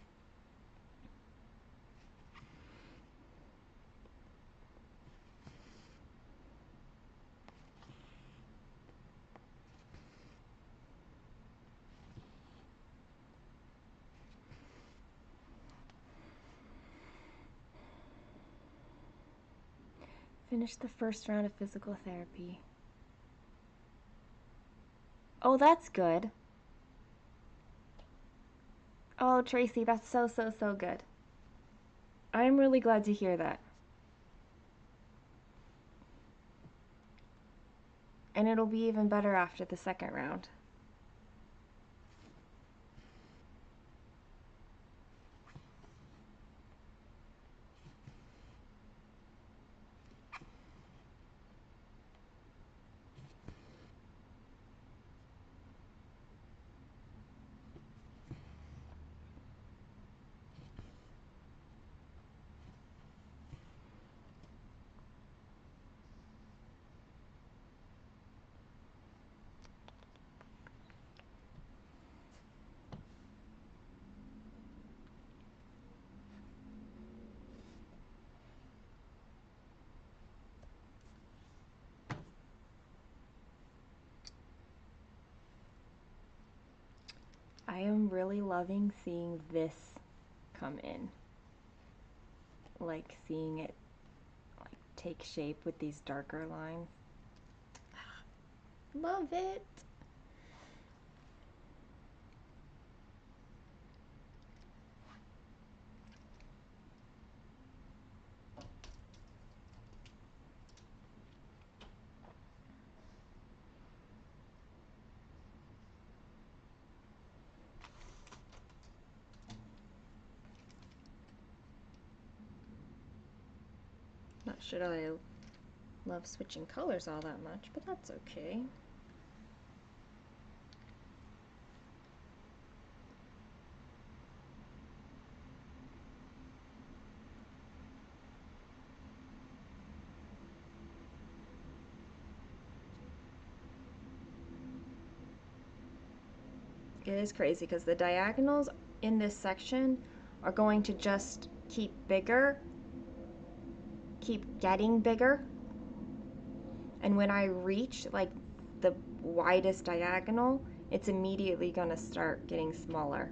Finish the first round of physical therapy. Oh, that's good. Oh, Tracy, that's so, so, so good. I'm really glad to hear that. And it'll be even better after the second round. I am really loving seeing this come in. Like seeing it like take shape with these darker lines. Love it. Not sure I love switching colors all that much, but that's okay. It is crazy because the diagonals in this section are going to just keep bigger, keep getting bigger. And when I reach like the widest diagonal, it's immediately going to start getting smaller.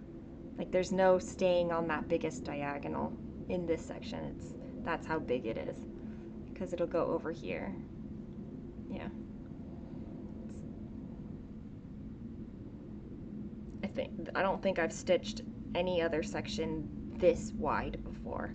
Like there's no staying on that biggest diagonal in this section. That's how big it is because it'll go over here. Yeah. I don't think I've stitched any other section this wide before.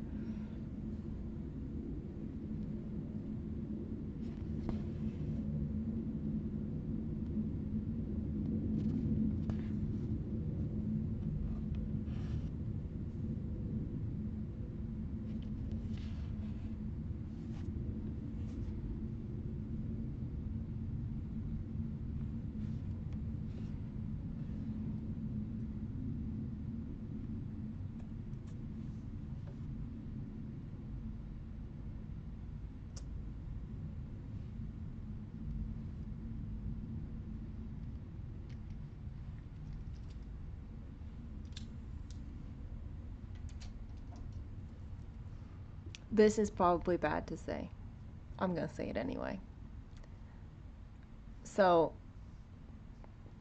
This is probably bad to say. I'm going to say it anyway. So,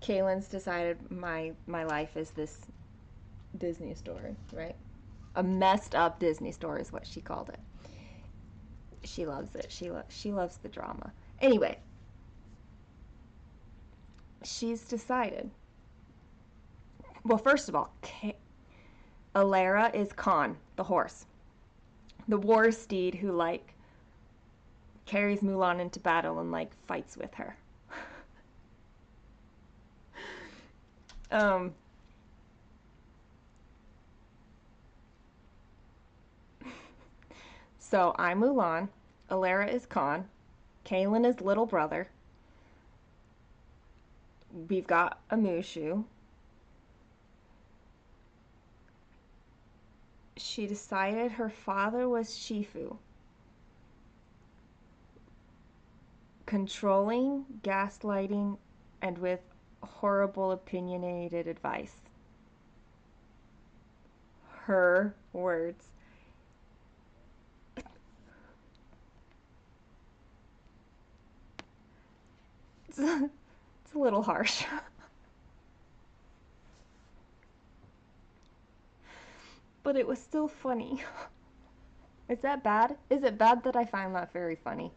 Kaylin's decided my life is this Disney story, right? A messed up Disney story is what she called it. She loves it. She loves the drama. Anyway, she's decided. Well, first of all, Alara is Khan, the horse. The war steed who like carries Mulan into battle and like fights with her. So I'm Mulan, Alara is Khan, Kaylin is little brother. We've got a Mushu. She decided her father was Shifu. Controlling, gaslighting, and with horrible opinionated advice. Her words. It's a little harsh. But it was still funny. Is that bad? Is it bad that I find that very funny?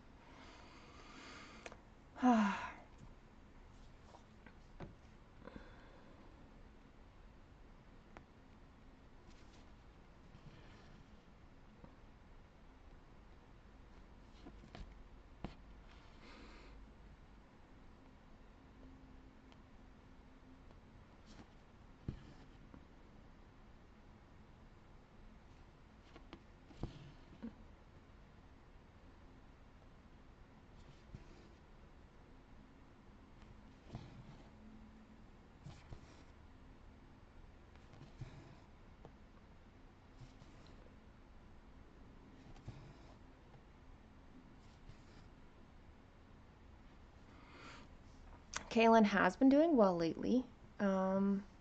Kaylin has been doing well lately.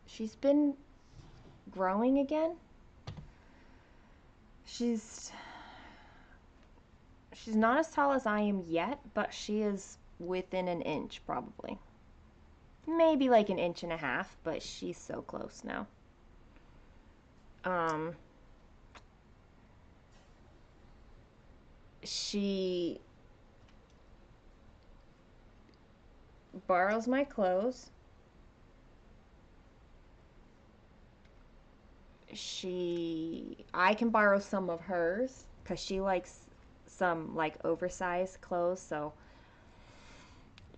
She's been growing again. She's not as tall as I am yet, but she is within an inch probably. maybe like an inch and a half, but she's so close now. Um, she borrows my clothes. I can borrow some of hers because she likes some like oversized clothes, so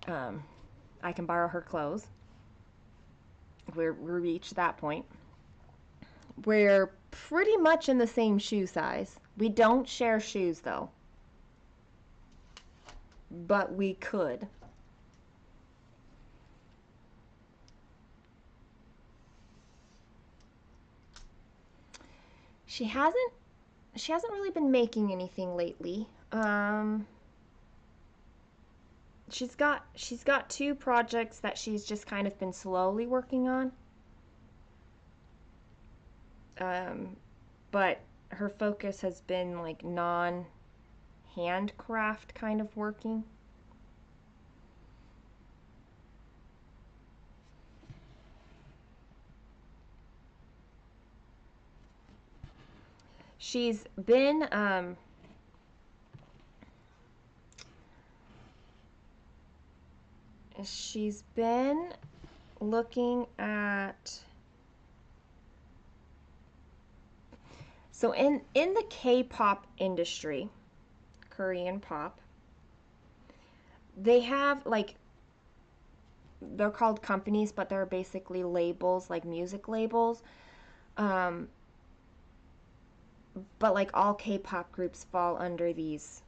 um, I can borrow her clothes. We reached that point. We're pretty much in the same shoe size. We don't share shoes though, but we could. She hasn't she hasn't really been making anything lately. She's got two projects that she's just kind of been slowly working on. Um, but her focus has been like non handcraft kind of working. She's been she's been looking at, so in the K-pop industry, Korean pop, they have like, they're called companies, but they're basically labels, like music labels. Um, but like all K-pop groups fall under these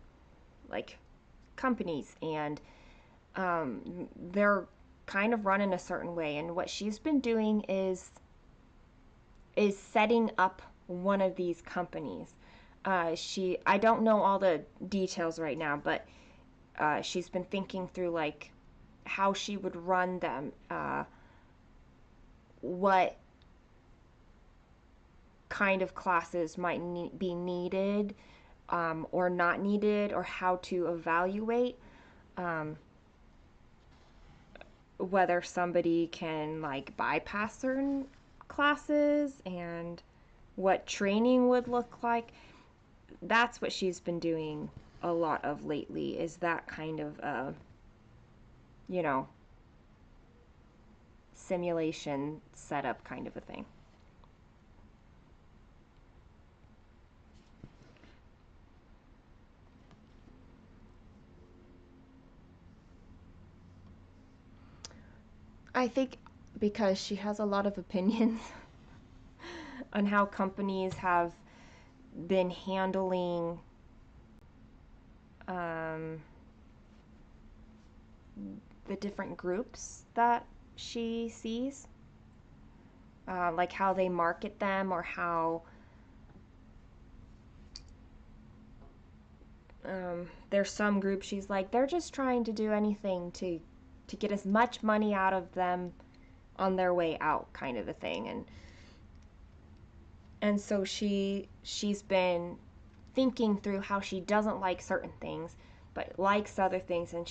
like companies, and they're kind of run in a certain way. And what she's been doing is setting up one of these companies. I don't know all the details right now, but she's been thinking through like how she would run them, what kind of classes might be needed, or not needed, or how to evaluate um, whether somebody can like bypass certain classes, and what training would look like. That's what she's been doing a lot of lately, is that kind of you know, simulation setup kind of a thing. I think because she has a lot of opinions on how companies have been handling um, the different groups that she sees, like how they market them, or how there's some groups she's like, they're just trying to do anything to get as much money out of them on their way out, kind of a thing. And so she's been thinking through how she doesn't like certain things but likes other things, and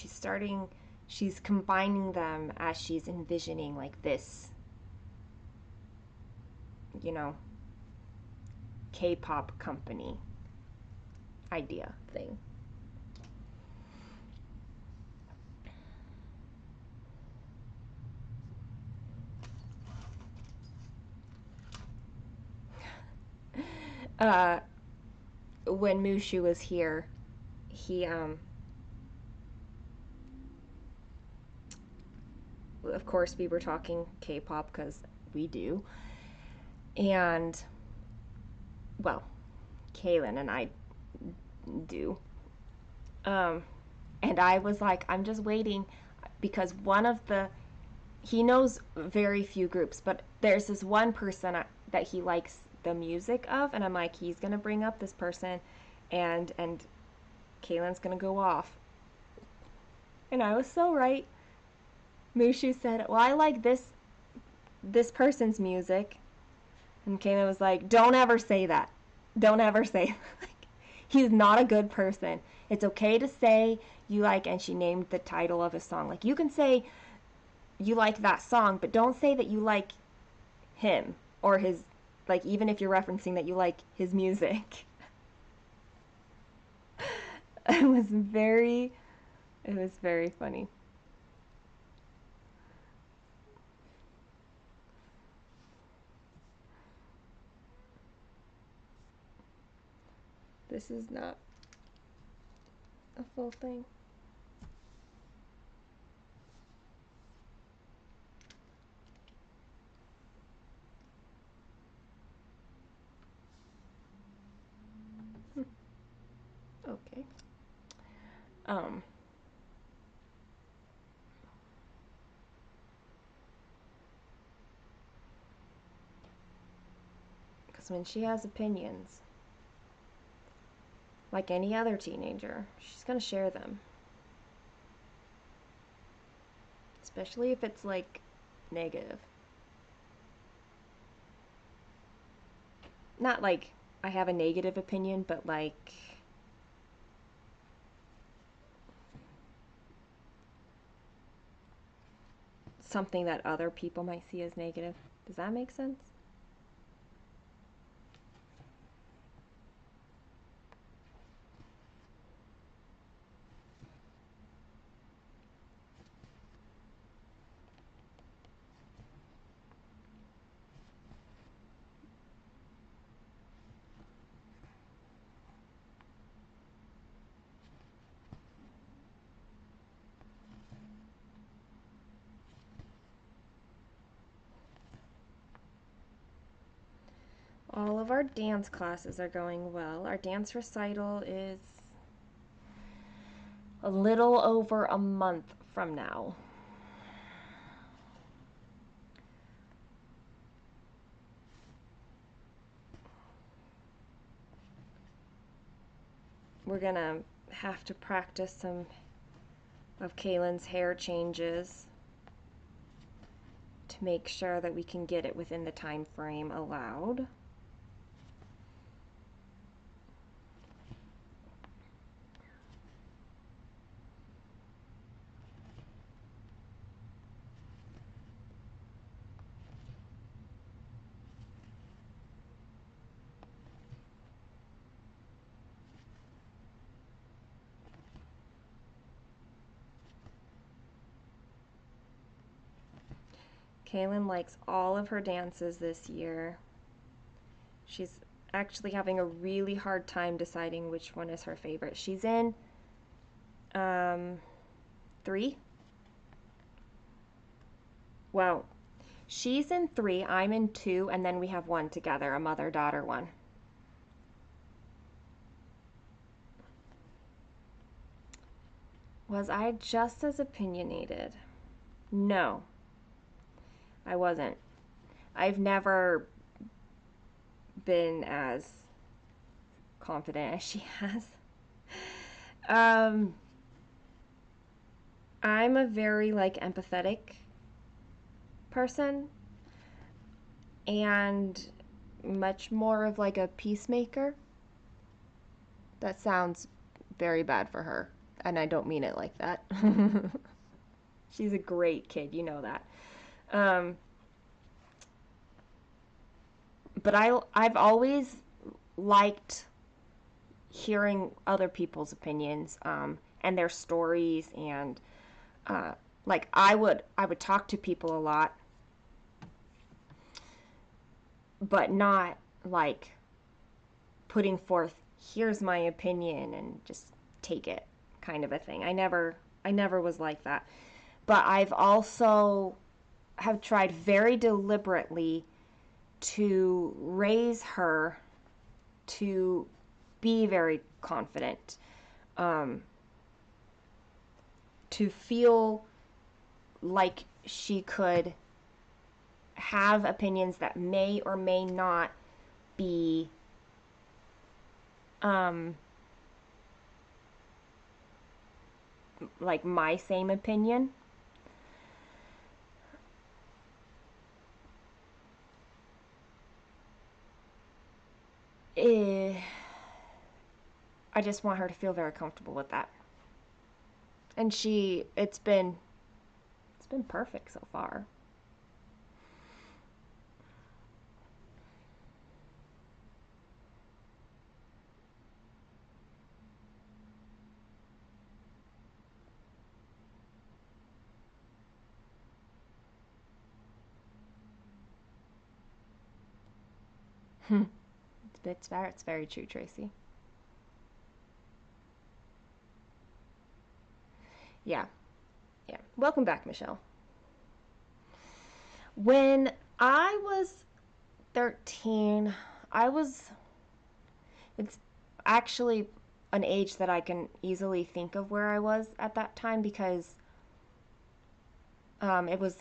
she's combining them as she's envisioning like this, you know, K-pop company idea thing. uh when Mushu was here, he of course we were talking K-pop because we do, and well, Kaylin and I do. Um, and I was like, I'm just waiting because one of the he knows very few groups, but there's this one person that he likes the music of, and I'm like, he's gonna bring up this person, and Kaylin's gonna go off, and I was so right. Mushu said, "Well, I like this person's music," and Kaylin was like, "Don't ever say that. Don't ever say that." He's not a good person. It's okay to say you like, and she named the title of a song. Like, you can say you like that song, but don't say that you like him or his, like, even if you're referencing that you like his music. It was very, it was very funny. This is not a full thing. Okay. Um, because when she has opinions, like any other teenager, she's gonna share them. Especially if it's like negative. Not like I have a negative opinion, but like something that other people might see as negative. Does that make sense? All of our dance classes are going well. Our dance recital is a little over a month from now. We're gonna have to practice some of Kaylin's hair changes to make sure that we can get it within the time frame allowed. Kaylin likes all of her dances this year. She's actually having a really hard time deciding which one is her favorite. She's in 3. Well, she's in 3, I'm in 2, and then we have one together, a mother-daughter one. Was I just as opinionated? No, I wasn't. I've never been as confident as she has. Um, I'm a very like empathetic person and much more of like a peacemaker. That sounds very bad for her, and I don't mean it like that. She's a great kid, you know that. Um, but I've always liked hearing other people's opinions and their stories, and like I would talk to people a lot, but not like putting forth here's my opinion and just take it kind of a thing. I never was like that. But I've also have tried very deliberately to raise her to be very confident, um, to feel like she could have opinions that may or may not be um, like my same opinion. Eh, I just want her to feel very comfortable with that. And it's been It's been perfect so far. It's very true, Tracy. Yeah, yeah. Welcome back, Michelle. When I was 13, I was, it's actually an age that I can easily think of where I was at that time because it was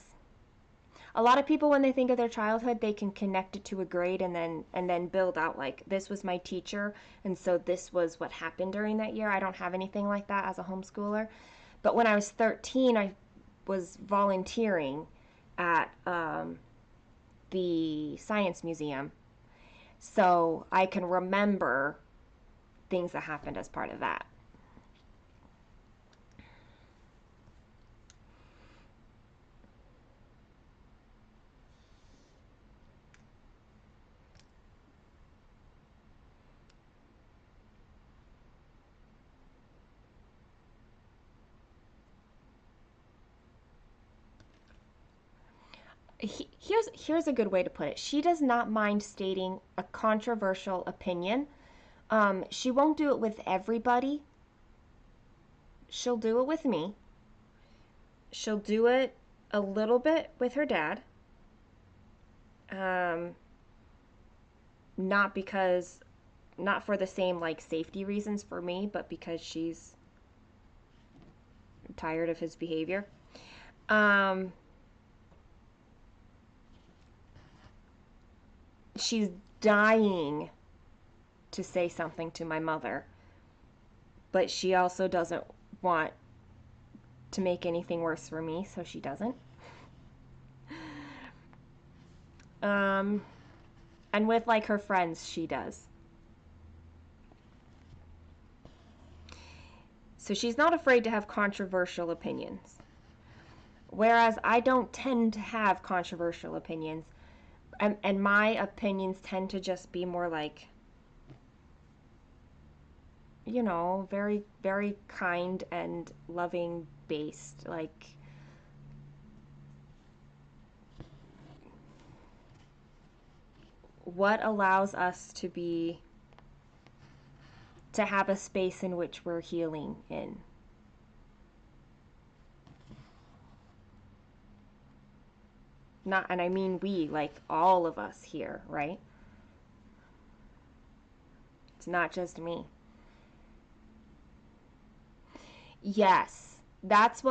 a lot of people when they think of their childhood they can connect it to a grade and then build out like this was my teacher and so this was what happened during that year. I don't have anything like that as a homeschooler, but when I was 13 I was volunteering at the science museum, so I can remember things that happened as part of that. Here's a good way to put it. She does not mind stating a controversial opinion. She won't do it with everybody. She'll do it with me. She'll do it a little bit with her dad. Um, not because, not for the same like safety reasons for me, but because she's tired of his behavior. Um, she's dying to say something to my mother, but she also doesn't want to make anything worse for me, so she doesn't. Um, and with like her friends, she does. So she's not afraid to have controversial opinions. Whereas I don't tend to have controversial opinions. And my opinions tend to just be more like, very, very kind and loving based. Like, what allows us to have a space in which we're healing in. Not, and I mean we, like all of us here, right? It's not just me. Yes, that's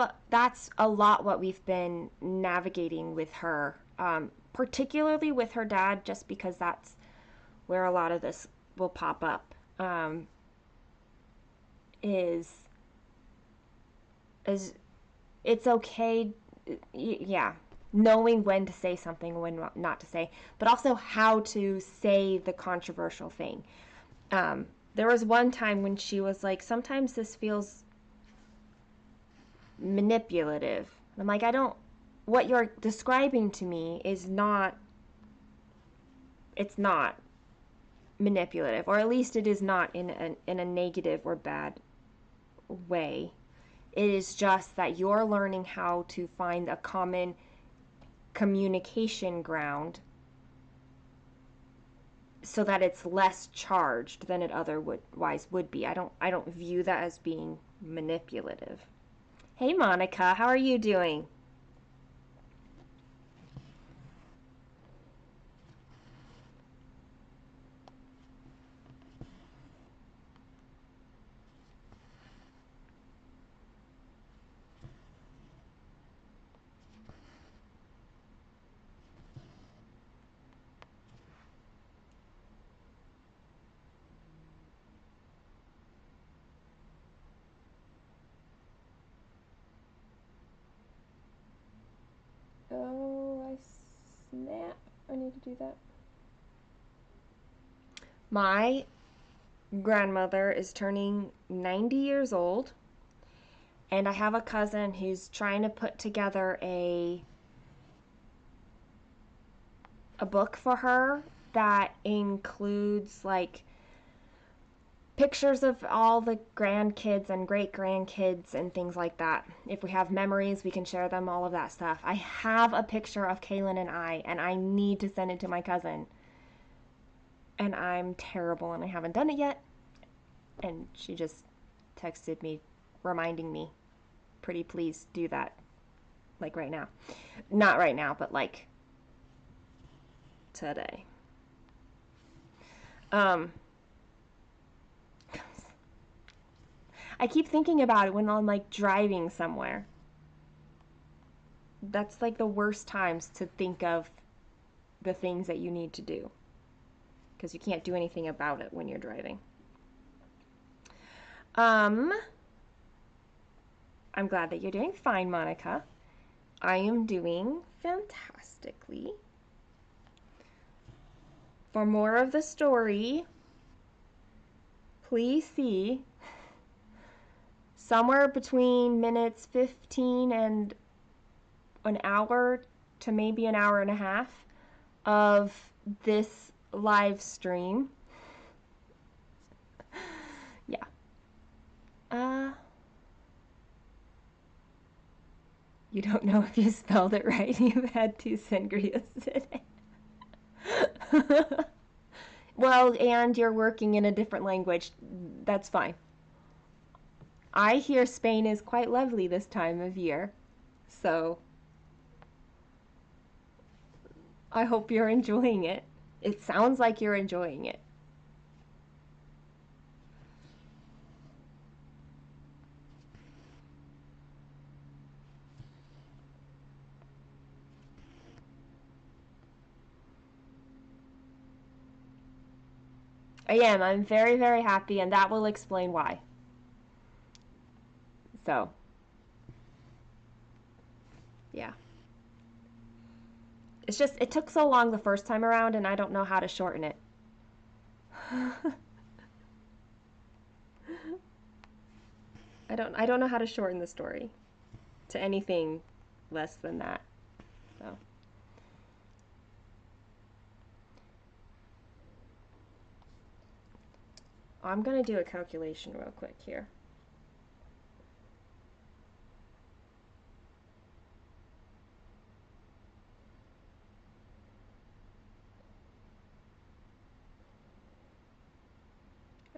a lot what we've been navigating with her, particularly with her dad, just because that's where a lot of this will pop up. Is is it's okay, yeah, knowing when to say something, when not to say, but also how to say the controversial thing. There was one time when she was like, sometimes this feels manipulative. I'm like, I don't, what you're describing to me is not, it's not manipulative, or at least it is not in a negative or bad way. It is just that you're learning how to find a common communication ground so that it's less charged than it otherwise would be. I don't view that as being manipulative. Hey Monica, how are you doing? Oh, I snap. I need to do that. My grandmother is turning 90 years old, And I have a cousin who's trying to put together a book for her that includes like pictures of all the grandkids and great grandkids and things like that. If we have memories, we can share them, all of that stuff. I have a picture of Kaylin and I need to send it to my cousin. And I'm terrible and I haven't done it yet. And she just texted me reminding me, pretty please do that. Like right now. Not right now, but like today. I keep thinking about it when I'm like driving somewhere. That's like the worst times to think of the things that you need to do because you can't do anything about it when you're driving. I'm glad that you're doing fine, Monica. I am doing fantastically. For more of the story, please see somewhere between minutes 15 and an hour to maybe an hour and a half of this live stream. Yeah. You don't know if you spelled it right. You've had 2 sangrias today. Well, and you're working in a different language. That's fine. I hear Spain is quite lovely this time of year. So I hope you're enjoying it. It sounds like you're enjoying it. I am. I'm very, very happy, and that will explain why. So, yeah. It's just, it took so long the first time around, and I don't know how to shorten it. I don't know how to shorten the story to anything less than that. So I'm gonna do a calculation real quick here.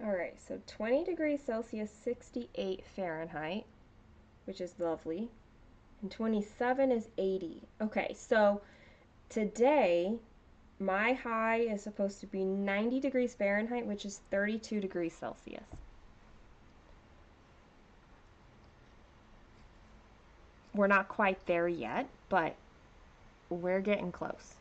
Alright, so 20 degrees Celsius, 68 Fahrenheit, which is lovely. And 27 is 80. Okay, so today my high is supposed to be 90 degrees Fahrenheit, which is 32 degrees Celsius. We're not quite there yet, but we're getting close.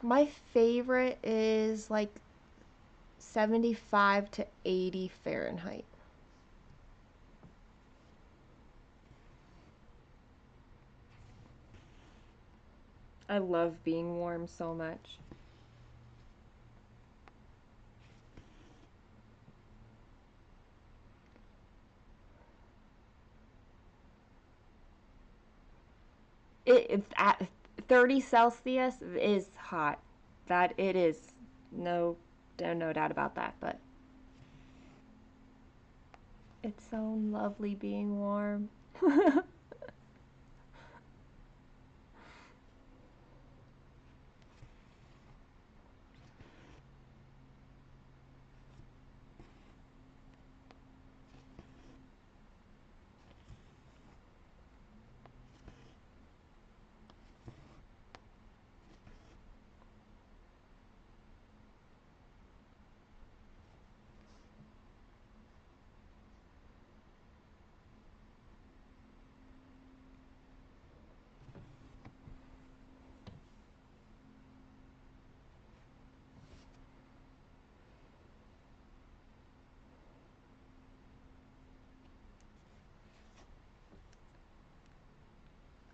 My favorite is like 75 to 80 Fahrenheit. I love being warm so much. It's at 30 Celsius is hot. That it is. No, no doubt about that, but it's so lovely being warm.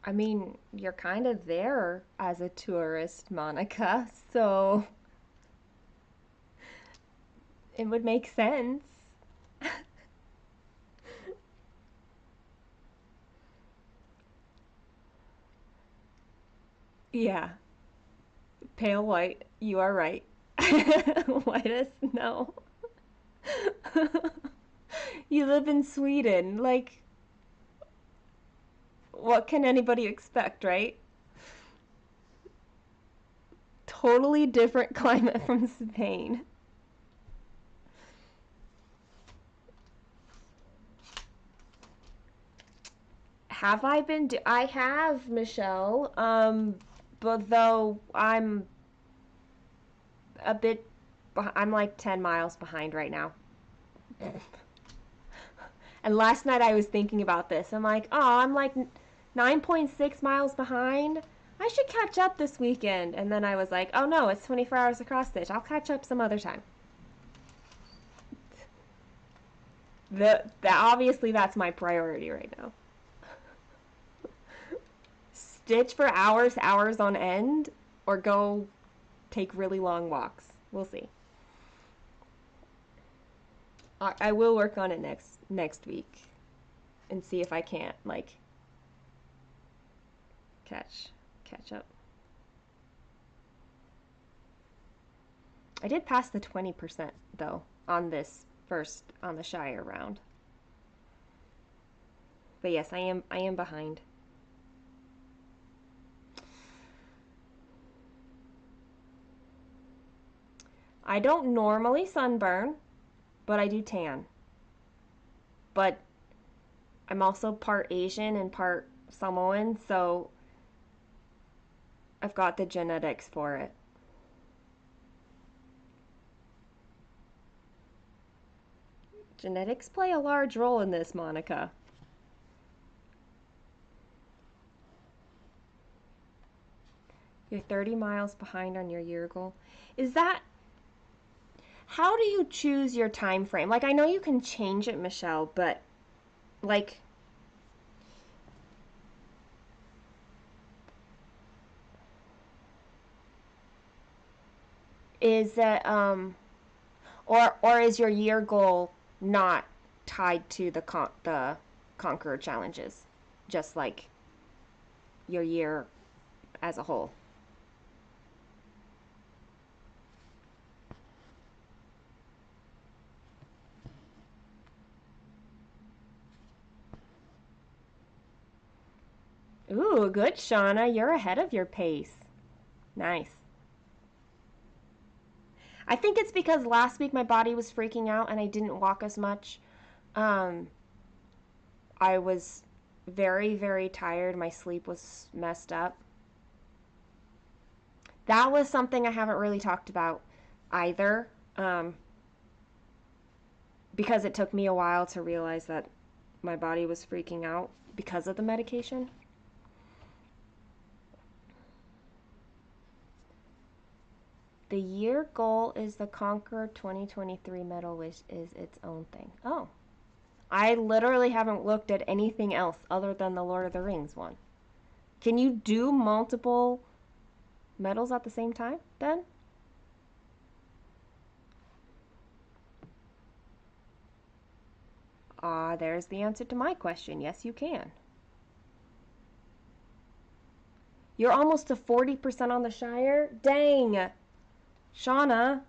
I mean, you're kind of there as a tourist, Monica, so it would make sense. Yeah, pale white, you are right. Whitest, no. You live in Sweden. Like, what can anybody expect, right? Totally different climate from Spain. Have I been? I have, Michelle. But though I'm a bit, I'm like 10 miles behind right now. And last night I was thinking about this. I'm like, oh, I'm like 9.6 miles behind. I should catch up this weekend. And then I was like, oh no, it's 24 hours across stitch. I'll catch up some other time. Obviously that's my priority right now. Stitch for hours, hours on end, or go take really long walks. We'll see. I will work on it next week and see if I can't like catch up. I did pass the 20% though on this first on the Shire round. But yes, I am behind. I don't normally sunburn, but I do tan. But I'm also part Asian and part Samoan, so I've got the genetics for it. Genetics play a large role in this, Monica. You're 30 miles behind on your year goal. Is that how do you choose your time frame? Like I know you can change it, Michelle, but like is that or is your year goal not tied to the Conqueror challenges? Just like your year as a whole. Ooh, good, Shauna. You're ahead of your pace. Nice. I think it's because last week my body was freaking out and I didn't walk as much. Um, I was very, very tired. My sleep was messed up. That was something I haven't really talked about either, because it took me a while to realize that my body was freaking out because of the medication. The year goal is the Conqueror 2023 medal, which is its own thing. Oh, I literally haven't looked at anything else other than the Lord of the Rings one. Can you do multiple medals at the same time then? There's the answer to my question. Yes, you can. You're almost to 40% on the Shire? Dang! Shauna,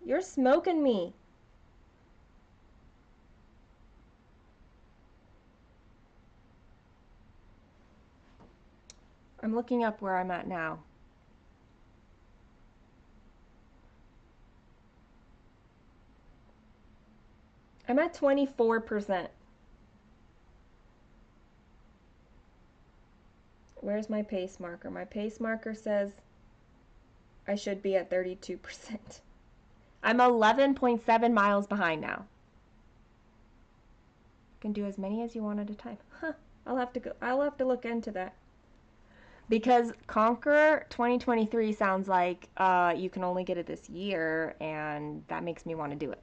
you're smoking me. I'm looking up where I'm at now. I'm at 24%. Where's my pace marker? My pace marker says I should be at 32%. I'm 11.7 miles behind now. You can do as many as you want at a time. Huh. I'll have to look into that. Because Conqueror 2023 sounds like you can only get it this year, and that makes me want to do it.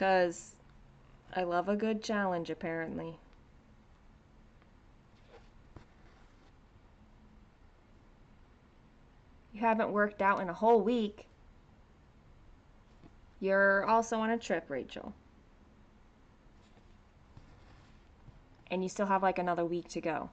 'cause I love a good challenge, apparently. You haven't worked out in a whole week. You're also on a trip, Rachel. And you still have like another week to go.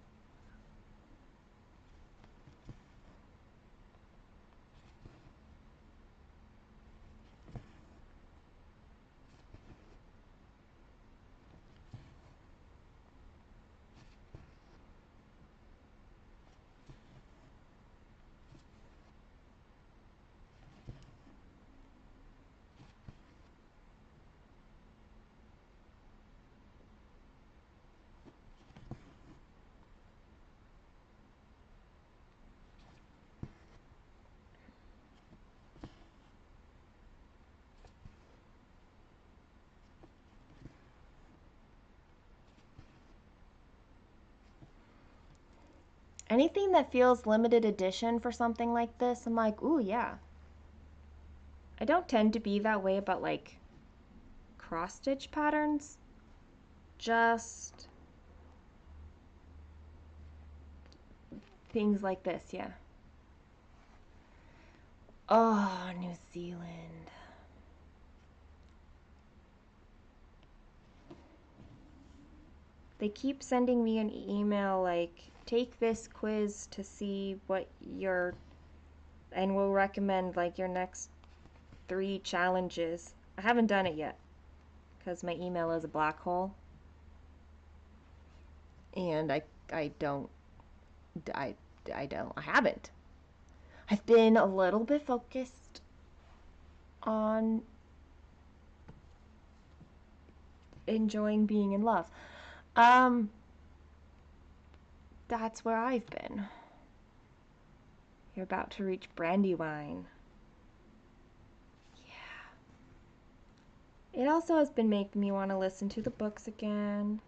Anything that feels limited edition for something like this, I'm like, ooh, yeah. I don't tend to be that way about like cross stitch patterns. Just things like this, yeah. Oh, New Zealand. They keep sending me an email like, take this quiz to see what your, and we'll recommend like your next 3 challenges. I haven't done it yet because my email is a black hole. And I don't, I haven't. I've been a little bit focused on enjoying being in love. That's where I've been. You're about to reach Brandywine. Yeah. It also has been making me want to listen to the books again.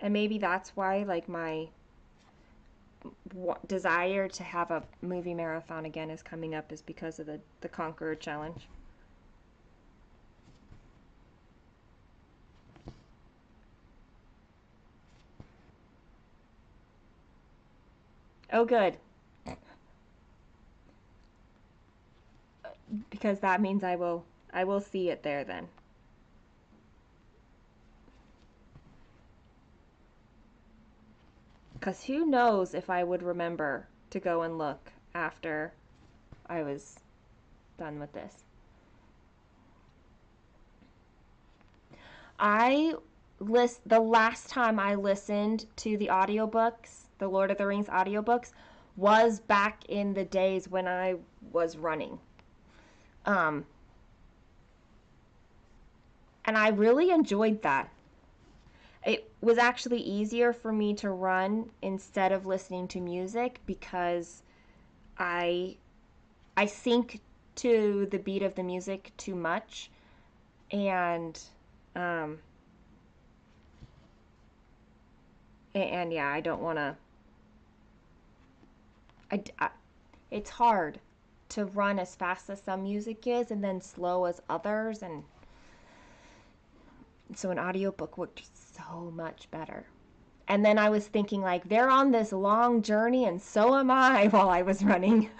And maybe that's why, like, my desire to have a movie marathon again is coming up, is because of the Conqueror Challenge. Oh, good. Because that means I will see it there then. Because who knows if I would remember to go and look after I was done with this. The last time I listened to the audiobooks, the Lord of the Rings audiobooks, was back in the days when I was running. And I really enjoyed that. It was actually easier for me to run instead of listening to music because I sync to the beat of the music too much, and yeah, I don't want to. It's hard to run as fast as some music is and then slow as others, and so an audiobook worked so much better. And then I was thinking, like, they're on this long journey and so am I while I was running.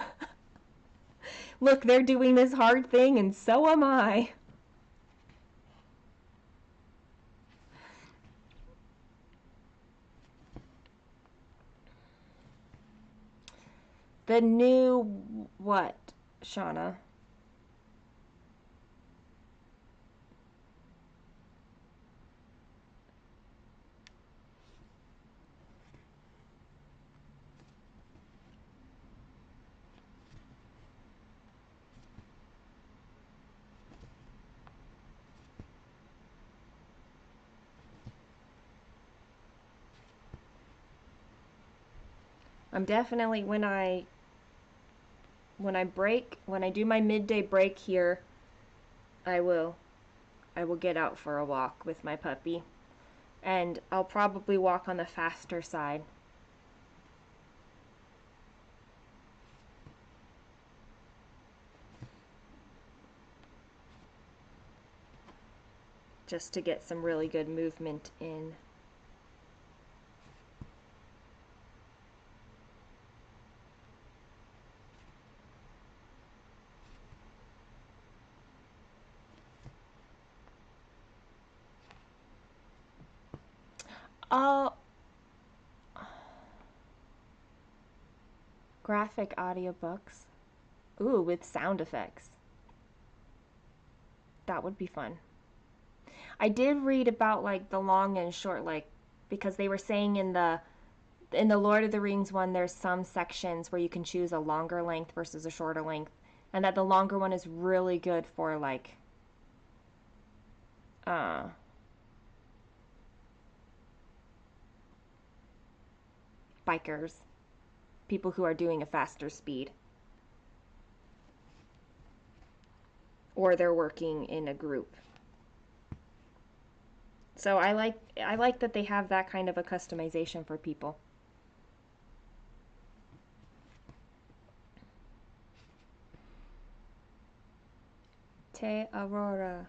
Look, they're doing this hard thing and so am I. The new what, Shauna? I'm definitely, when I do my midday break here, I will get out for a walk with my puppy. And I'll probably walk on the faster side. just to get some really good movement in. Oh, graphic audiobooks. Ooh, with sound effects. That would be fun. I did read about like the long and short, like because they were saying in the Lord of the Rings one, there's some sections where you can choose a longer length versus a shorter length, and that the longer one is really good for like uh bikers, people who are doing a faster speed, or they're working in a group. So I like that they have that kind of a customization for people. Te Aurora.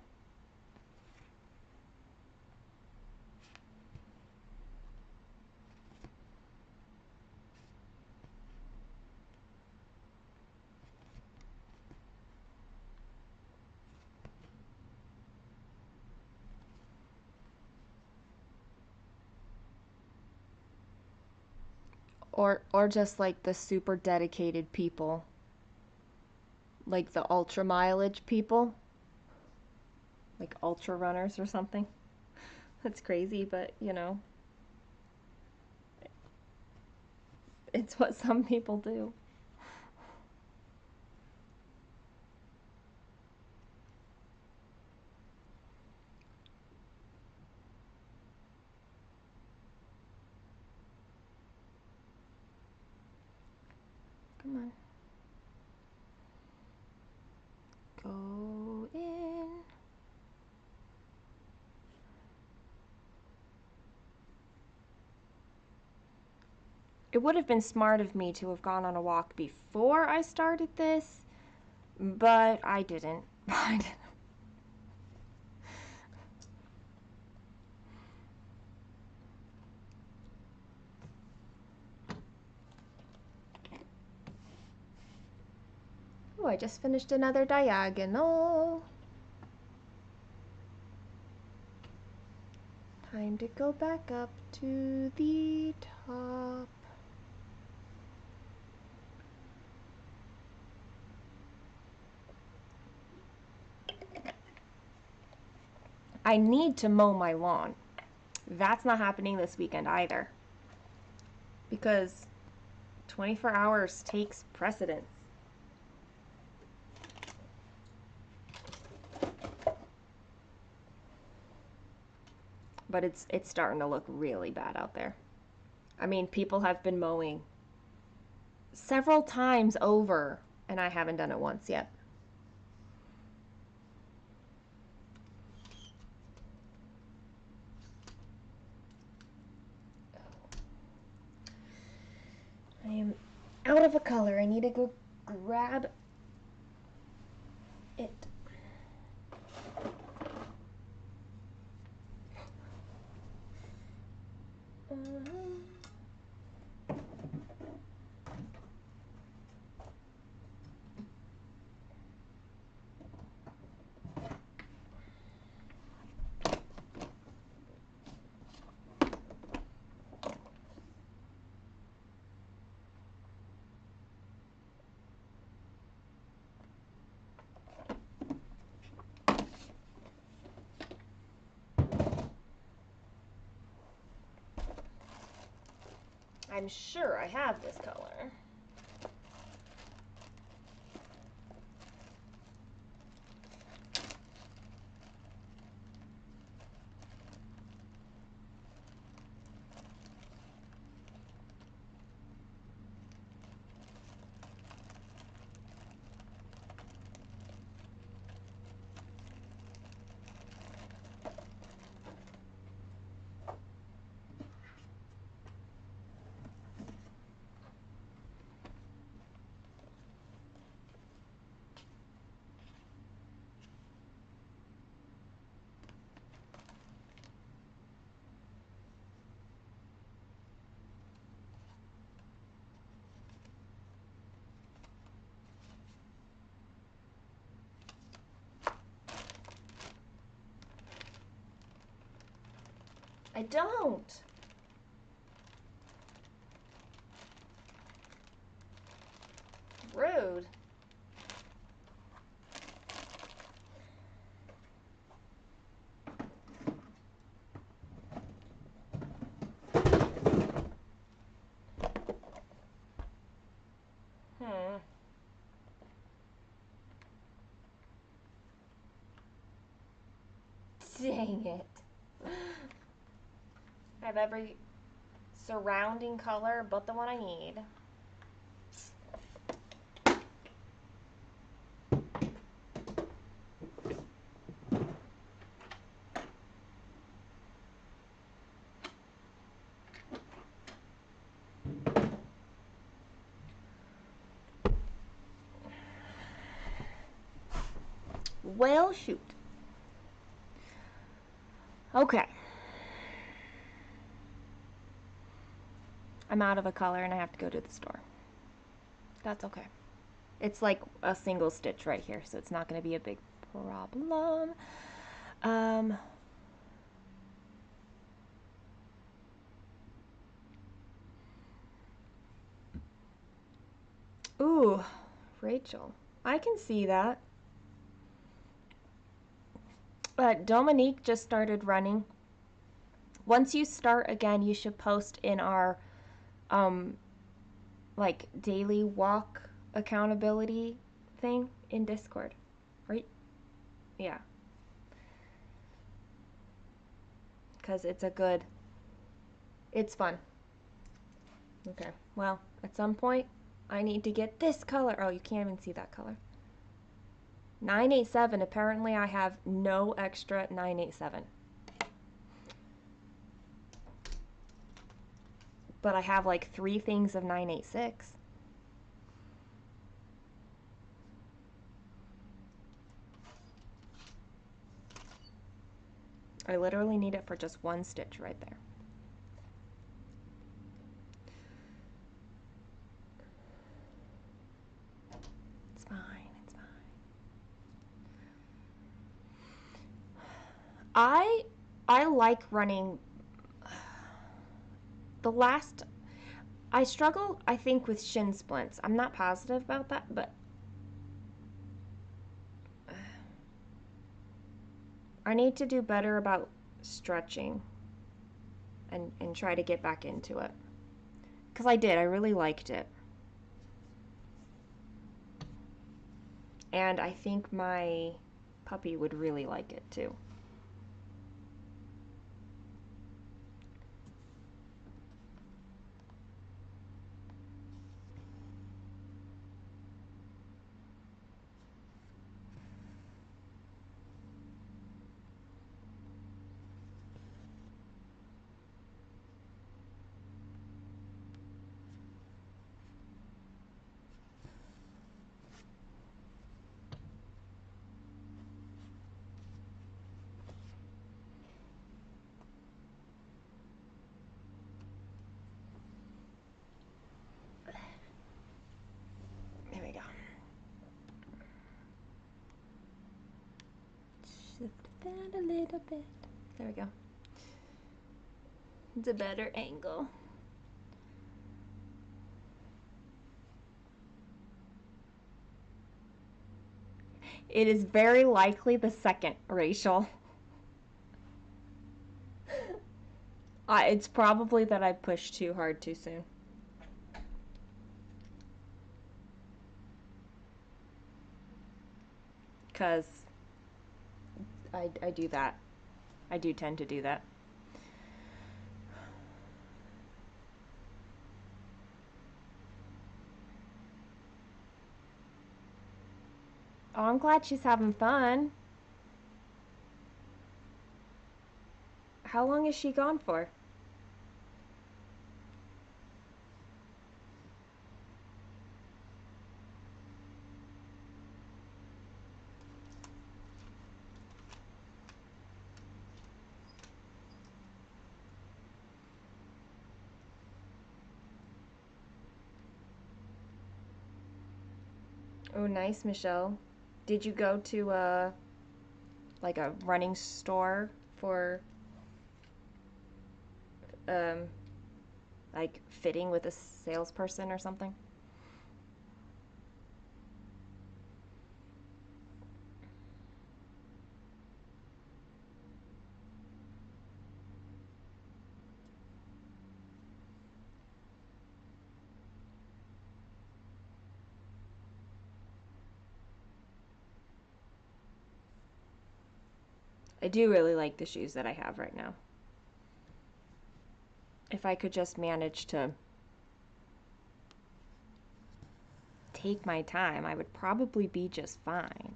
Or just like the super dedicated people, like the ultra mileage people, like ultra runners or something. That's crazy, but you know, it's what some people do. Come on. Go in. It would have been smart of me to have gone on a walk before I started this, but I didn't. I didn't. Oh, I just finished another diagonal. Time to go back up to the top. I need to mow my lawn. That's not happening this weekend either, because 24 hours takes precedence. But it's starting to look really bad out there. I mean, people have been mowing several times over, and I haven't done it once yet. I am out of a color. I need to go grab it. I'm sure I have this color. I don't. Rude. Dang it. I have every surrounding color but the one I need. Well, shoot. Okay. I'm out of a color and I have to go to the store. That's okay. It's like a single stitch right here, so it's not going to be a big problem. Ooh, Rachel. I can see that. Dominique just started running. Once you start again, you should post in our like daily walk accountability thing in Discord, right? Yeah. Because it's fun. Okay, well, at some point, I need to get this color. Oh, you can't even see that color. 987, apparently I have no extra 987. But I have like 3 things of 986. I literally need it for just one stitch right there. It's fine, it's fine. I like running. I struggle, I think, with shin splints. I'm not positive about that, but I need to do better about stretching and try to get back into it. Because I really liked it. And I think my puppy would really like it too. There we go. Shift that a little bit. There we go. It's a better angle. It is very likely the second, Rachel. It's probably that I pushed too hard too soon. Because I do that. I do tend to do that. Oh, I'm glad she's having fun. How long is she gone for? Oh, nice, Michelle. Did you go to like a running store for um, like fitting with a salesperson or something. I do really like the shoes that I have right now. If I could just manage to take my time, I would probably be just fine.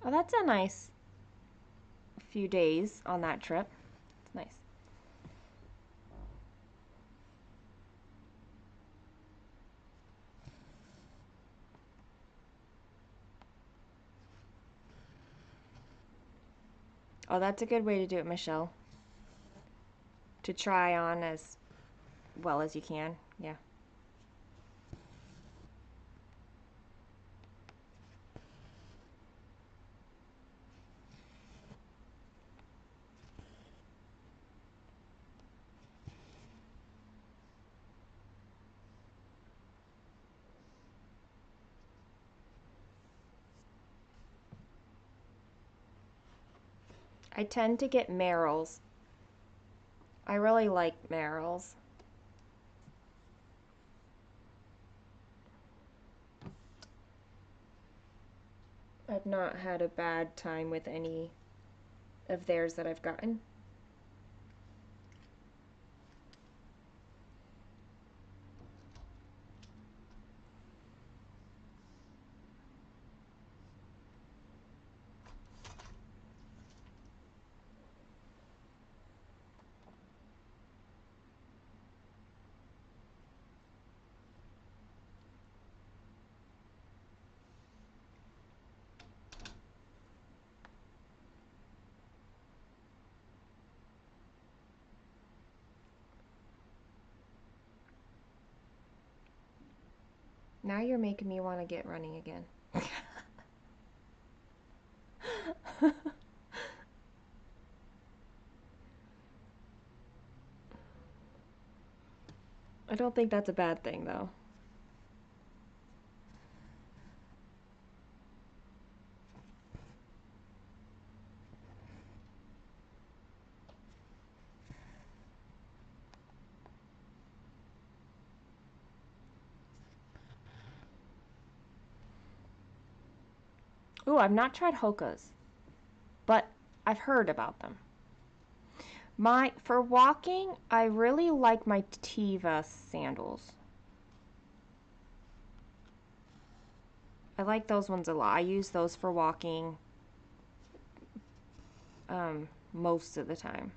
Oh, that's a nice few days on that trip. It's nice. Oh, that's a good way to do it, Michelle. To try on as well as you can. Yeah. I tend to get Merrell's. I really like Merrell's. I've not had a bad time with any of theirs that I've gotten. Now you're making me want to get running again. I don't think that's a bad thing, though. Ooh, I've not tried Hoka's, but I've heard about them. For walking, I really like my Tiva sandals. I like those ones a lot. I use those for walking most of the time.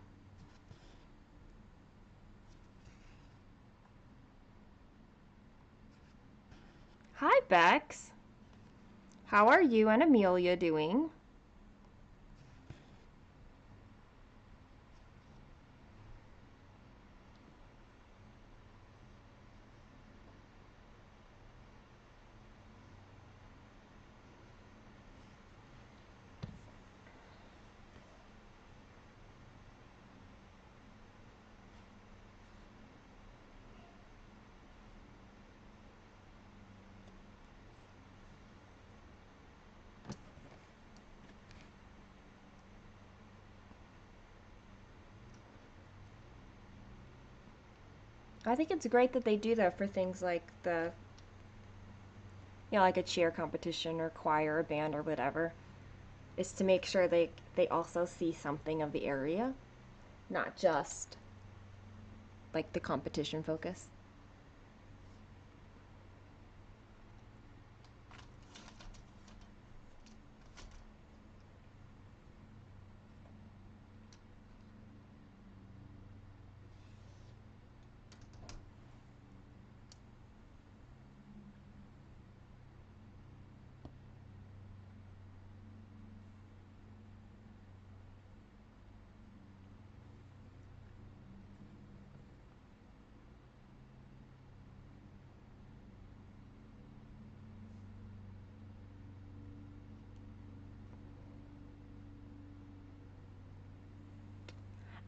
Hi, Bex. How are you and Amelia doing? I think it's great that they do that for things like like a cheer competition or choir or band or whatever, is to make sure they also see something of the area, not just like the competition focus.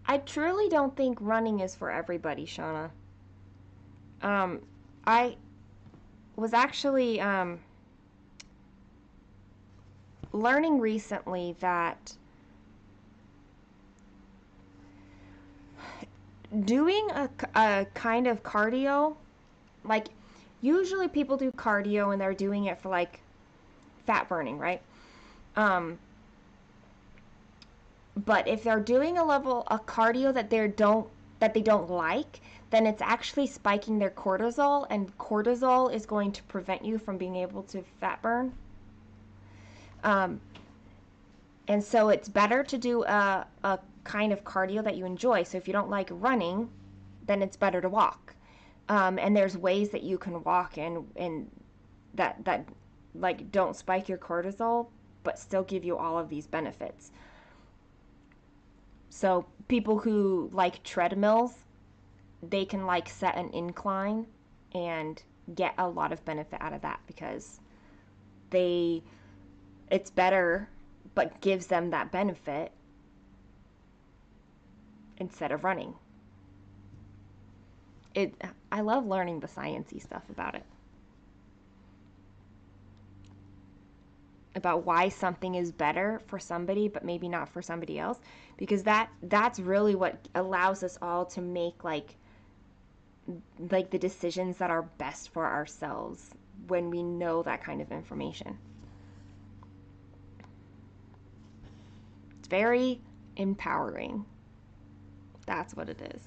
I truly don't think running is for everybody, Shauna. I was actually learning recently that doing a kind of cardio, like usually people do cardio and they're doing it for like fat burning, right? Um, but if they're doing a cardio that they don't like, then it's actually spiking their cortisol, and cortisol is going to prevent you from being able to fat burn. Um, and so it's better to do a kind of cardio that you enjoy. So if you don't like running, then it's better to walk. And there's ways that you can walk and that like don't spike your cortisol, but still give you all of these benefits. So people who like treadmills, they can like set an incline and get a lot of benefit out of that because they it's better but gives them that benefit instead of running. It I love learning the sciencey stuff about it. About why something is better for somebody but maybe not for somebody else, because that's really what allows us all to make like the decisions that are best for ourselves when we know that kind of information. It's very empowering. That's what it is.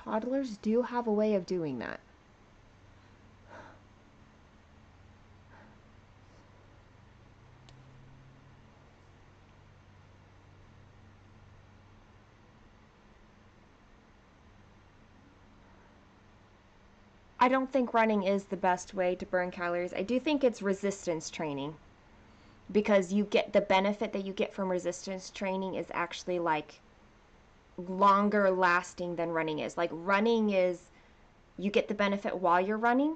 Toddlers do have a way of doing that. I don't think running is the best way to burn calories. I do think it's resistance training because you get the benefit that you get from resistance training is actually like longer lasting than running is. Like running is you get the benefit while you're running,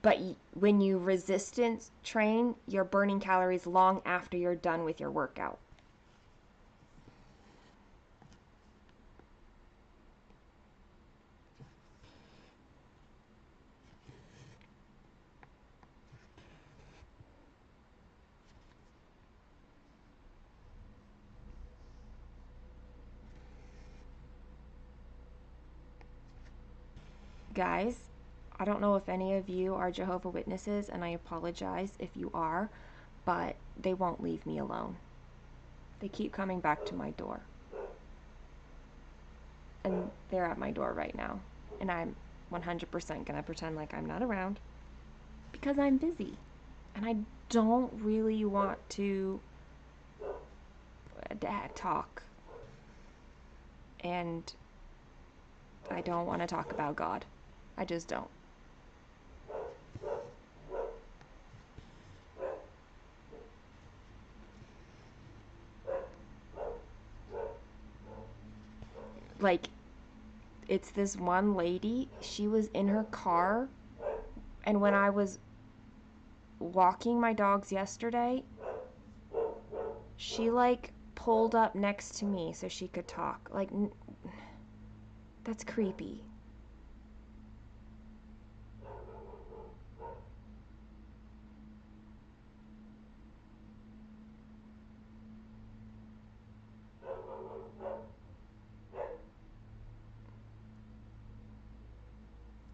but when you resistance train, you're burning calories long after you're done with your workout. Guys, I don't know if any of you are Jehovah's Witnesses, and I apologize if you are, but they won't leave me alone. They keep coming back to my door. And they're at my door right now. And I'm 100% gonna pretend like I'm not around because I'm busy. And I don't really want to talk. And I don't want to talk about God. I just don't. Like, it's this one lady, she was in her car, and when I was walking my dogs yesterday, she like pulled up next to me so she could talk. Like, that's creepy.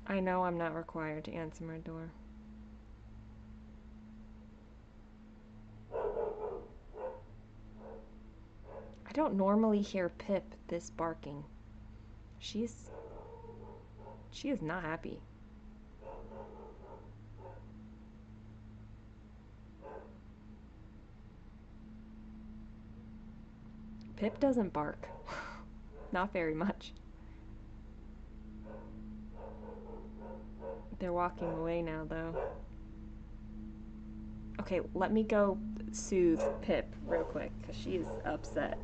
I know I'm not required to answer my door. I don't normally hear Pip this barking. She is not happy. Pip doesn't bark. Not very much. They're walking away now, though. Okay, let me go soothe Pip real quick, because she is upset.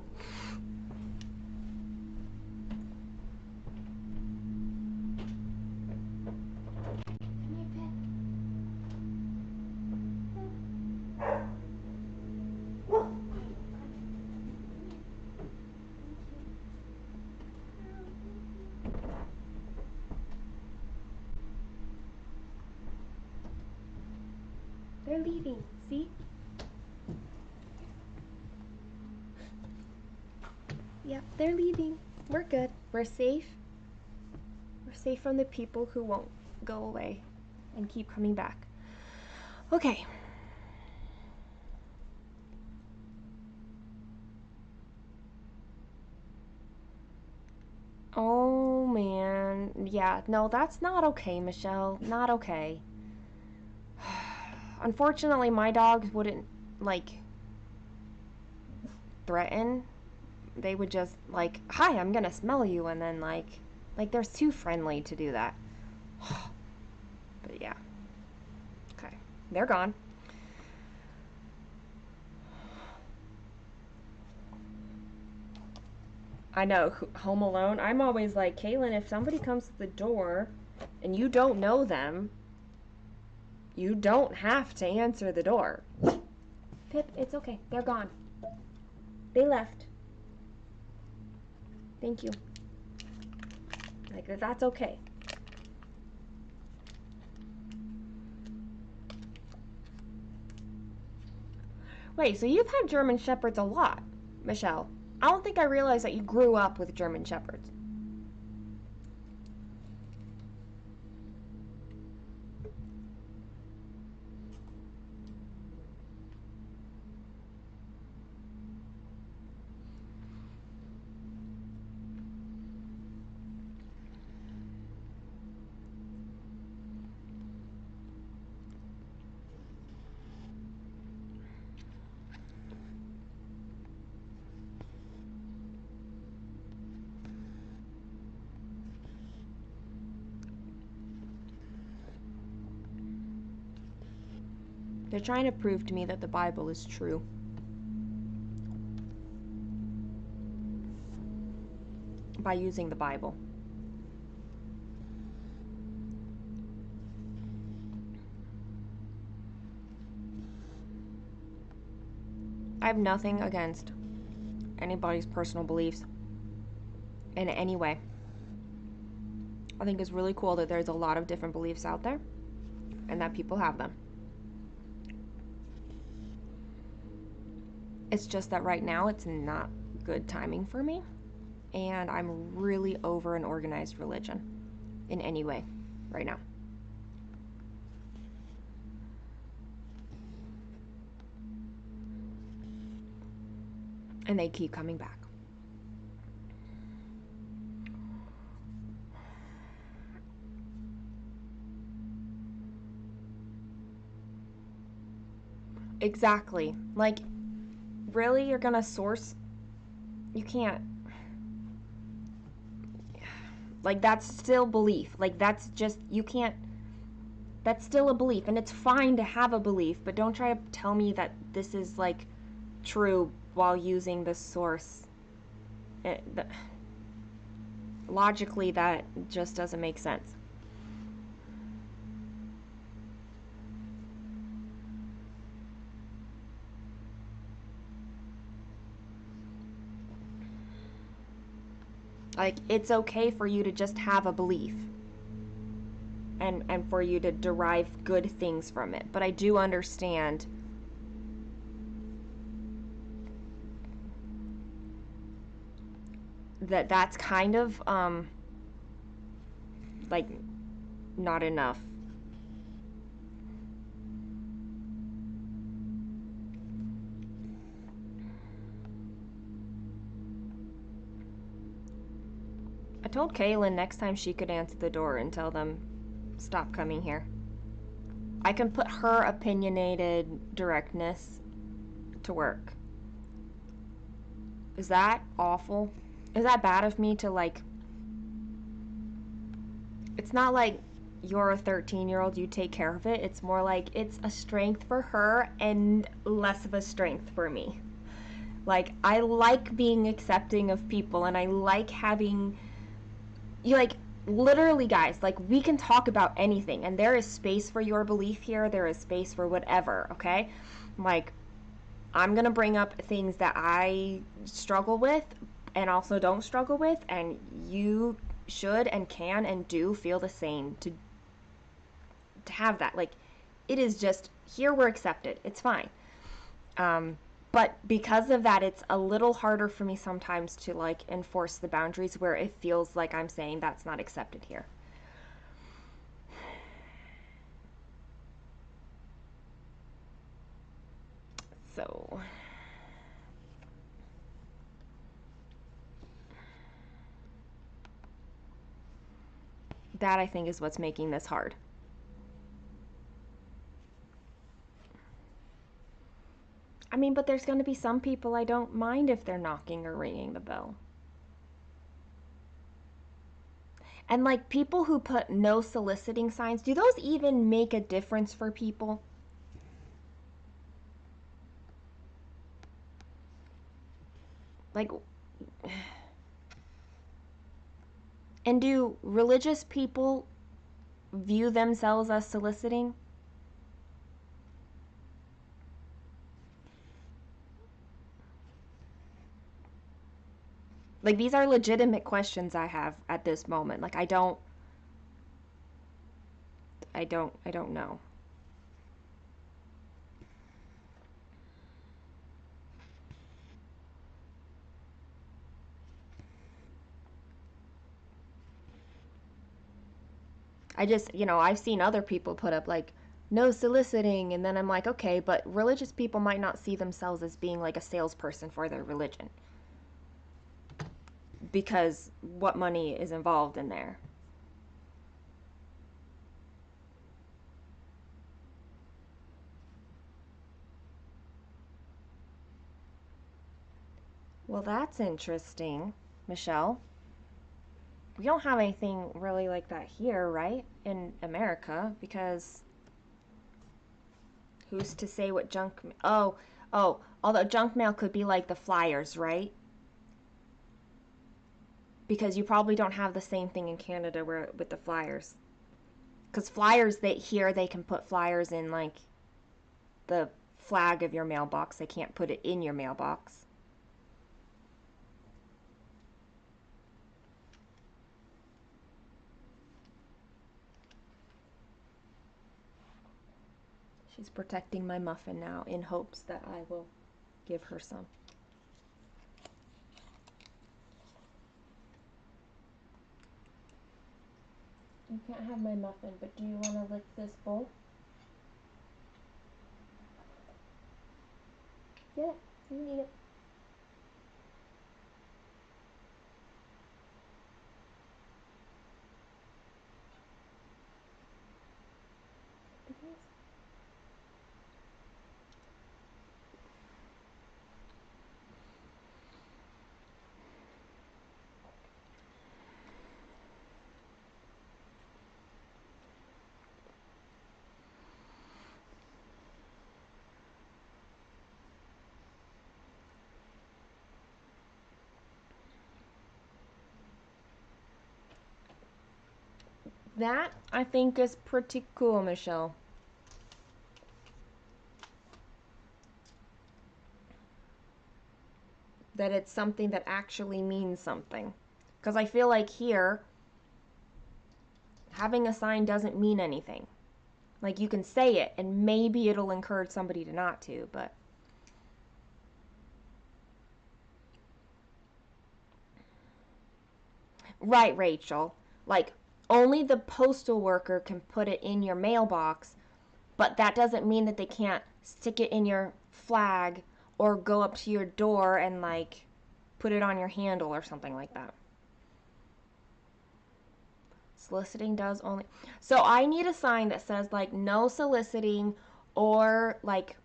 They're leaving, see? Yep, they're leaving. We're good. We're safe. We're safe from the people who won't go away and keep coming back. Okay. Oh, man. Yeah, no, that's not okay, Michelle. Not okay. Unfortunately, my dogs wouldn't, like, threaten. They would just, like, hi, I'm gonna smell you, and then, like, they're too friendly to do that. But, yeah. Okay. They're gone. I know, Home Alone, I'm always like, Kaylin, if somebody comes to the door and you don't know them, you don't have to answer the door. Pip, it's okay. They're gone. They left. Thank you. Like, that's okay. Wait, so you've had German Shepherds a lot, Michelle. I don't think I realized that you grew up with German Shepherds. They're trying to prove to me that the Bible is true. By using the Bible. I have nothing against anybody's personal beliefs in any way. I think it's really cool that there's a lot of different beliefs out there and that people have them. It's just that right now it's not good timing for me, and I'm really over an organized religion in any way right now. And they keep coming back. Exactly. Like, really, you're gonna source? You can't. Like, that's still belief. Like, that's just, you can't. That's still a belief, and it's fine to have a belief, but don't try to tell me that this is, like, true while using the source. Logically, that just doesn't make sense. Like, it's okay for you to just have a belief. And for you to derive good things from it. But I do understand that that's kind of, like, not enough. I told Kaylin next time she could answer the door and tell them, stop coming here. I can put her opinionated directness to work. Is that awful? Is that bad of me to, like... It's not like you're a 13-year-old, you take care of it. It's more like it's a strength for her and less of a strength for me. Like, I like being accepting of people, and I like having... You, like, literally, guys, like, we can talk about anything, and there is space for your belief here. There is space for whatever, okay? Like, I'm gonna bring up things that I struggle with and also don't struggle with, and you should and can and do feel the same to have that. Like, it is just, here we're accepted. It's fine. But because of that, it's a little harder for me sometimes to, like, enforce the boundaries where it feels like I'm saying that's not accepted here. So... that, I think, is what's making this hard. I mean, but there's going to be some people I don't mind if they're knocking or ringing the bell. And, like, people who put no soliciting signs, do those even make a difference for people? Like, and do religious people view themselves as soliciting? Like, these are legitimate questions I have at this moment. Like, I don't know. I just, I've seen other people put up, like, no soliciting, and then I'm like, okay, but religious people might not see themselves as being, like, a salesperson for their religion. Because what money is involved in there? Well, that's interesting, Michelle. We don't have anything really like that here, right? In America, because who's to say what junk... although junk mail could be like the flyers, right? Because you probably don't have the same thing in Canada where with the flyers. Because flyers, they can put flyers in, like, the flag of your mailbox. They can't put it in your mailbox. She's protecting my muffin now in hopes that I will give her some. You can't have my muffin, but do you want to lick this bowl? Get it. You need it. That, I think, is pretty cool, Michelle. That it's something that actually means something. Because I feel like here, having a sign doesn't mean anything. Like, you can say it, and maybe it'll encourage somebody to not to, but... Right, Rachel. Like, only the postal worker can put it in your mailbox, but that doesn't mean that they can't stick it in your flag or go up to your door and, like, put it on your handle or something like that. Soliciting does only. So I need a sign that says like no soliciting, or like,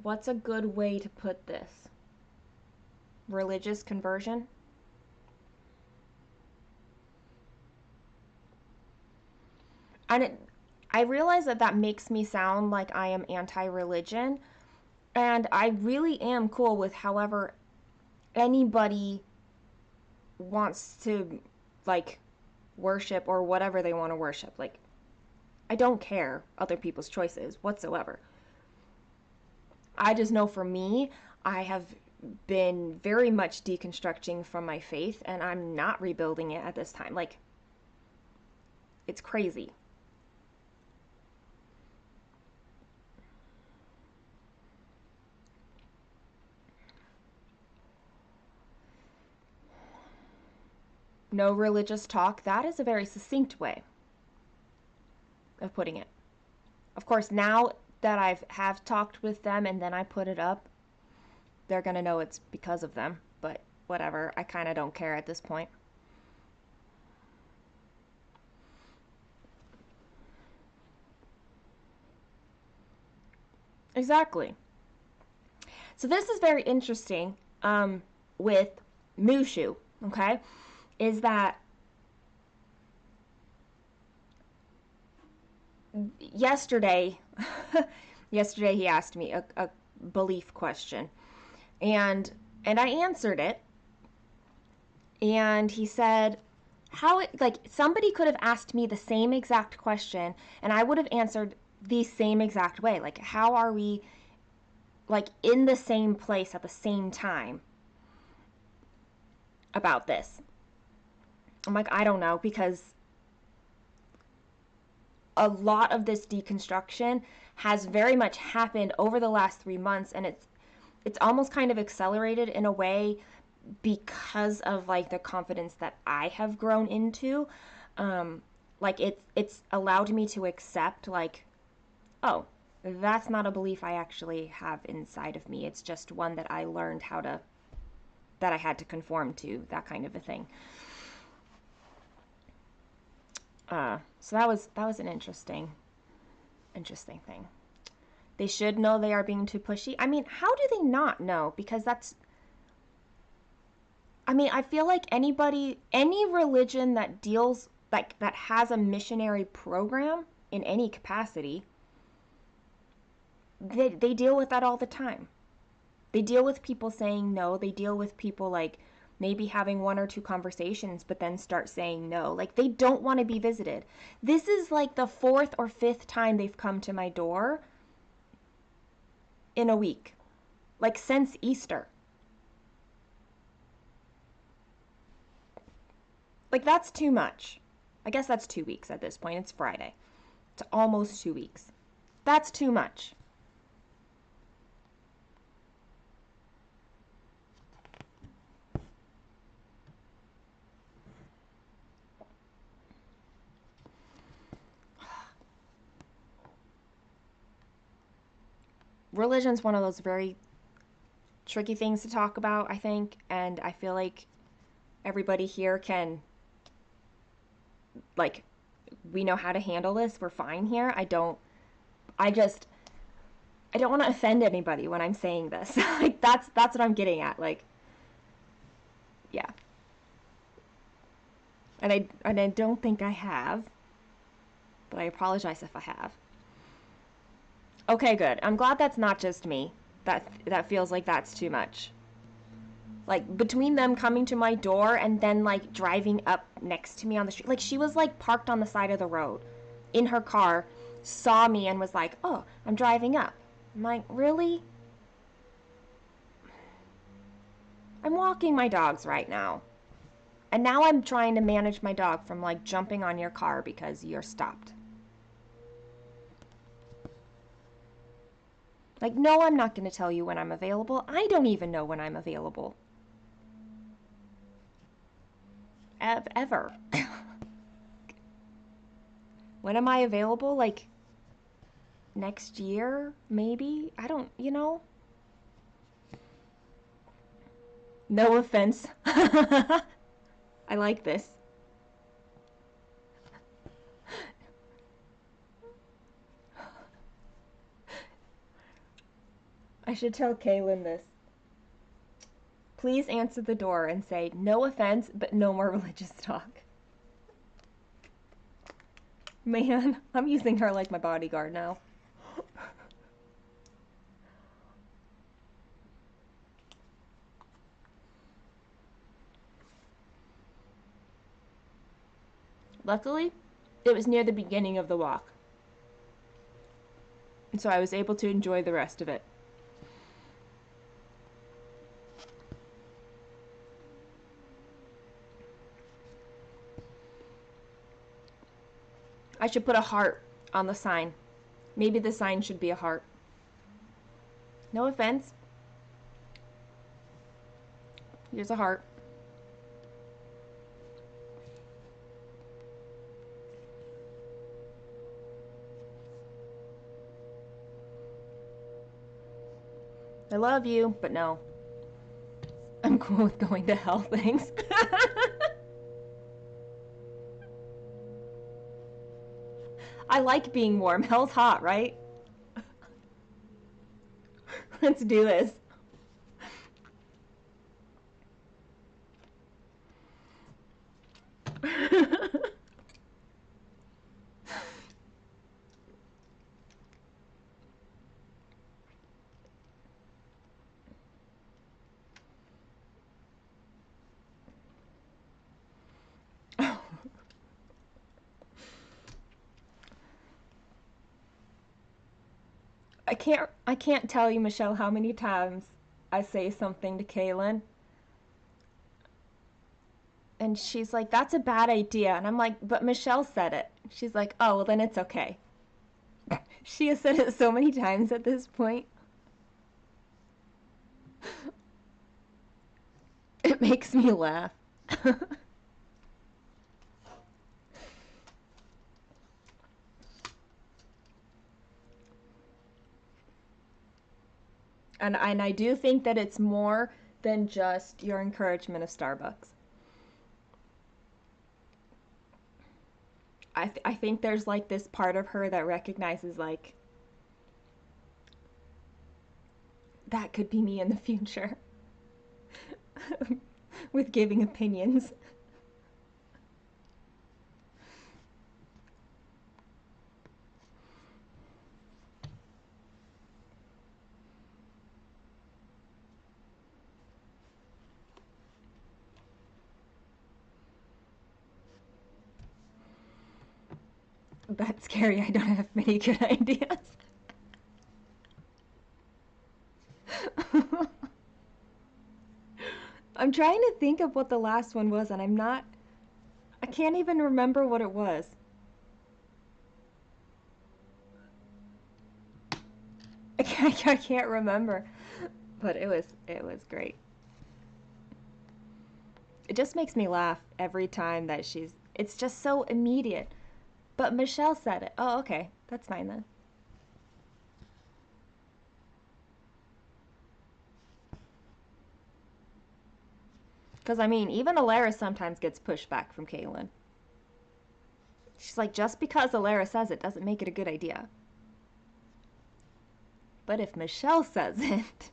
what's a good way to put this? Religious conversion? And I realize that that makes me sound like I am anti-religion, and I really am cool with however anybody wants to like worship or whatever they want to worship. Like, I don't care other people's choices whatsoever. I just know for me, I have been very much deconstructing from my faith, and I'm not rebuilding it at this time. Like, it's crazy. No religious talk. That is a very succinct way of putting it. Of course, now that have talked with them and then I put it up, they're going to know it's because of them. But whatever, I kind of don't care at this point. Exactly. So this is very interesting with Mushu, okay? Is that yesterday, yesterday he asked me a belief question, and I answered it, and he said, how it, like, somebody could have asked me the same exact question and I would have answered the same exact way. Like, how are we like in the same place at the same time about this? I'm like, I don't know, because a lot of this deconstruction has very much happened over the last 3 months, and it's almost kind of accelerated in a way because of like the confidence that I have grown into. Like, it's allowed me to accept like, oh, that's not a belief I actually have inside of me. It's just one that I learned how to, that I had to conform to, that kind of a thing. So that was an interesting thing. They should know they are being too pushy. I mean, how do they not know? Because that's, I mean, I feel like anybody, any religion that deals, like, that has a missionary program in any capacity, they deal with that all the time. They deal with people saying no. They deal with people like maybe having one or two conversations, but then start saying no. Like, they don't want to be visited. This is like the fourth or fifth time they've come to my door in a week, like since Easter. Like, that's too much. I guess that's 2 weeks at this point. It's Friday. It's almost 2 weeks. That's too much. Religion's one of those very tricky things to talk about, I think, and I feel like everybody here can, like, we know how to handle this. We're fine here. I just, I don't want to offend anybody when I'm saying this. Like, that's what I'm getting at. Like, yeah. And I don't think I have, but I apologize if I have. Okay, good. I'm glad that's not just me. That feels like that's too much. Like, between them coming to my door and then like driving up next to me on the street. Like, she was like parked on the side of the road in her car, saw me and was like, "Oh, I'm driving up." I'm like, "Really?" I'm walking my dogs right now. And now I'm trying to manage my dog from like jumping on your car because you're stopped. Like, no, I'm not going to tell you when I'm available. I don't even know when I'm available. Ever. When am I available? Like, next year, maybe? I don't, you know? No offense. I like this. I should tell Kaylin this. Please answer the door and say, no offense, but no more religious talk. Man, I'm using her like my bodyguard now. Luckily, it was near the beginning of the walk, and so I was able to enjoy the rest of it. I should put a heart on the sign. Maybe the sign should be a heart. No offense. Here's a heart. I love you, but no. I'm cool with going to hell, thanks. I like being warm. Hell's hot, right? Let's do this. I can't tell you, Michelle, how many times I say something to Kaylin and she's like, that's a bad idea. And I'm like, but Michelle said it. She's like, oh, well, then it's okay. She has said it so many times at this point. It makes me laugh. And I do think that it's more than just your encouragement of Starbucks. I think there's like this part of her that recognizes like that could be me in the future with giving opinions. That's scary. I don't have many good ideas. I'm trying to think of what the last one was, and I can't even remember what it was. I can't remember, but it was great. It just makes me laugh every time that it's just so immediate. But Michelle said it. Oh, okay. That's fine then. Because, I mean, even Alara sometimes gets pushback from Kaylin. She's like, just because Alara says it doesn't make it a good idea. But if Michelle says it...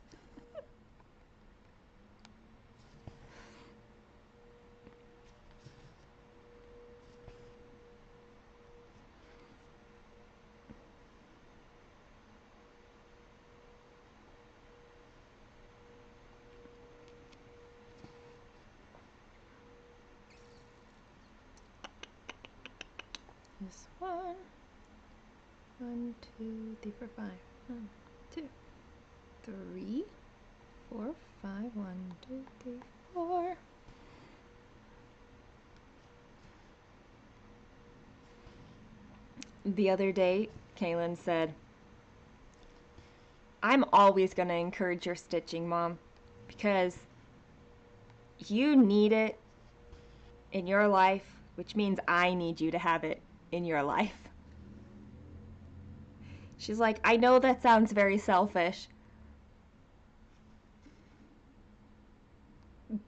This one. 1, 2, 3, 4, 5. 1, 2, 3, 4, 5. 1, 2, 3, 4. The other day, Kaylin said, I'm always going to encourage your stitching, Mom, because you need it in your life, which means I need you to have it in your life. She's like, I know that sounds very selfish,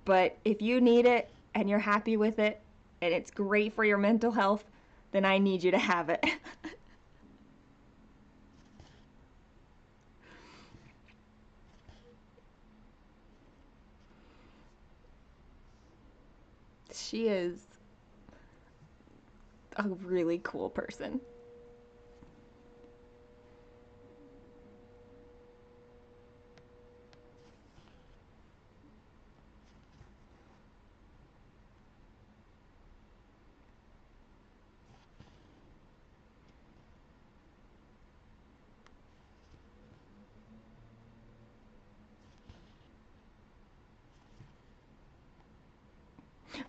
but if you need it, and you're happy with it and it's great for your mental health, then I need you to have it. She is a really cool person.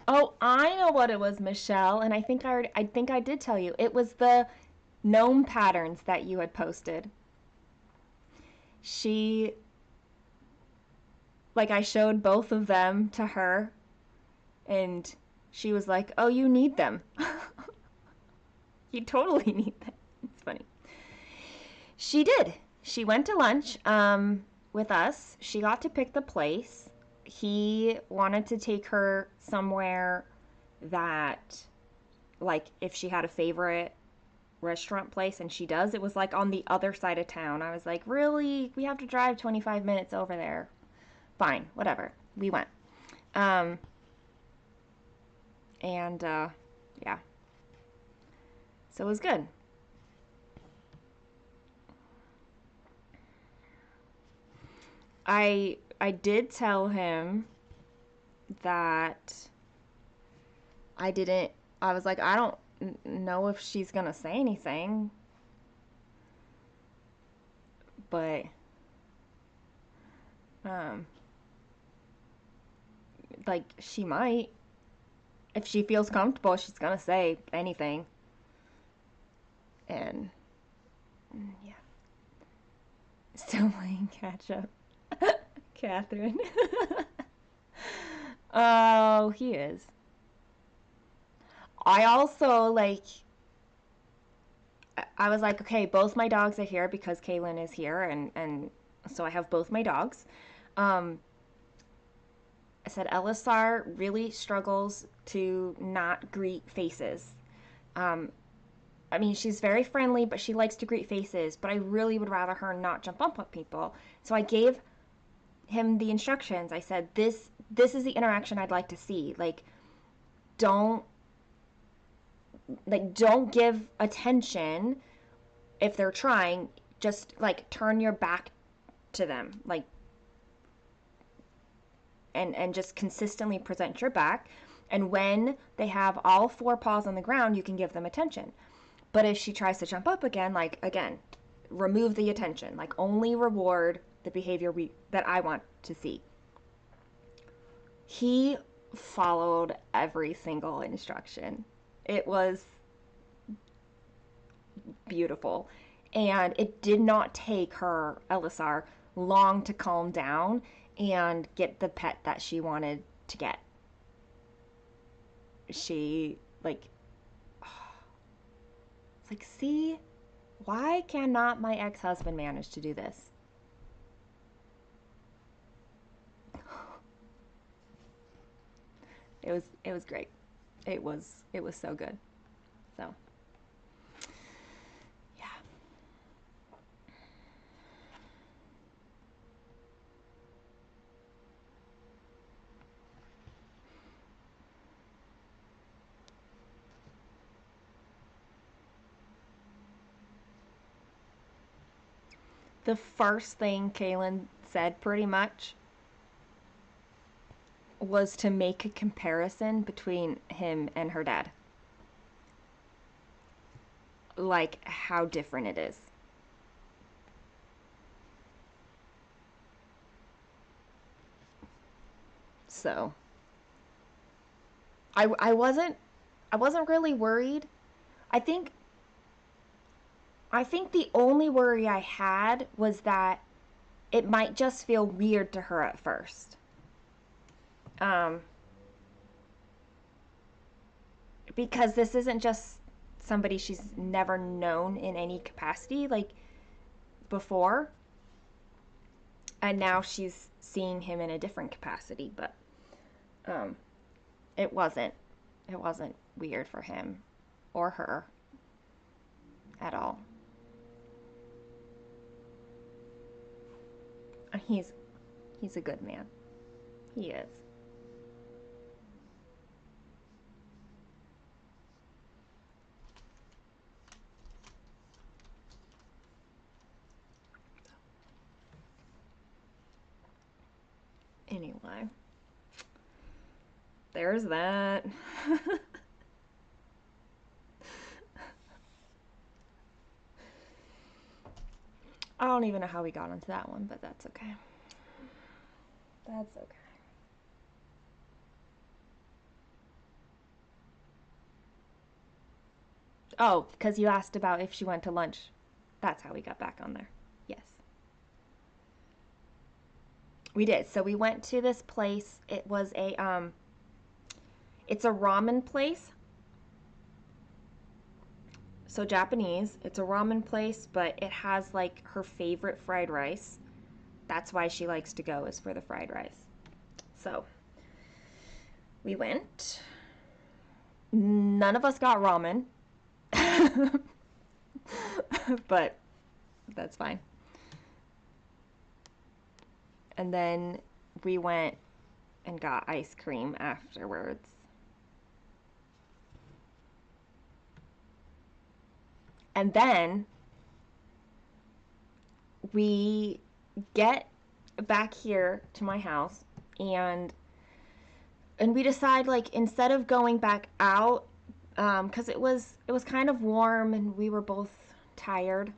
Oh, I know what it was, Michelle, and I think I did tell you. It was the gnome patterns that you had posted. She like I showed both of them to her and she was like, "Oh, you need them." You totally need them. It's funny. She did. She went to lunch with us. She got to pick the place. He wanted to take her somewhere that, like, if she had a favorite restaurant place, and she does, it was like on the other side of town. I was like, really? We have to drive 25 minutes over there. Fine, whatever. We went. Um, and yeah, so it was good. I did tell him that I didn't. I was like, I don't know if she's gonna say anything, but um, like she might. If she feels comfortable, she's gonna say anything. And yeah, still playing catch up, Catherine. Oh, he is. I also like. I was like, okay, both my dogs are here because Kaylin is here, and so I have both my dogs. Um, I said Elisar really struggles to not greet faces. Um, I mean, she's very friendly, but she likes to greet faces. But I really would rather her not jump up with people. So I gave him the instructions. I said, this is the interaction I'd like to see. Don't don't give attention if they're trying. Just like turn your back to them, and just consistently present your back. And when they have all four paws on the ground, you can give them attention. But if she tries to jump up again, like again, remove the attention. Like only reward the behavior that I want to see. He followed every single instruction. It was beautiful. And it did not take her, Elisar, long to calm down and get the pet that she wanted to get. She, like, it's like, see, why cannot my ex husband manage to do this? It was great. It was so good. So yeah. The first thing Kaylin said pretty much was to make a comparison between him and her dad. Like how different it is. So I wasn't really worried. I think I think the only worry I had was that it might just feel weird to her at first. Um, because this isn't just somebody she's never known in any capacity like before, and now she's seeing him in a different capacity. But um, It wasn't. It wasn't weird for him or her at all. He's he's a good man. He is. Anyway, there's that. I don't even know how we got onto that one, but that's okay. That's okay. Oh, because you asked about if she went to lunch. That's how we got back on there. Yes. We did. So we went to this place. It was it's a ramen place. So Japanese. It's a ramen place, but it has like her favorite fried rice. That's why she likes to go, is for the fried rice. So we went. None of us got ramen. But that's fine. And then we went and got ice cream afterwards. And then we get back here to my house, and we decide, like, instead of going back out, because it was kind of warm and we were both tired.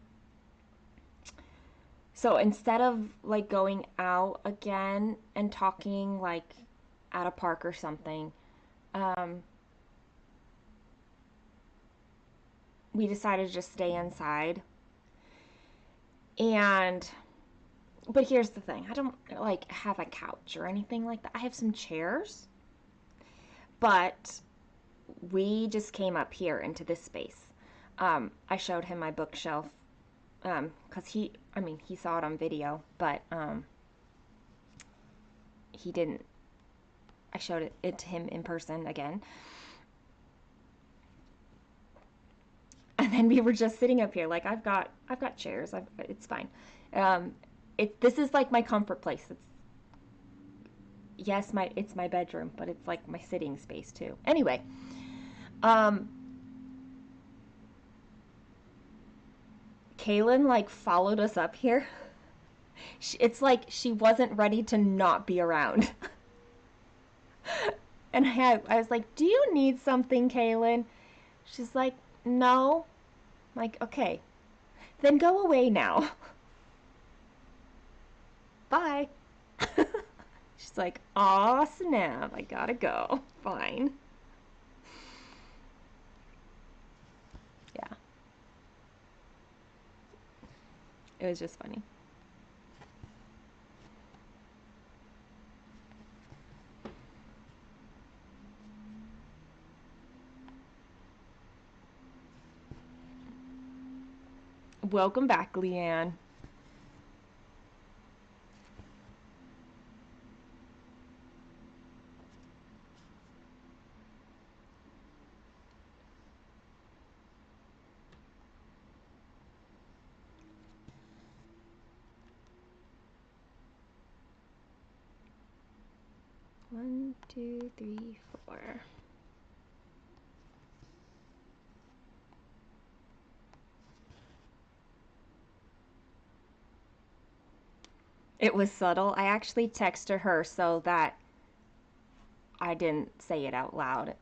So instead of like going out again and talking like at a park or something, um, we decided to just stay inside. And but here's the thing: I don't like have a couch or anything like that. I have some chairs, but we just came up here into this space. I showed him my bookshelf because he saw it on video, but he didn't. I showed it to him in person again. And then we were just sitting up here, like I've got chairs. It's fine. Um, this is like my comfort place. It's my bedroom, but it's like my sitting space too. Anyway, um, Kaylin like followed us up here. It's like she wasn't ready to not be around. And I was like, "Do you need something, Kaylin?" She's like, "No." I'm like, "Okay, then go away now." Bye. She's like, "Aw, snap, I gotta go." Fine. Yeah, it was just funny. Welcome back, Leanne. One, two, three, four. It was subtle. I actually texted her so that I didn't say it out loud.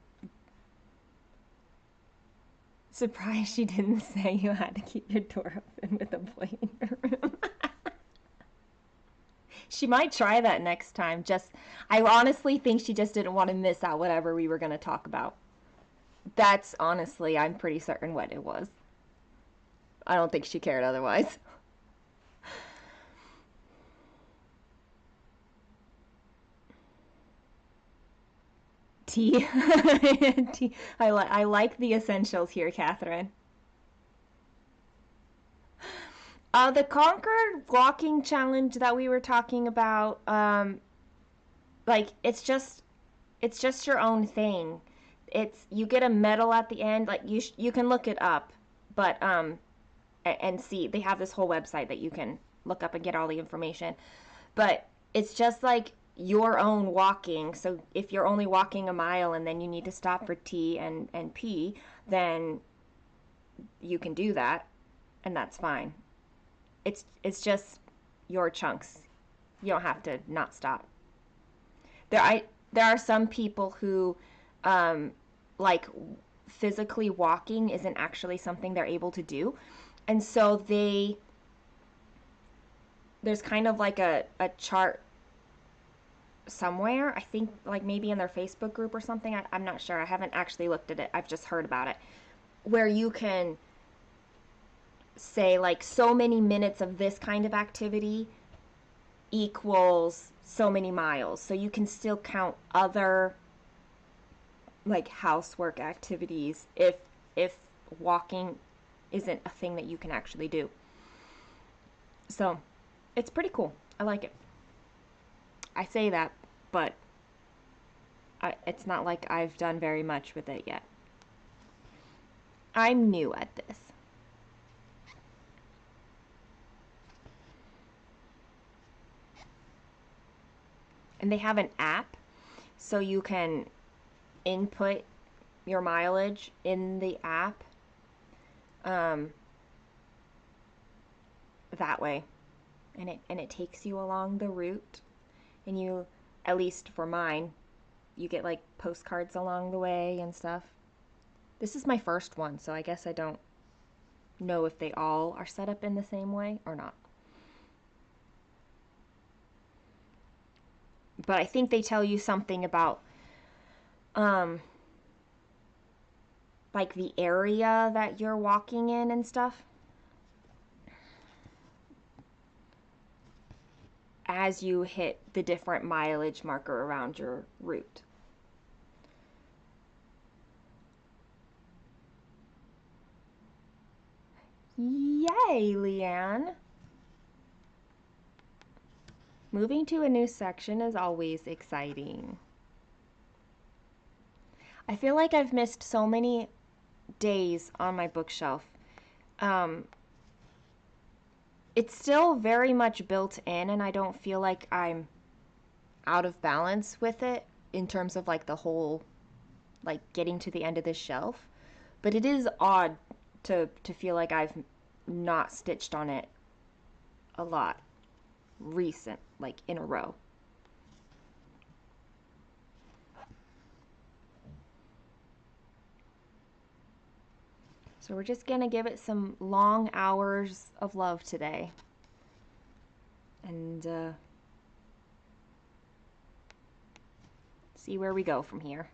Surprised she didn't say you had to keep your door open with a boy in your room. She might try that next time. I honestly think she just didn't want to miss out whatever we were going to talk about. That's honestly, I'm pretty certain what it was. I don't think she cared otherwise. Tea. Tea. I like the essentials here, Catherine. The Concord walking challenge that we were talking about, like it's just It's just your own thing. It's you get a medal at the end. Like you can look it up, but and see they have this whole website that you can look up and get all the information. But it's just like your own walking. So if you're only walking a mile and then you need to stop for tea and pee, then you can do that, and that's fine. It's just your chunks. You don't have to not stop. There are some people who um, like physically walking isn't actually something they're able to do, and so there's kind of like a chart somewhere. I think like maybe in their Facebook group or something. I'm not sure. I haven't actually looked at it. I've just heard about it, where you can say like so many minutes of this kind of activity equals so many miles. So you can still count other like housework activities if walking isn't a thing that you can actually do. So it's pretty cool. I like it. I say that, but it's not like I've done very much with it yet. I'm new at this. And they have an app so you can input your mileage in the app um, that way, and it takes you along the route, and you, at least for mine, you get like postcards along the way and stuff. This is my first one, so I guess I don't know if they all are set up in the same way or not. But I think they tell you something about um like the area that you're walking in and stuff as you hit the different mileage marker around your route. Yay, Leanne! Moving to a new section is always exciting. I feel like I've missed so many days on my bookshelf. Um, it's still very much built in, and I don't feel like I'm out of balance with it in terms of like the whole, like getting to the end of this shelf. But it is odd to feel like I've not stitched on it a lot recent, like in a row. So we're just gonna give it some long hours of love today. And see where we go from here.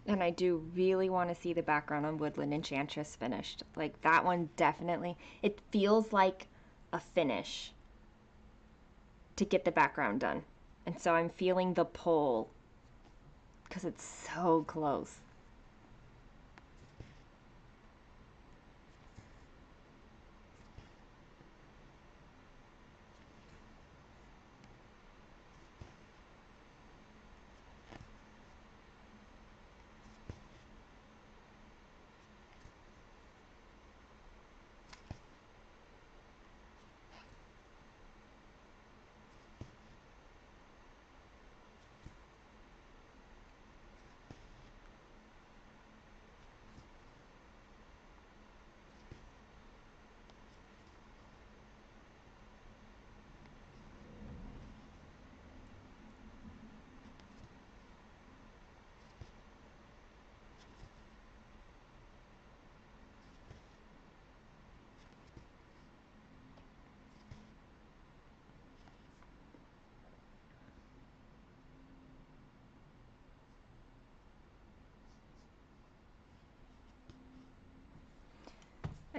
And I do really want to see the background on Woodland Enchantress finished. Like that one definitely, it feels like a finish to get the background done. And so I'm feeling the pull because it's so close.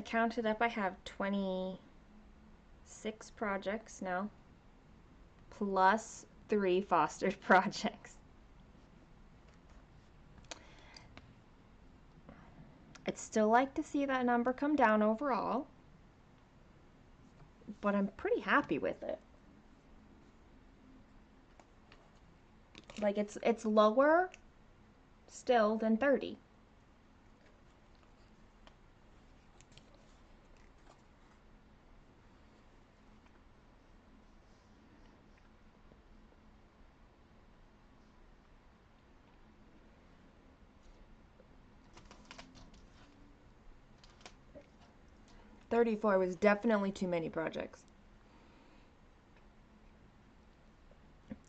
counted up, I have 26 projects now, plus 3 fostered projects. I'd still like to see that number come down overall, but I'm pretty happy with it. Like it's lower still than 30. $34 was definitely too many projects.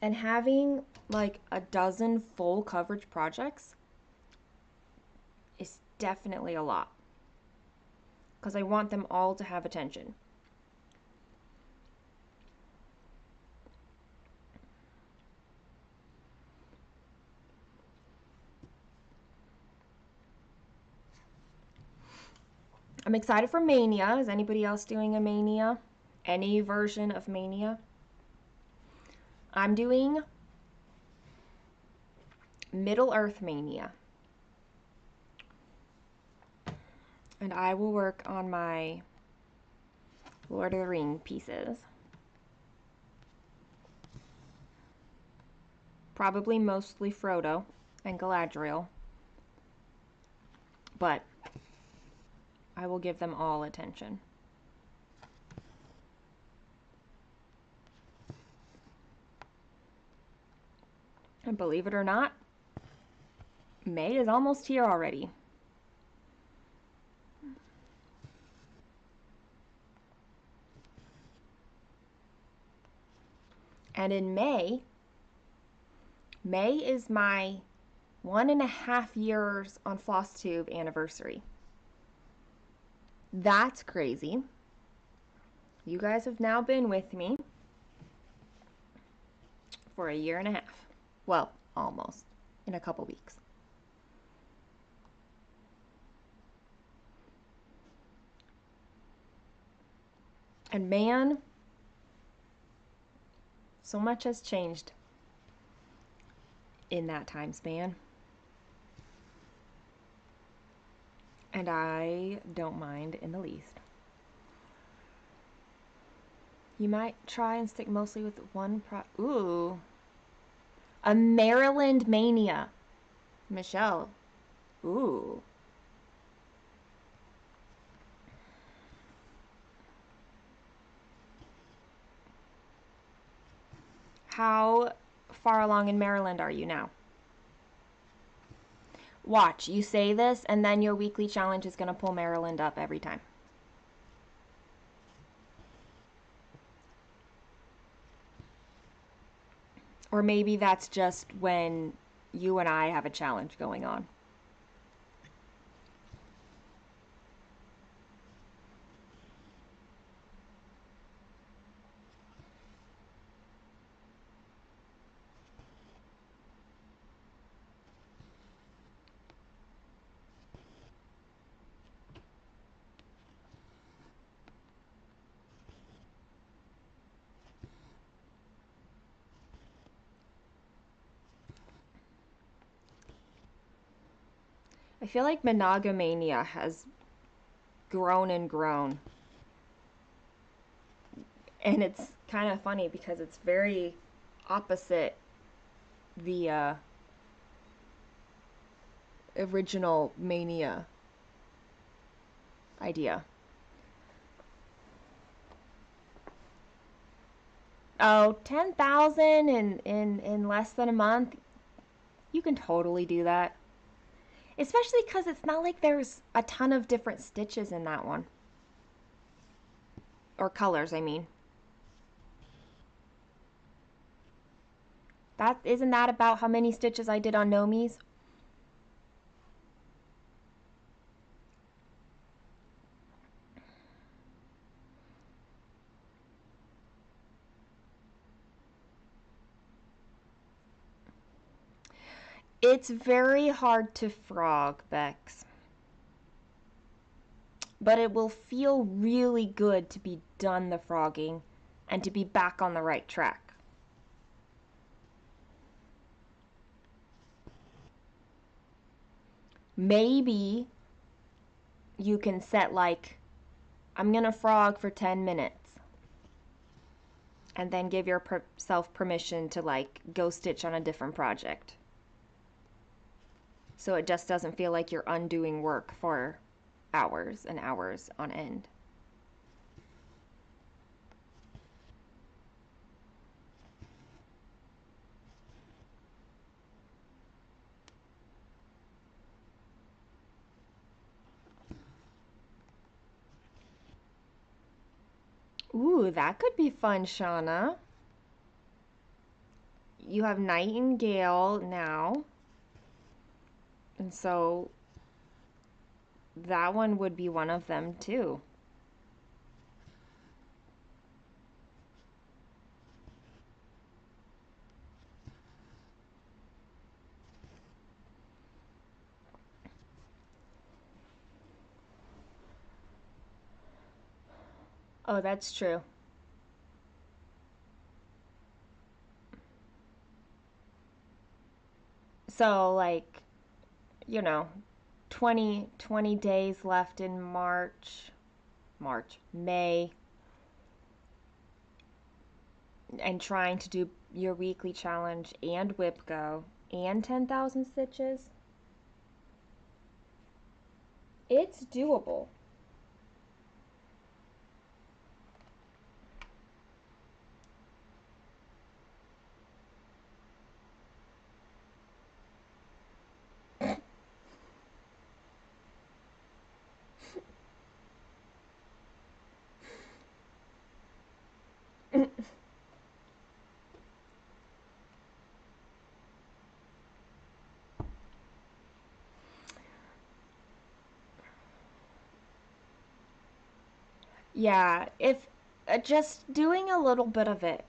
And having like a dozen full coverage projects is definitely a lot, because I want them all to have attention. I'm excited for Mania. Is anybody else doing a Mania? Any version of Mania? I'm doing Middle Earth Mania. And I will work on my Lord of the Ring pieces. Probably mostly Frodo and Galadriel. But I will give them all attention. And believe it or not, May is almost here already. And in May is my 1.5 years on FlossTube anniversary. That's crazy. You guys have now been with me for 1.5 years. Well, almost, in a couple weeks. And man, so much has changed in that time span. And I don't mind in the least. You might try and stick mostly with one Ooh. A Maryland Mania. Michelle. Ooh. How far along in Maryland are you now? Watch, you say this, and then your weekly challenge is going to pull Maryland up every time. Or maybe that's just when you and I have a challenge going on. I feel like monogamania has grown and grown. And it's kind of funny because it's very opposite the original mania idea. Oh, 10,000 in less than a month? You can totally do that. Especially because it's not like there's a ton of different stitches in that one. Or colors, I mean. Isn't that about how many stitches I did on Nomi's? It's very hard to frog, Bex. but it will feel really good to be done the frogging and to be back on the right track. Maybe you can set like, I'm gonna frog for 10 minutes and then give yourself permission to like go stitch on a different project. So it just doesn't feel like you're undoing work for hours and hours on end. Ooh, that could be fun, Shauna. You have Nightingale now. And so that one would be one of them too. Oh, that's true. So like, you know, 20 days left in May, and trying to do your weekly challenge and whip go and 10,000 stitches. It's doable. Yeah, if just doing a little bit of it,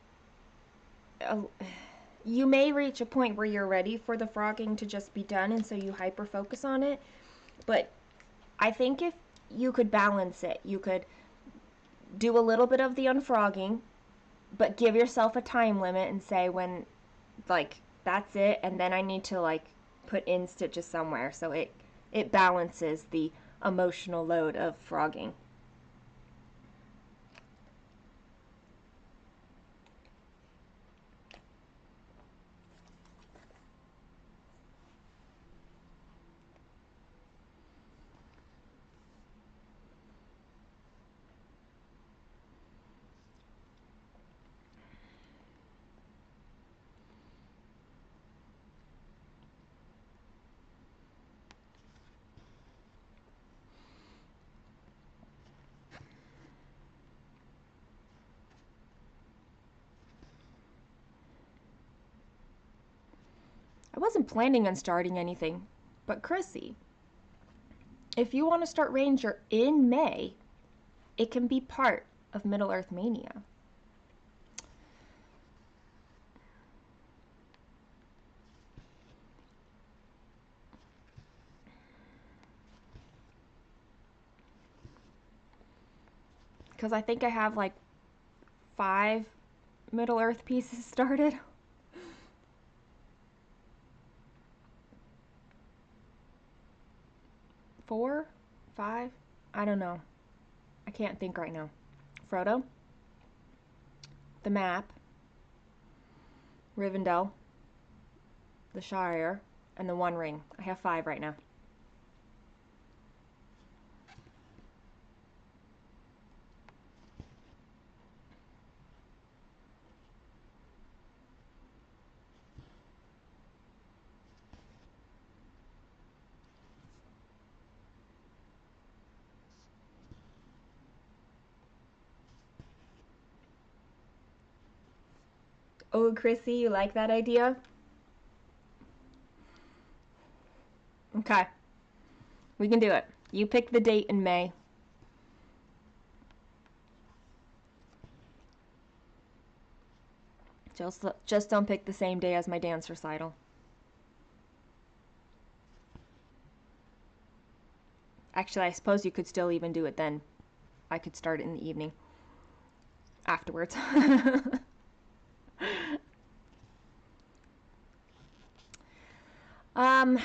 uh, you may reach a point where you're ready for the frogging to just be done, and so you hyper focus on it. But I think if you could balance it, you could do a little bit of the unfrogging, but give yourself a time limit and say when, like, that's it, and then I need to like put in stitches somewhere, so it balances the emotional load of frogging. I wasn't planning on starting anything, but Chrissy, if you want to start Ranger in May, it can be part of Middle Earth Mania. Because I think I have like 5 Middle Earth pieces started. 4? 5? I don't know. I can't think right now. Frodo, the map, Rivendell, the Shire, and the One Ring. I have 5 right now. Oh, Chrissy, you like that idea? Okay. We can do it. You pick the date in May. Just don't pick the same day as my dance recital. Actually, I suppose you could still even do it then. I could start it in the evening afterwards. um,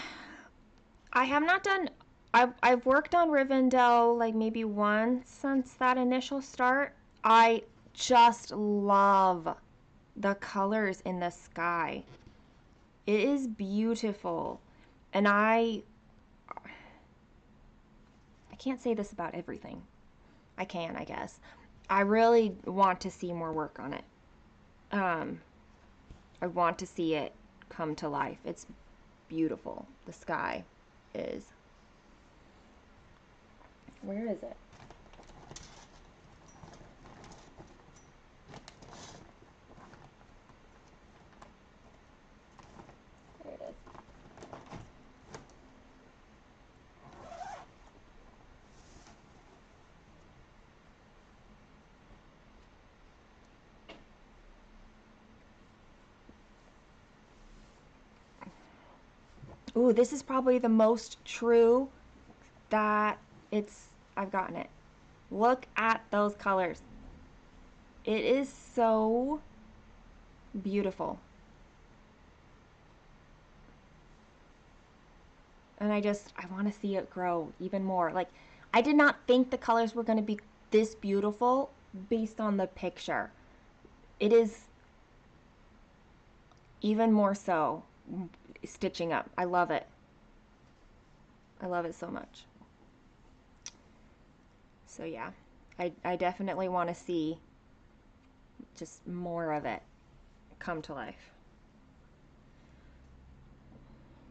I have not done. I've worked on Rivendell like maybe once since that initial start. I just love the colors in the sky. It is beautiful, and I can't say this about everything. I can, I guess. I really want to see more work on it. Um, I want to see it come to life. It's beautiful. The sky is. Where is it? There it is. Ooh, this is probably the most true that I've gotten it. Look at those colors. It is so beautiful. And I want to see it grow even more. Like, I did not think the colors were going to be this beautiful based on the picture. It is even more so stitching up. I love it. I love it so much. So yeah, I definitely want to see just more of it come to life.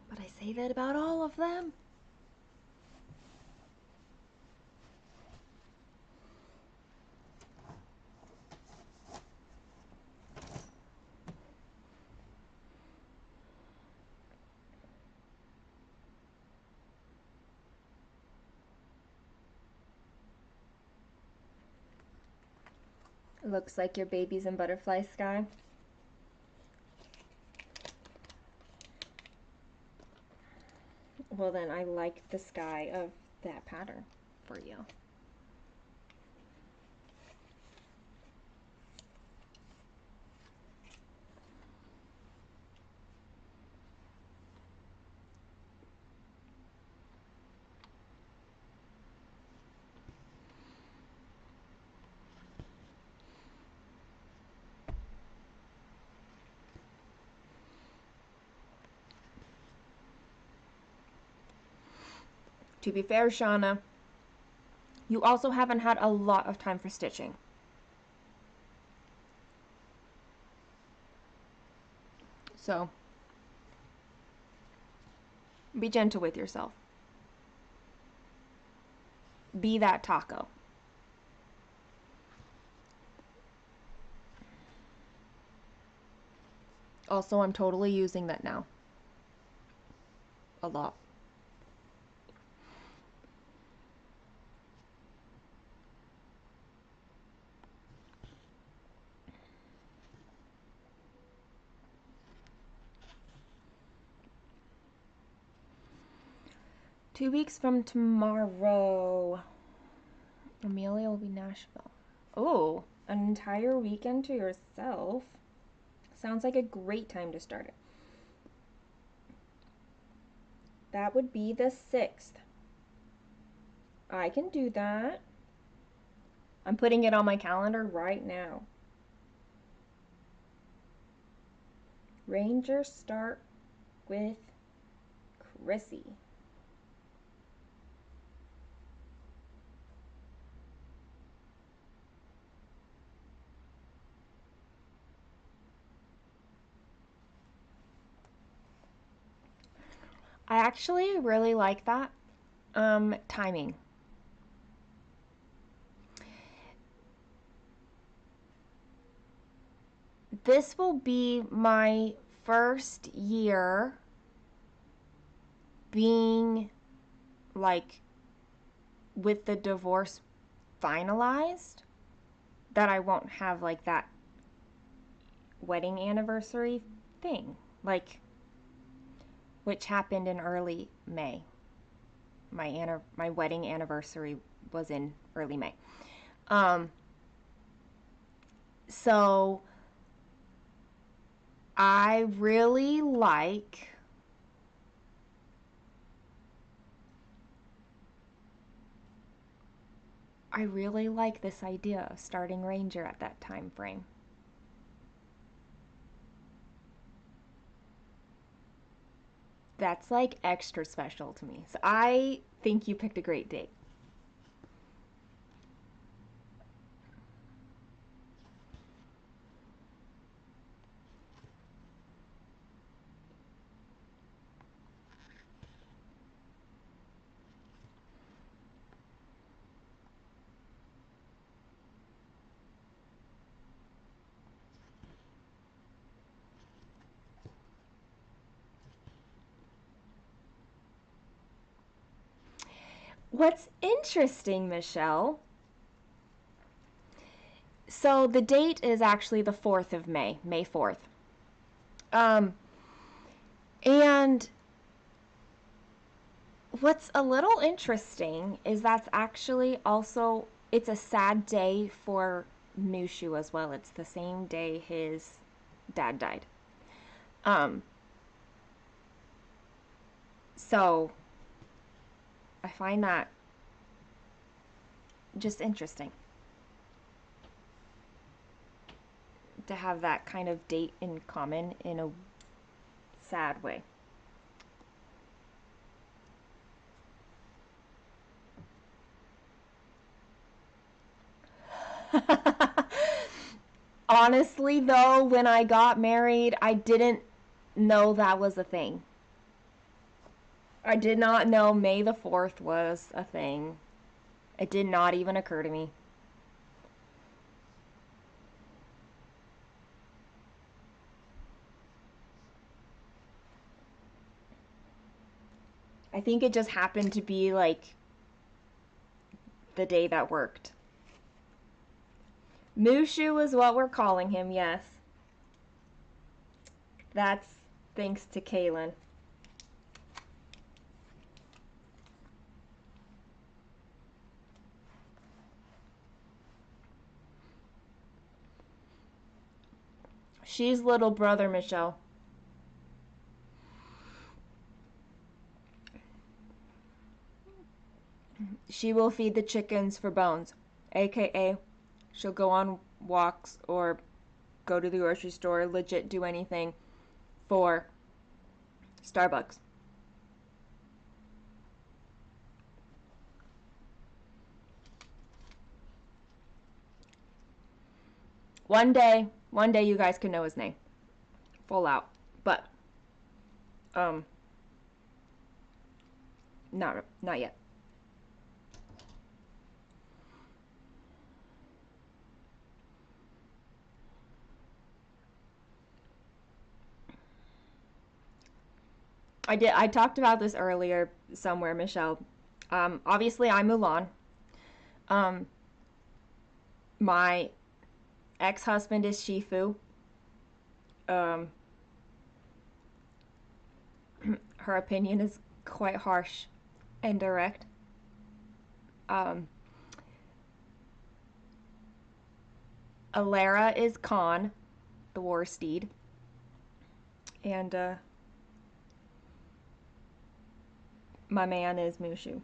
But I say that about all of them. It looks like your babies and butterfly sky. Well, then I like the sky of that pattern for you. To be fair, Shauna, you also haven't had a lot of time for stitching. So, be gentle with yourself. Be that taco. Also, I'm totally using that now. A lot. Two weeks from tomorrow, Amelia will be Nashville. Oh, an entire weekend to yourself. Sounds like a great time to start it. That would be the 6th. I can do that. I'm putting it on my calendar right now. Rangers start with Chrissy. I actually really like that timing. This will be my first year being like with the divorce finalized, that I won't have like that wedding anniversary thing, like, which happened in early May. my wedding anniversary was in early May. Um, so I really like this idea of starting Ranger at that time frame. That's like extra special to me. So I think you picked a great date. What's interesting, Michelle, so the date is actually the 4th of May, May 4th. Um, and what's a little interesting is that's actually also, it's a sad day for Mushu as well. It's the same day his dad died. Um, so I find that just interesting to have that kind of date in common in a sad way. Honestly, though, when I got married, I didn't know that was a thing. I did not know May the 4th was a thing. It did not even occur to me. I think it just happened to be like the day that worked. Mushu is what we're calling him, yes. That's thanks to Kaylin. She's little brother, Michelle. She will feed the chickens for bones, aka she'll go on walks or go to the grocery store, legit do anything for Starbucks. One day you guys can know his name. Full out. But um not yet. I talked about this earlier somewhere, Michelle. Obviously I'm Mulan. Um my ex-husband is Shifu. Um her opinion is quite harsh and direct. Um Alara is Khan, the war steed. And my man is Mushu.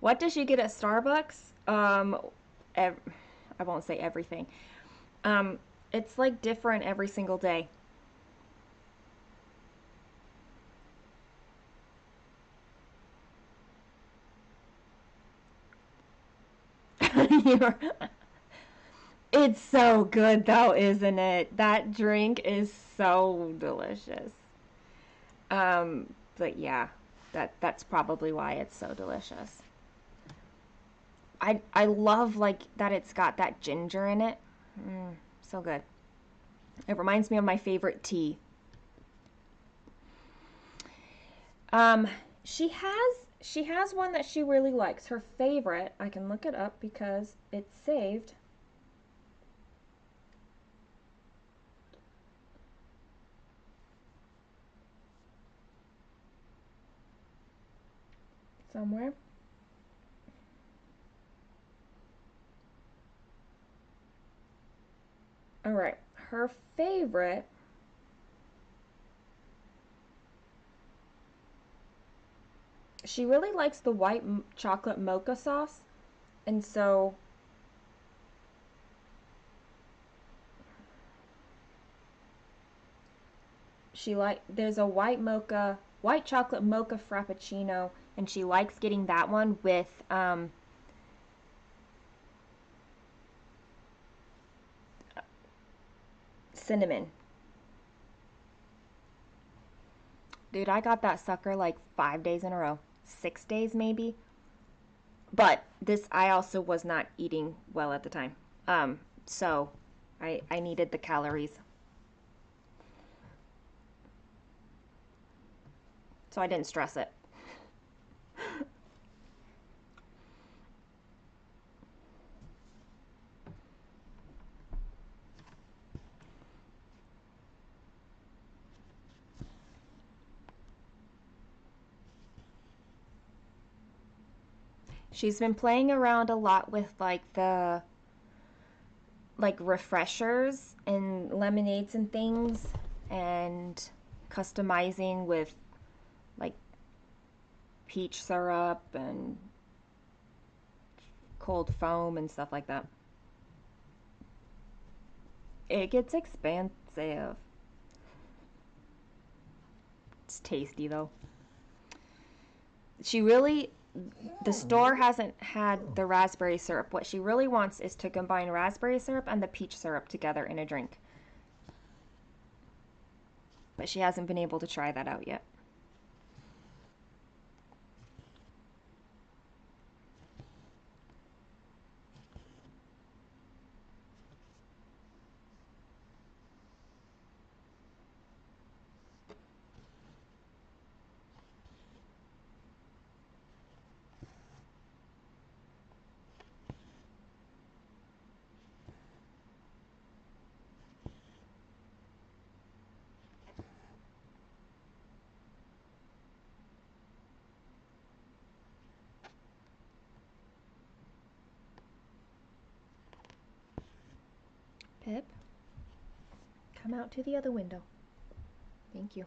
What does she get at Starbucks? I won't say everything. Um, it's like different every single day. It's so good though, isn't it? That drink is so delicious. But yeah, that's probably why it's so delicious. I love like that it's got that ginger in it. So good. It reminds me of my favorite tea. Um, she has one that she really likes. Her favorite, I can look it up because it's saved. somewhere. All right, her favorite. She really likes the white chocolate mocha sauce, and so there's a white chocolate mocha frappuccino, and she likes getting that one with cinnamon. Dude, I got that sucker like 5 days in a row, 6 days maybe. But I also was not eating well at the time, so I needed the calories, so I didn't stress it. She's been playing around a lot with like refreshers and lemonades and things, and customizing with like peach syrup and cold foam and stuff like that. It gets expensive. It's tasty though. She really, the store hasn't had the raspberry syrup. What she really wants is to combine raspberry syrup and the peach syrup together in a drink. But she hasn't been able to try that out yet. Pip, come out to the other window. Thank you.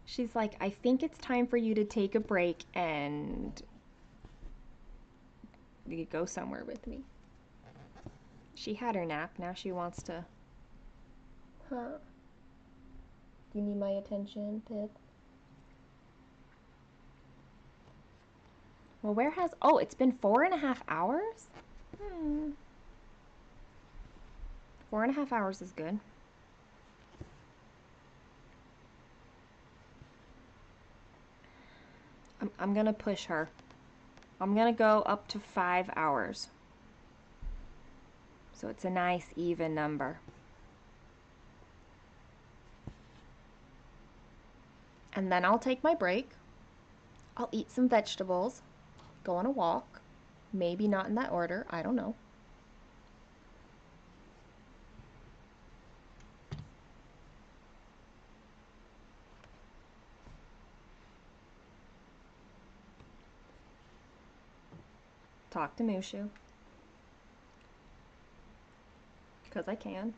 She's like, I think it's time for you to take a break and you go somewhere with me. She had her nap. Now she wants to. Huh? Do you need my attention, Pip? Well, where has. Oh, it's been 4.5 hours? 4.5 hours is good. I'm gonna push her. I'm gonna go up to 5 hours. So it's a nice even number. And then I'll take my break. I'll eat some vegetables, go on a walk. Maybe not in that order, I don't know. Talk to Mushu. Because I can.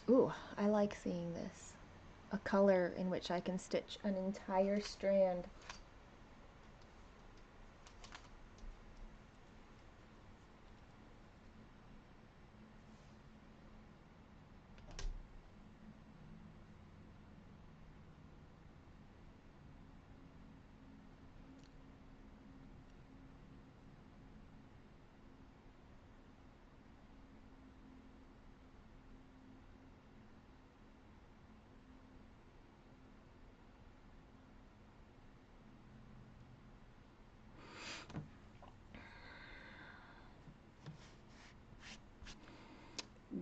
Ooh, I like seeing this. A color in which I can stitch an entire strand.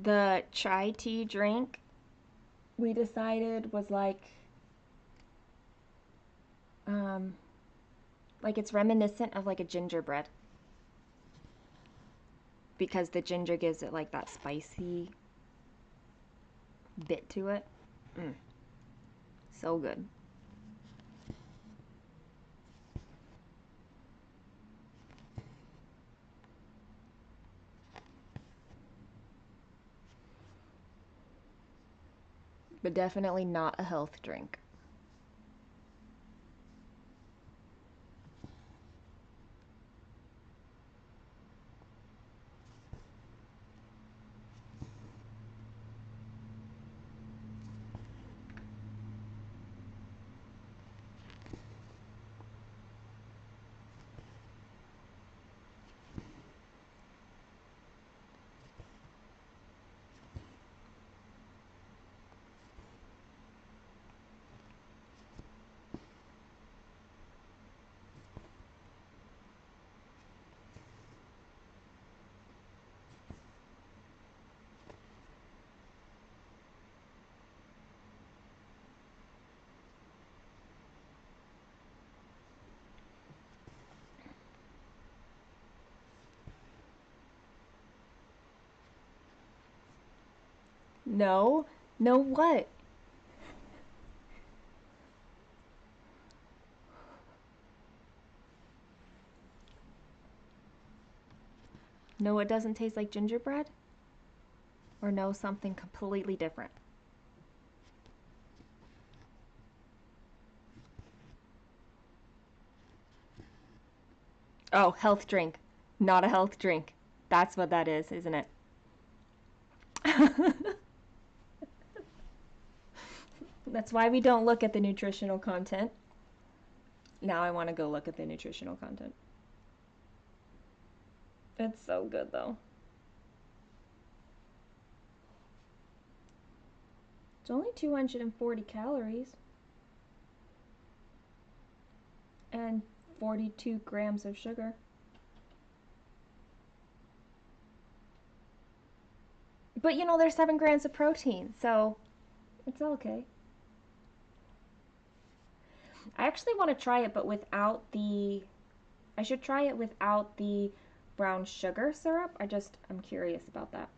The chai tea drink we decided was um like it's reminiscent of like a gingerbread because the ginger gives it like that spicy bit to it. Mm, so good. But definitely not a health drink. No, no what? No, it doesn't taste like gingerbread? Or no, something completely different? Oh, health drink. Not a health drink. That's what that is, isn't it? That's why we don't look at the nutritional content. Now I want to go look at the nutritional content. It's so good though. It's only 240 calories and 42 grams of sugar. But you know, there's 7 grams of protein, so it's okay. I actually want to try it, but without the. I should try it without the brown sugar syrup. I'm curious about that.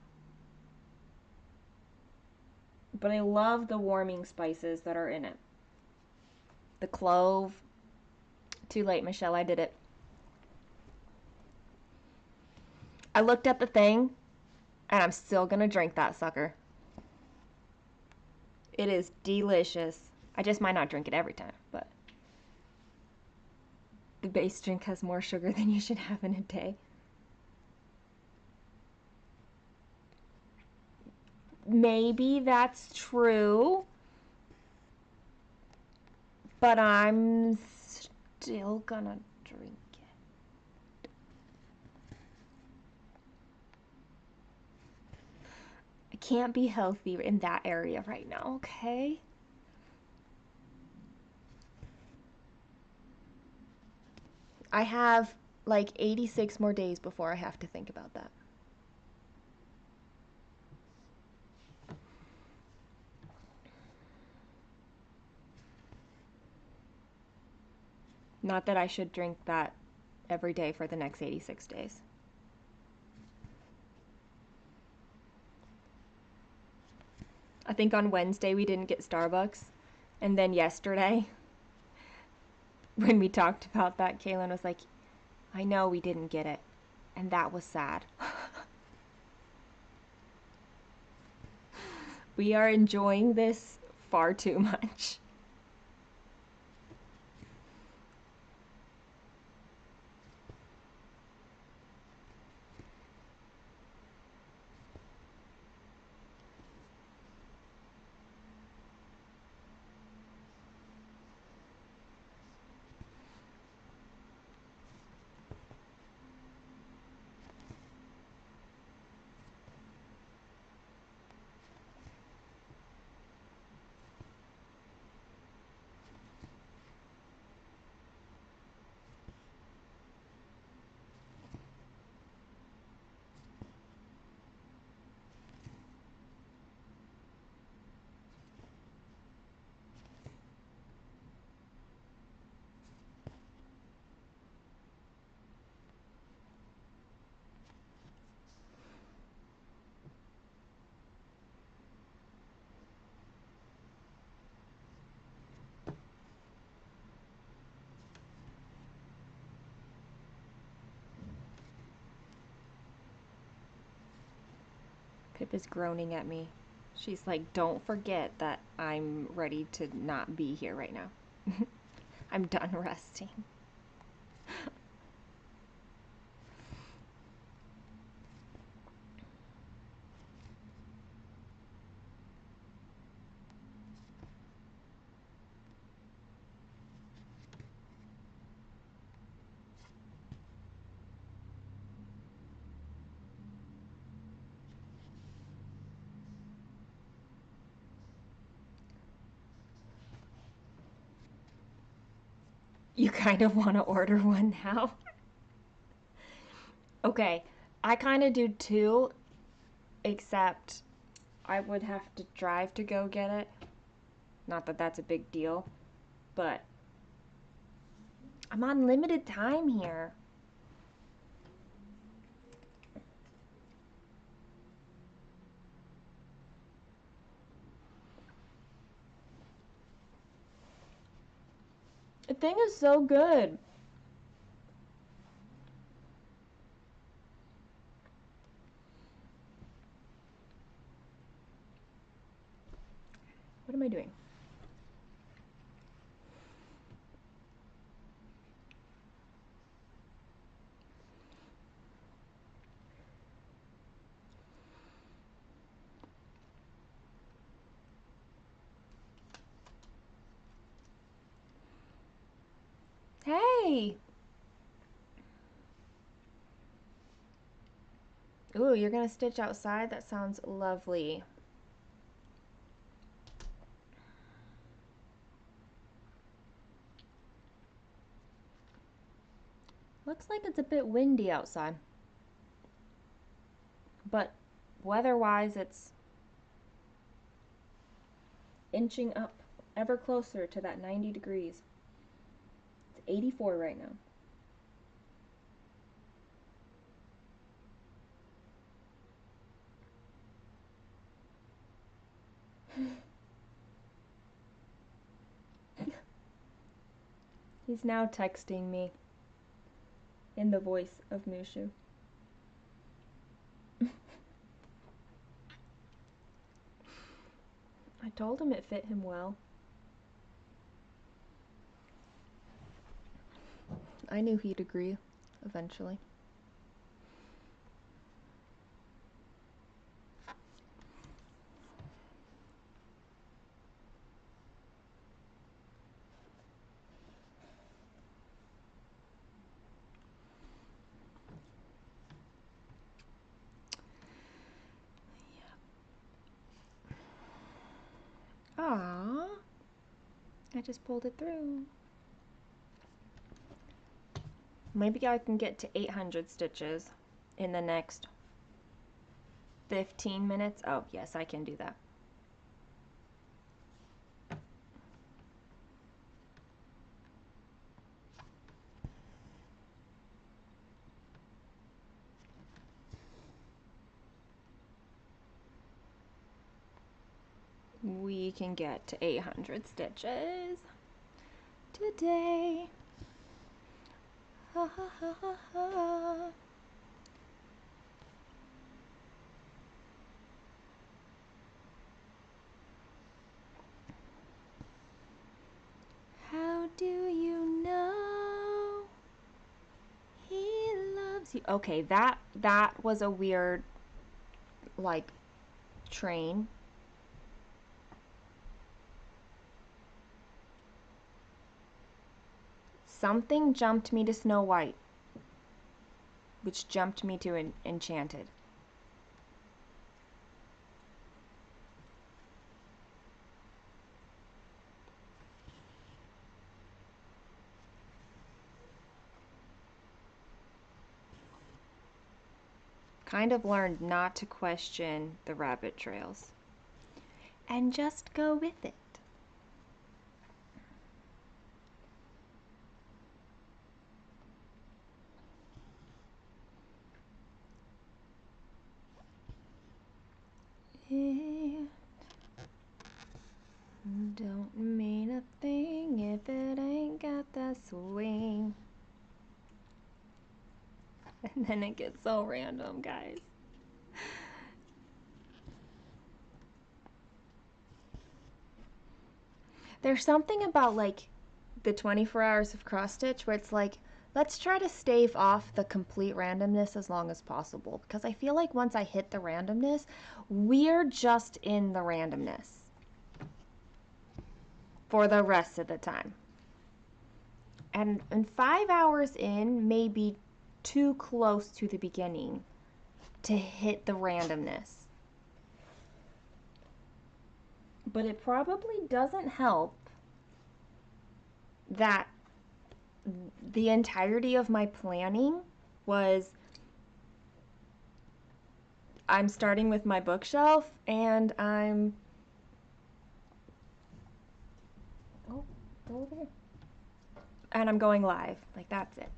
But I love the warming spices that are in it. The clove. Too late, Michelle, I did it. I looked at the thing, and I'm still gonna drink that sucker. It is delicious. I just might not drink it every time, but the base drink has more sugar than you should have in a day. Maybe that's true, but I'm still gonna drink it. I can't be healthy in that area right now, okay? I have like 86 more days before I have to think about that. Not that I should drink that every day for the next 86 days. I think on Wednesday we didn't get Starbucks. And then yesterday, when we talked about that, Kaylin was like, I know we didn't get it. And that was sad. We are enjoying this far too much. Pip is groaning at me. She's like, don't forget that I'm ready to not be here right now. I'm done resting. You kind of want to order one now? Okay, I kind of do too, except I would have to drive to go get it. Not that that's a big deal, but I'm on limited time here. The thing is so good. What am I doing? Hey! Ooh, you're gonna stitch outside? That sounds lovely. Looks like it's a bit windy outside. But weather-wise, it's inching up ever closer to that 90 degrees. It's 84 right now. He's now texting me in the voice of Mushu. I told him it fit him well. I knew he'd agree eventually. Aww. I just pulled it through. Maybe I can get to 800 stitches in the next 15 minutes. Oh, yes, I can do that. We can get to 800 stitches today. Ha ha ha ha ha. How do you know he loves you? Okay, that was a weird, like, train. Something jumped me to Snow White, which jumped me to Enchanted. Kind of learned not to question the rabbit trails and just go with it. It don't mean a thing if it ain't got that swing. And then it gets so random, guys. There's something about like the 24 hours of cross stitch where it's like, let's try to stave off the complete randomness as long as possible, because I feel like once I hit the randomness, we're just in the randomness for the rest of the time. And 5 hours in may be too close to the beginning to hit the randomness. But it probably doesn't help that the entirety of my planning was, I'm starting with my bookshelf and I'm over there. And I'm going live. Like, that's it.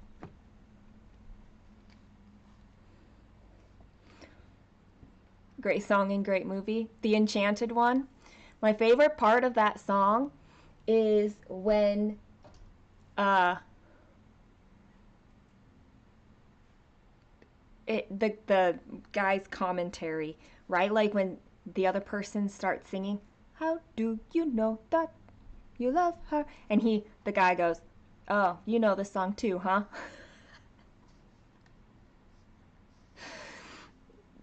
Great song and great movie. The Enchanted one. My favorite part of that song is when the guy's commentary, right? Like when the other person starts singing, "How do you know that you love her?" And the guy goes, "Oh, you know the song too, huh?"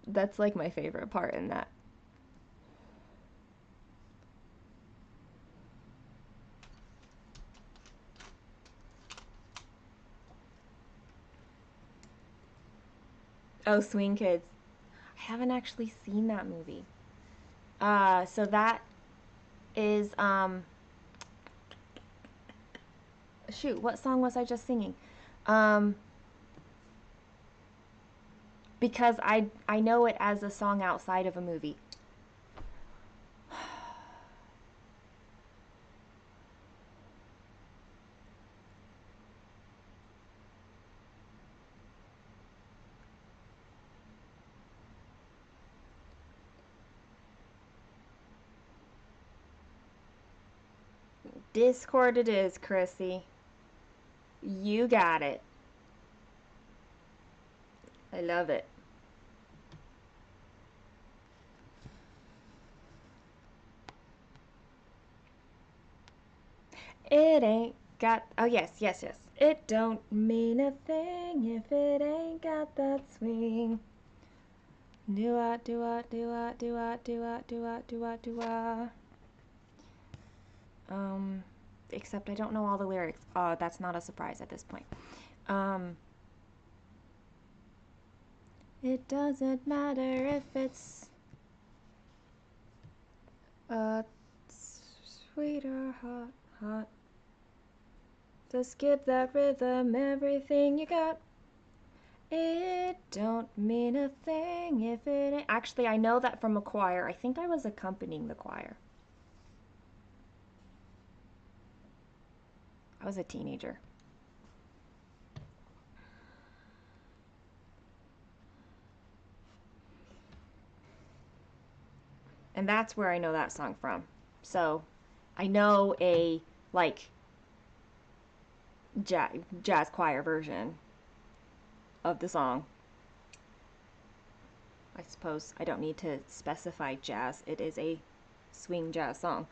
That's like my favorite part in that. Oh, Swing Kids. I haven't actually seen that movie. So that is shoot, what song was I just singing? Because I know it as a song outside of a movie. Discord it is, Chrissy. You got it. I love it. It ain't got. Oh, yes, yes, yes. It don't mean a thing if it ain't got that swing. Do I, do I, do I, do I, do I, do I, do I, do I. Except I don't know all the lyrics. That's not a surprise at this point. It doesn't matter if it's sweet or hot, hot. Just give that rhythm everything you got. It don't mean a thing if it ain't. Actually, I know that from a choir. I think I was accompanying the choir. I was a teenager. And that's where I know that song from. So I know a like jazz choir version of the song. I suppose I don't need to specify jazz. It is a swing jazz song.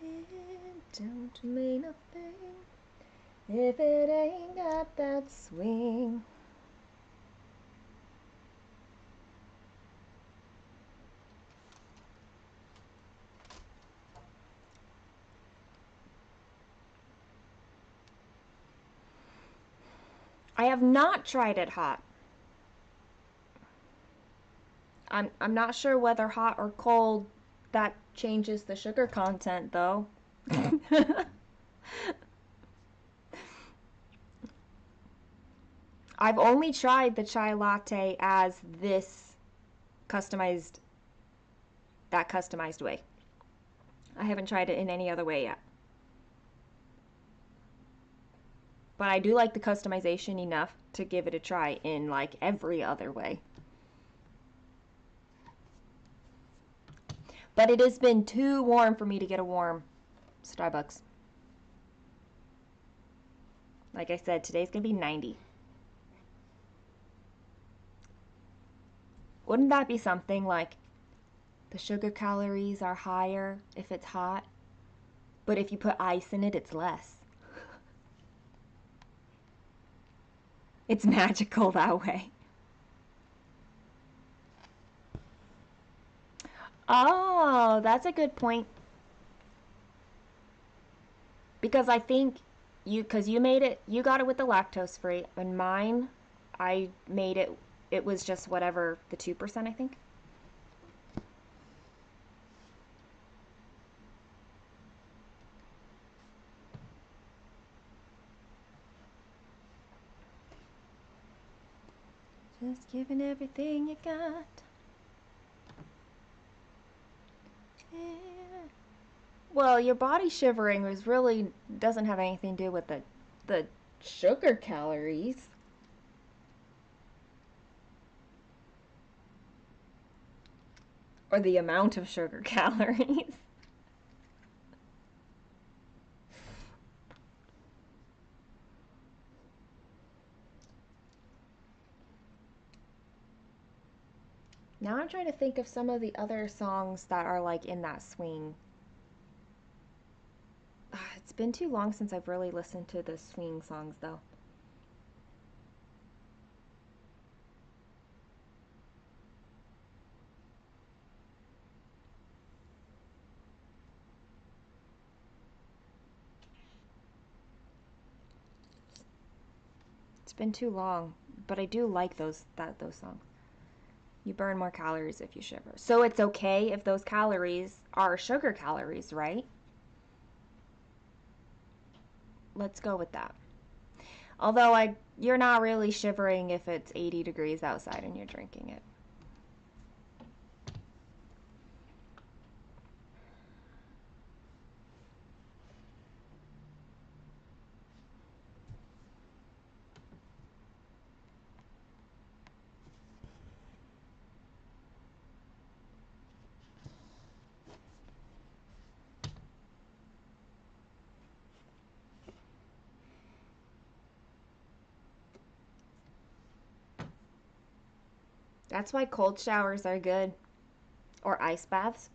It don't mean a thing if it ain't got that swing. I have not tried it hot. I'm not sure whether hot or cold that changes the sugar content though. I've only tried the chai latte as customized that customized way. I haven't tried it in any other way yet. But I do like the customization enough to give it a try in like every other way. But it has been too warm for me to get a warm Starbucks. Like I said, today's gonna be 90. Wouldn't that be something like the sugar calories are higher if it's hot, but if you put ice in it, it's less? It's magical that way. Oh, that's a good point. Because I think because you made it, you got it with the lactose free, and mine, I made it, it was just whatever, the 2%, I think. Just giving everything you got. Yeah. Well, your body shivering was really doesn't have anything to do with the sugar calories. Or the amount of sugar calories. Now I'm trying to think of some of the other songs that are like in that swing. It's been too long since I've really listened to the swing songs though. It's been too long, but I do like those songs. You burn more calories if you shiver. So it's okay if those calories are sugar calories, right? Let's go with that. Although you're not really shivering if it's 80 degrees outside and you're drinking it. That's why cold showers are good. Or ice baths.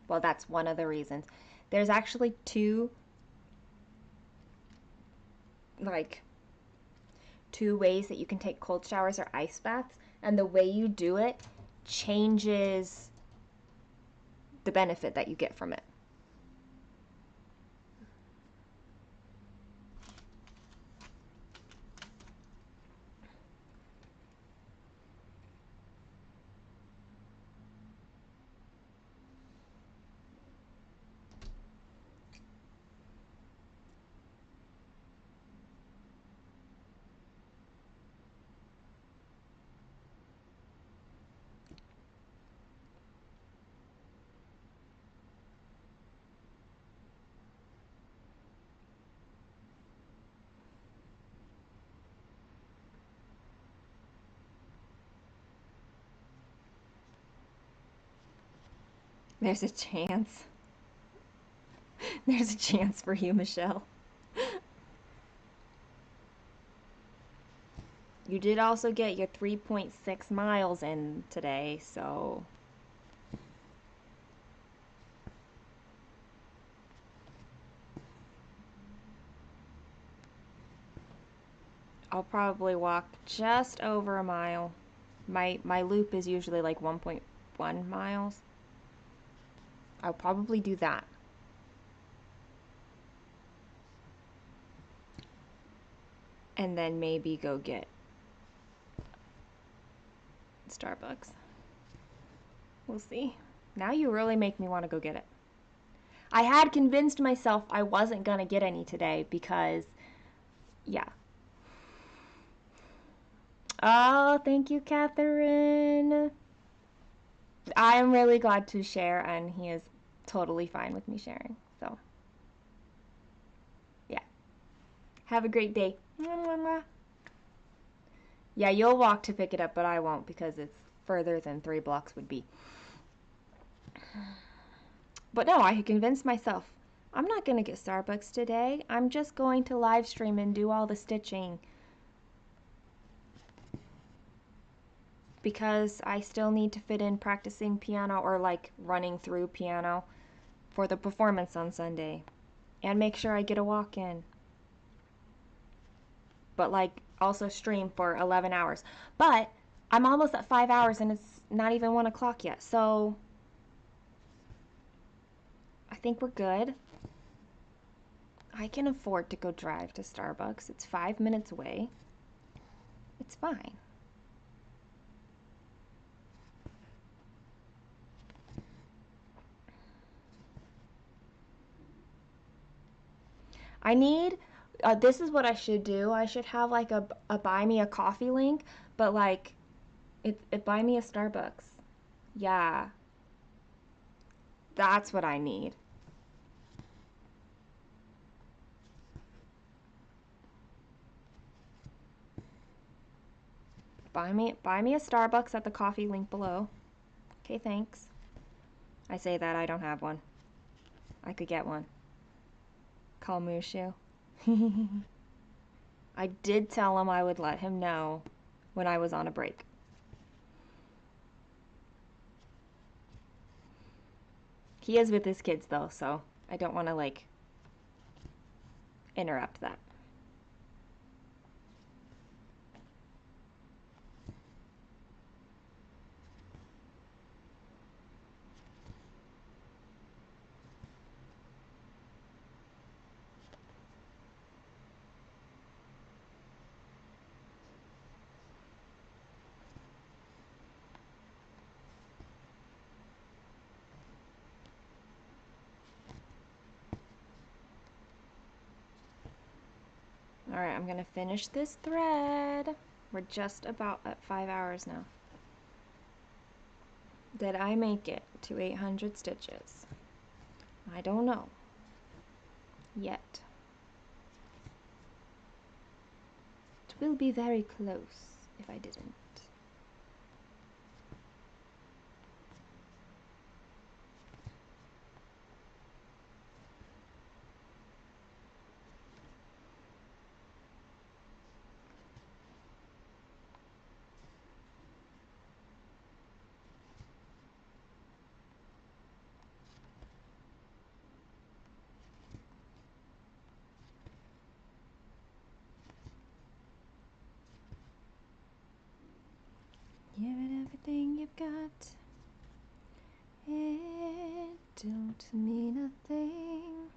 Well, that's one of the reasons. There's actually like, two ways that you can take cold showers or ice baths, and the way you do it changes the benefit that you get from it. There's a chance. There's a chance for you, Michelle. You did also get your 3.6 miles in today, so I'll probably walk just over a mile. My loop is usually like 1.1 miles. I'll probably do that. And then maybe go get Starbucks. We'll see. Now you really make me want to go get it. I had convinced myself I wasn't going to get any today because, yeah. Oh, thank you, Catherine. I'm really glad to share, and he is totally fine with me sharing. So, yeah. Have a great day. Yeah, you'll walk to pick it up, but I won't because it's further than 3 blocks would be. But no, I convinced myself, I'm not going to get Starbucks today. I'm just going to live stream and do all the stitching. because I still need to fit in practicing piano or like running through piano for the performance on Sunday and make sure I get a walk in. But like also stream for 11 hours. But I'm almost at 5 hours and it's not even 1 o'clock yet. So I think we're good. I can afford to go drive to Starbucks. It's 5 minutes away. It's fine. I need, this is what I should do. I should have like a buy me a coffee link, but like, it buy me a Starbucks. Yeah, that's what I need. Buy me a Starbucks at the coffee link below. Okay, thanks. I say that I don't have one. I could get one. Call Mushu. I did tell him I would let him know when I was on a break. He is with his kids though, so I don't want to like interrupt that. Alright, I'm gonna finish this thread. We're just about at 5 hours now. Did I make it to 800 stitches? I don't know. Yet. It will be very close if I didn't. Give it everything you've got. It don't mean a thing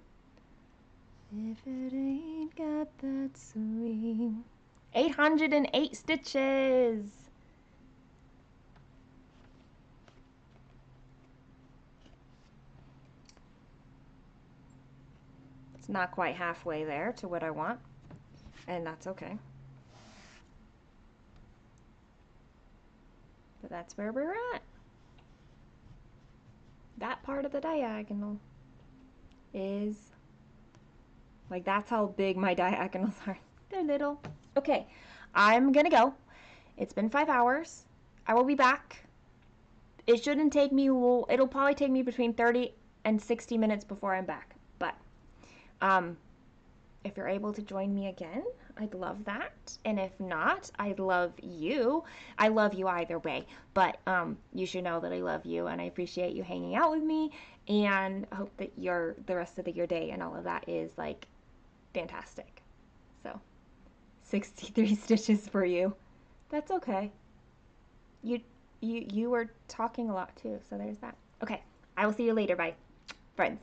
if it ain't got that swing. 808 stitches. It's not quite halfway there to what I want, and that's okay. But that's where we're at. That part of the diagonal is, like, that's how big my diagonals are. They're little. Okay, I'm gonna go. It's been 5 hours. I will be back. It shouldn't take me, it'll probably take me between 30 and 60 minutes before I'm back. But if you're able to join me again, I'd love that. And if not, I'd love you. I love you either way, but you should know that I love you and I appreciate you hanging out with me, and I hope that the rest of your day and all of that is like fantastic. So 63 stitches for you. That's okay. You were talking a lot too, so there's that. Okay, I will see you later. Bye, friends.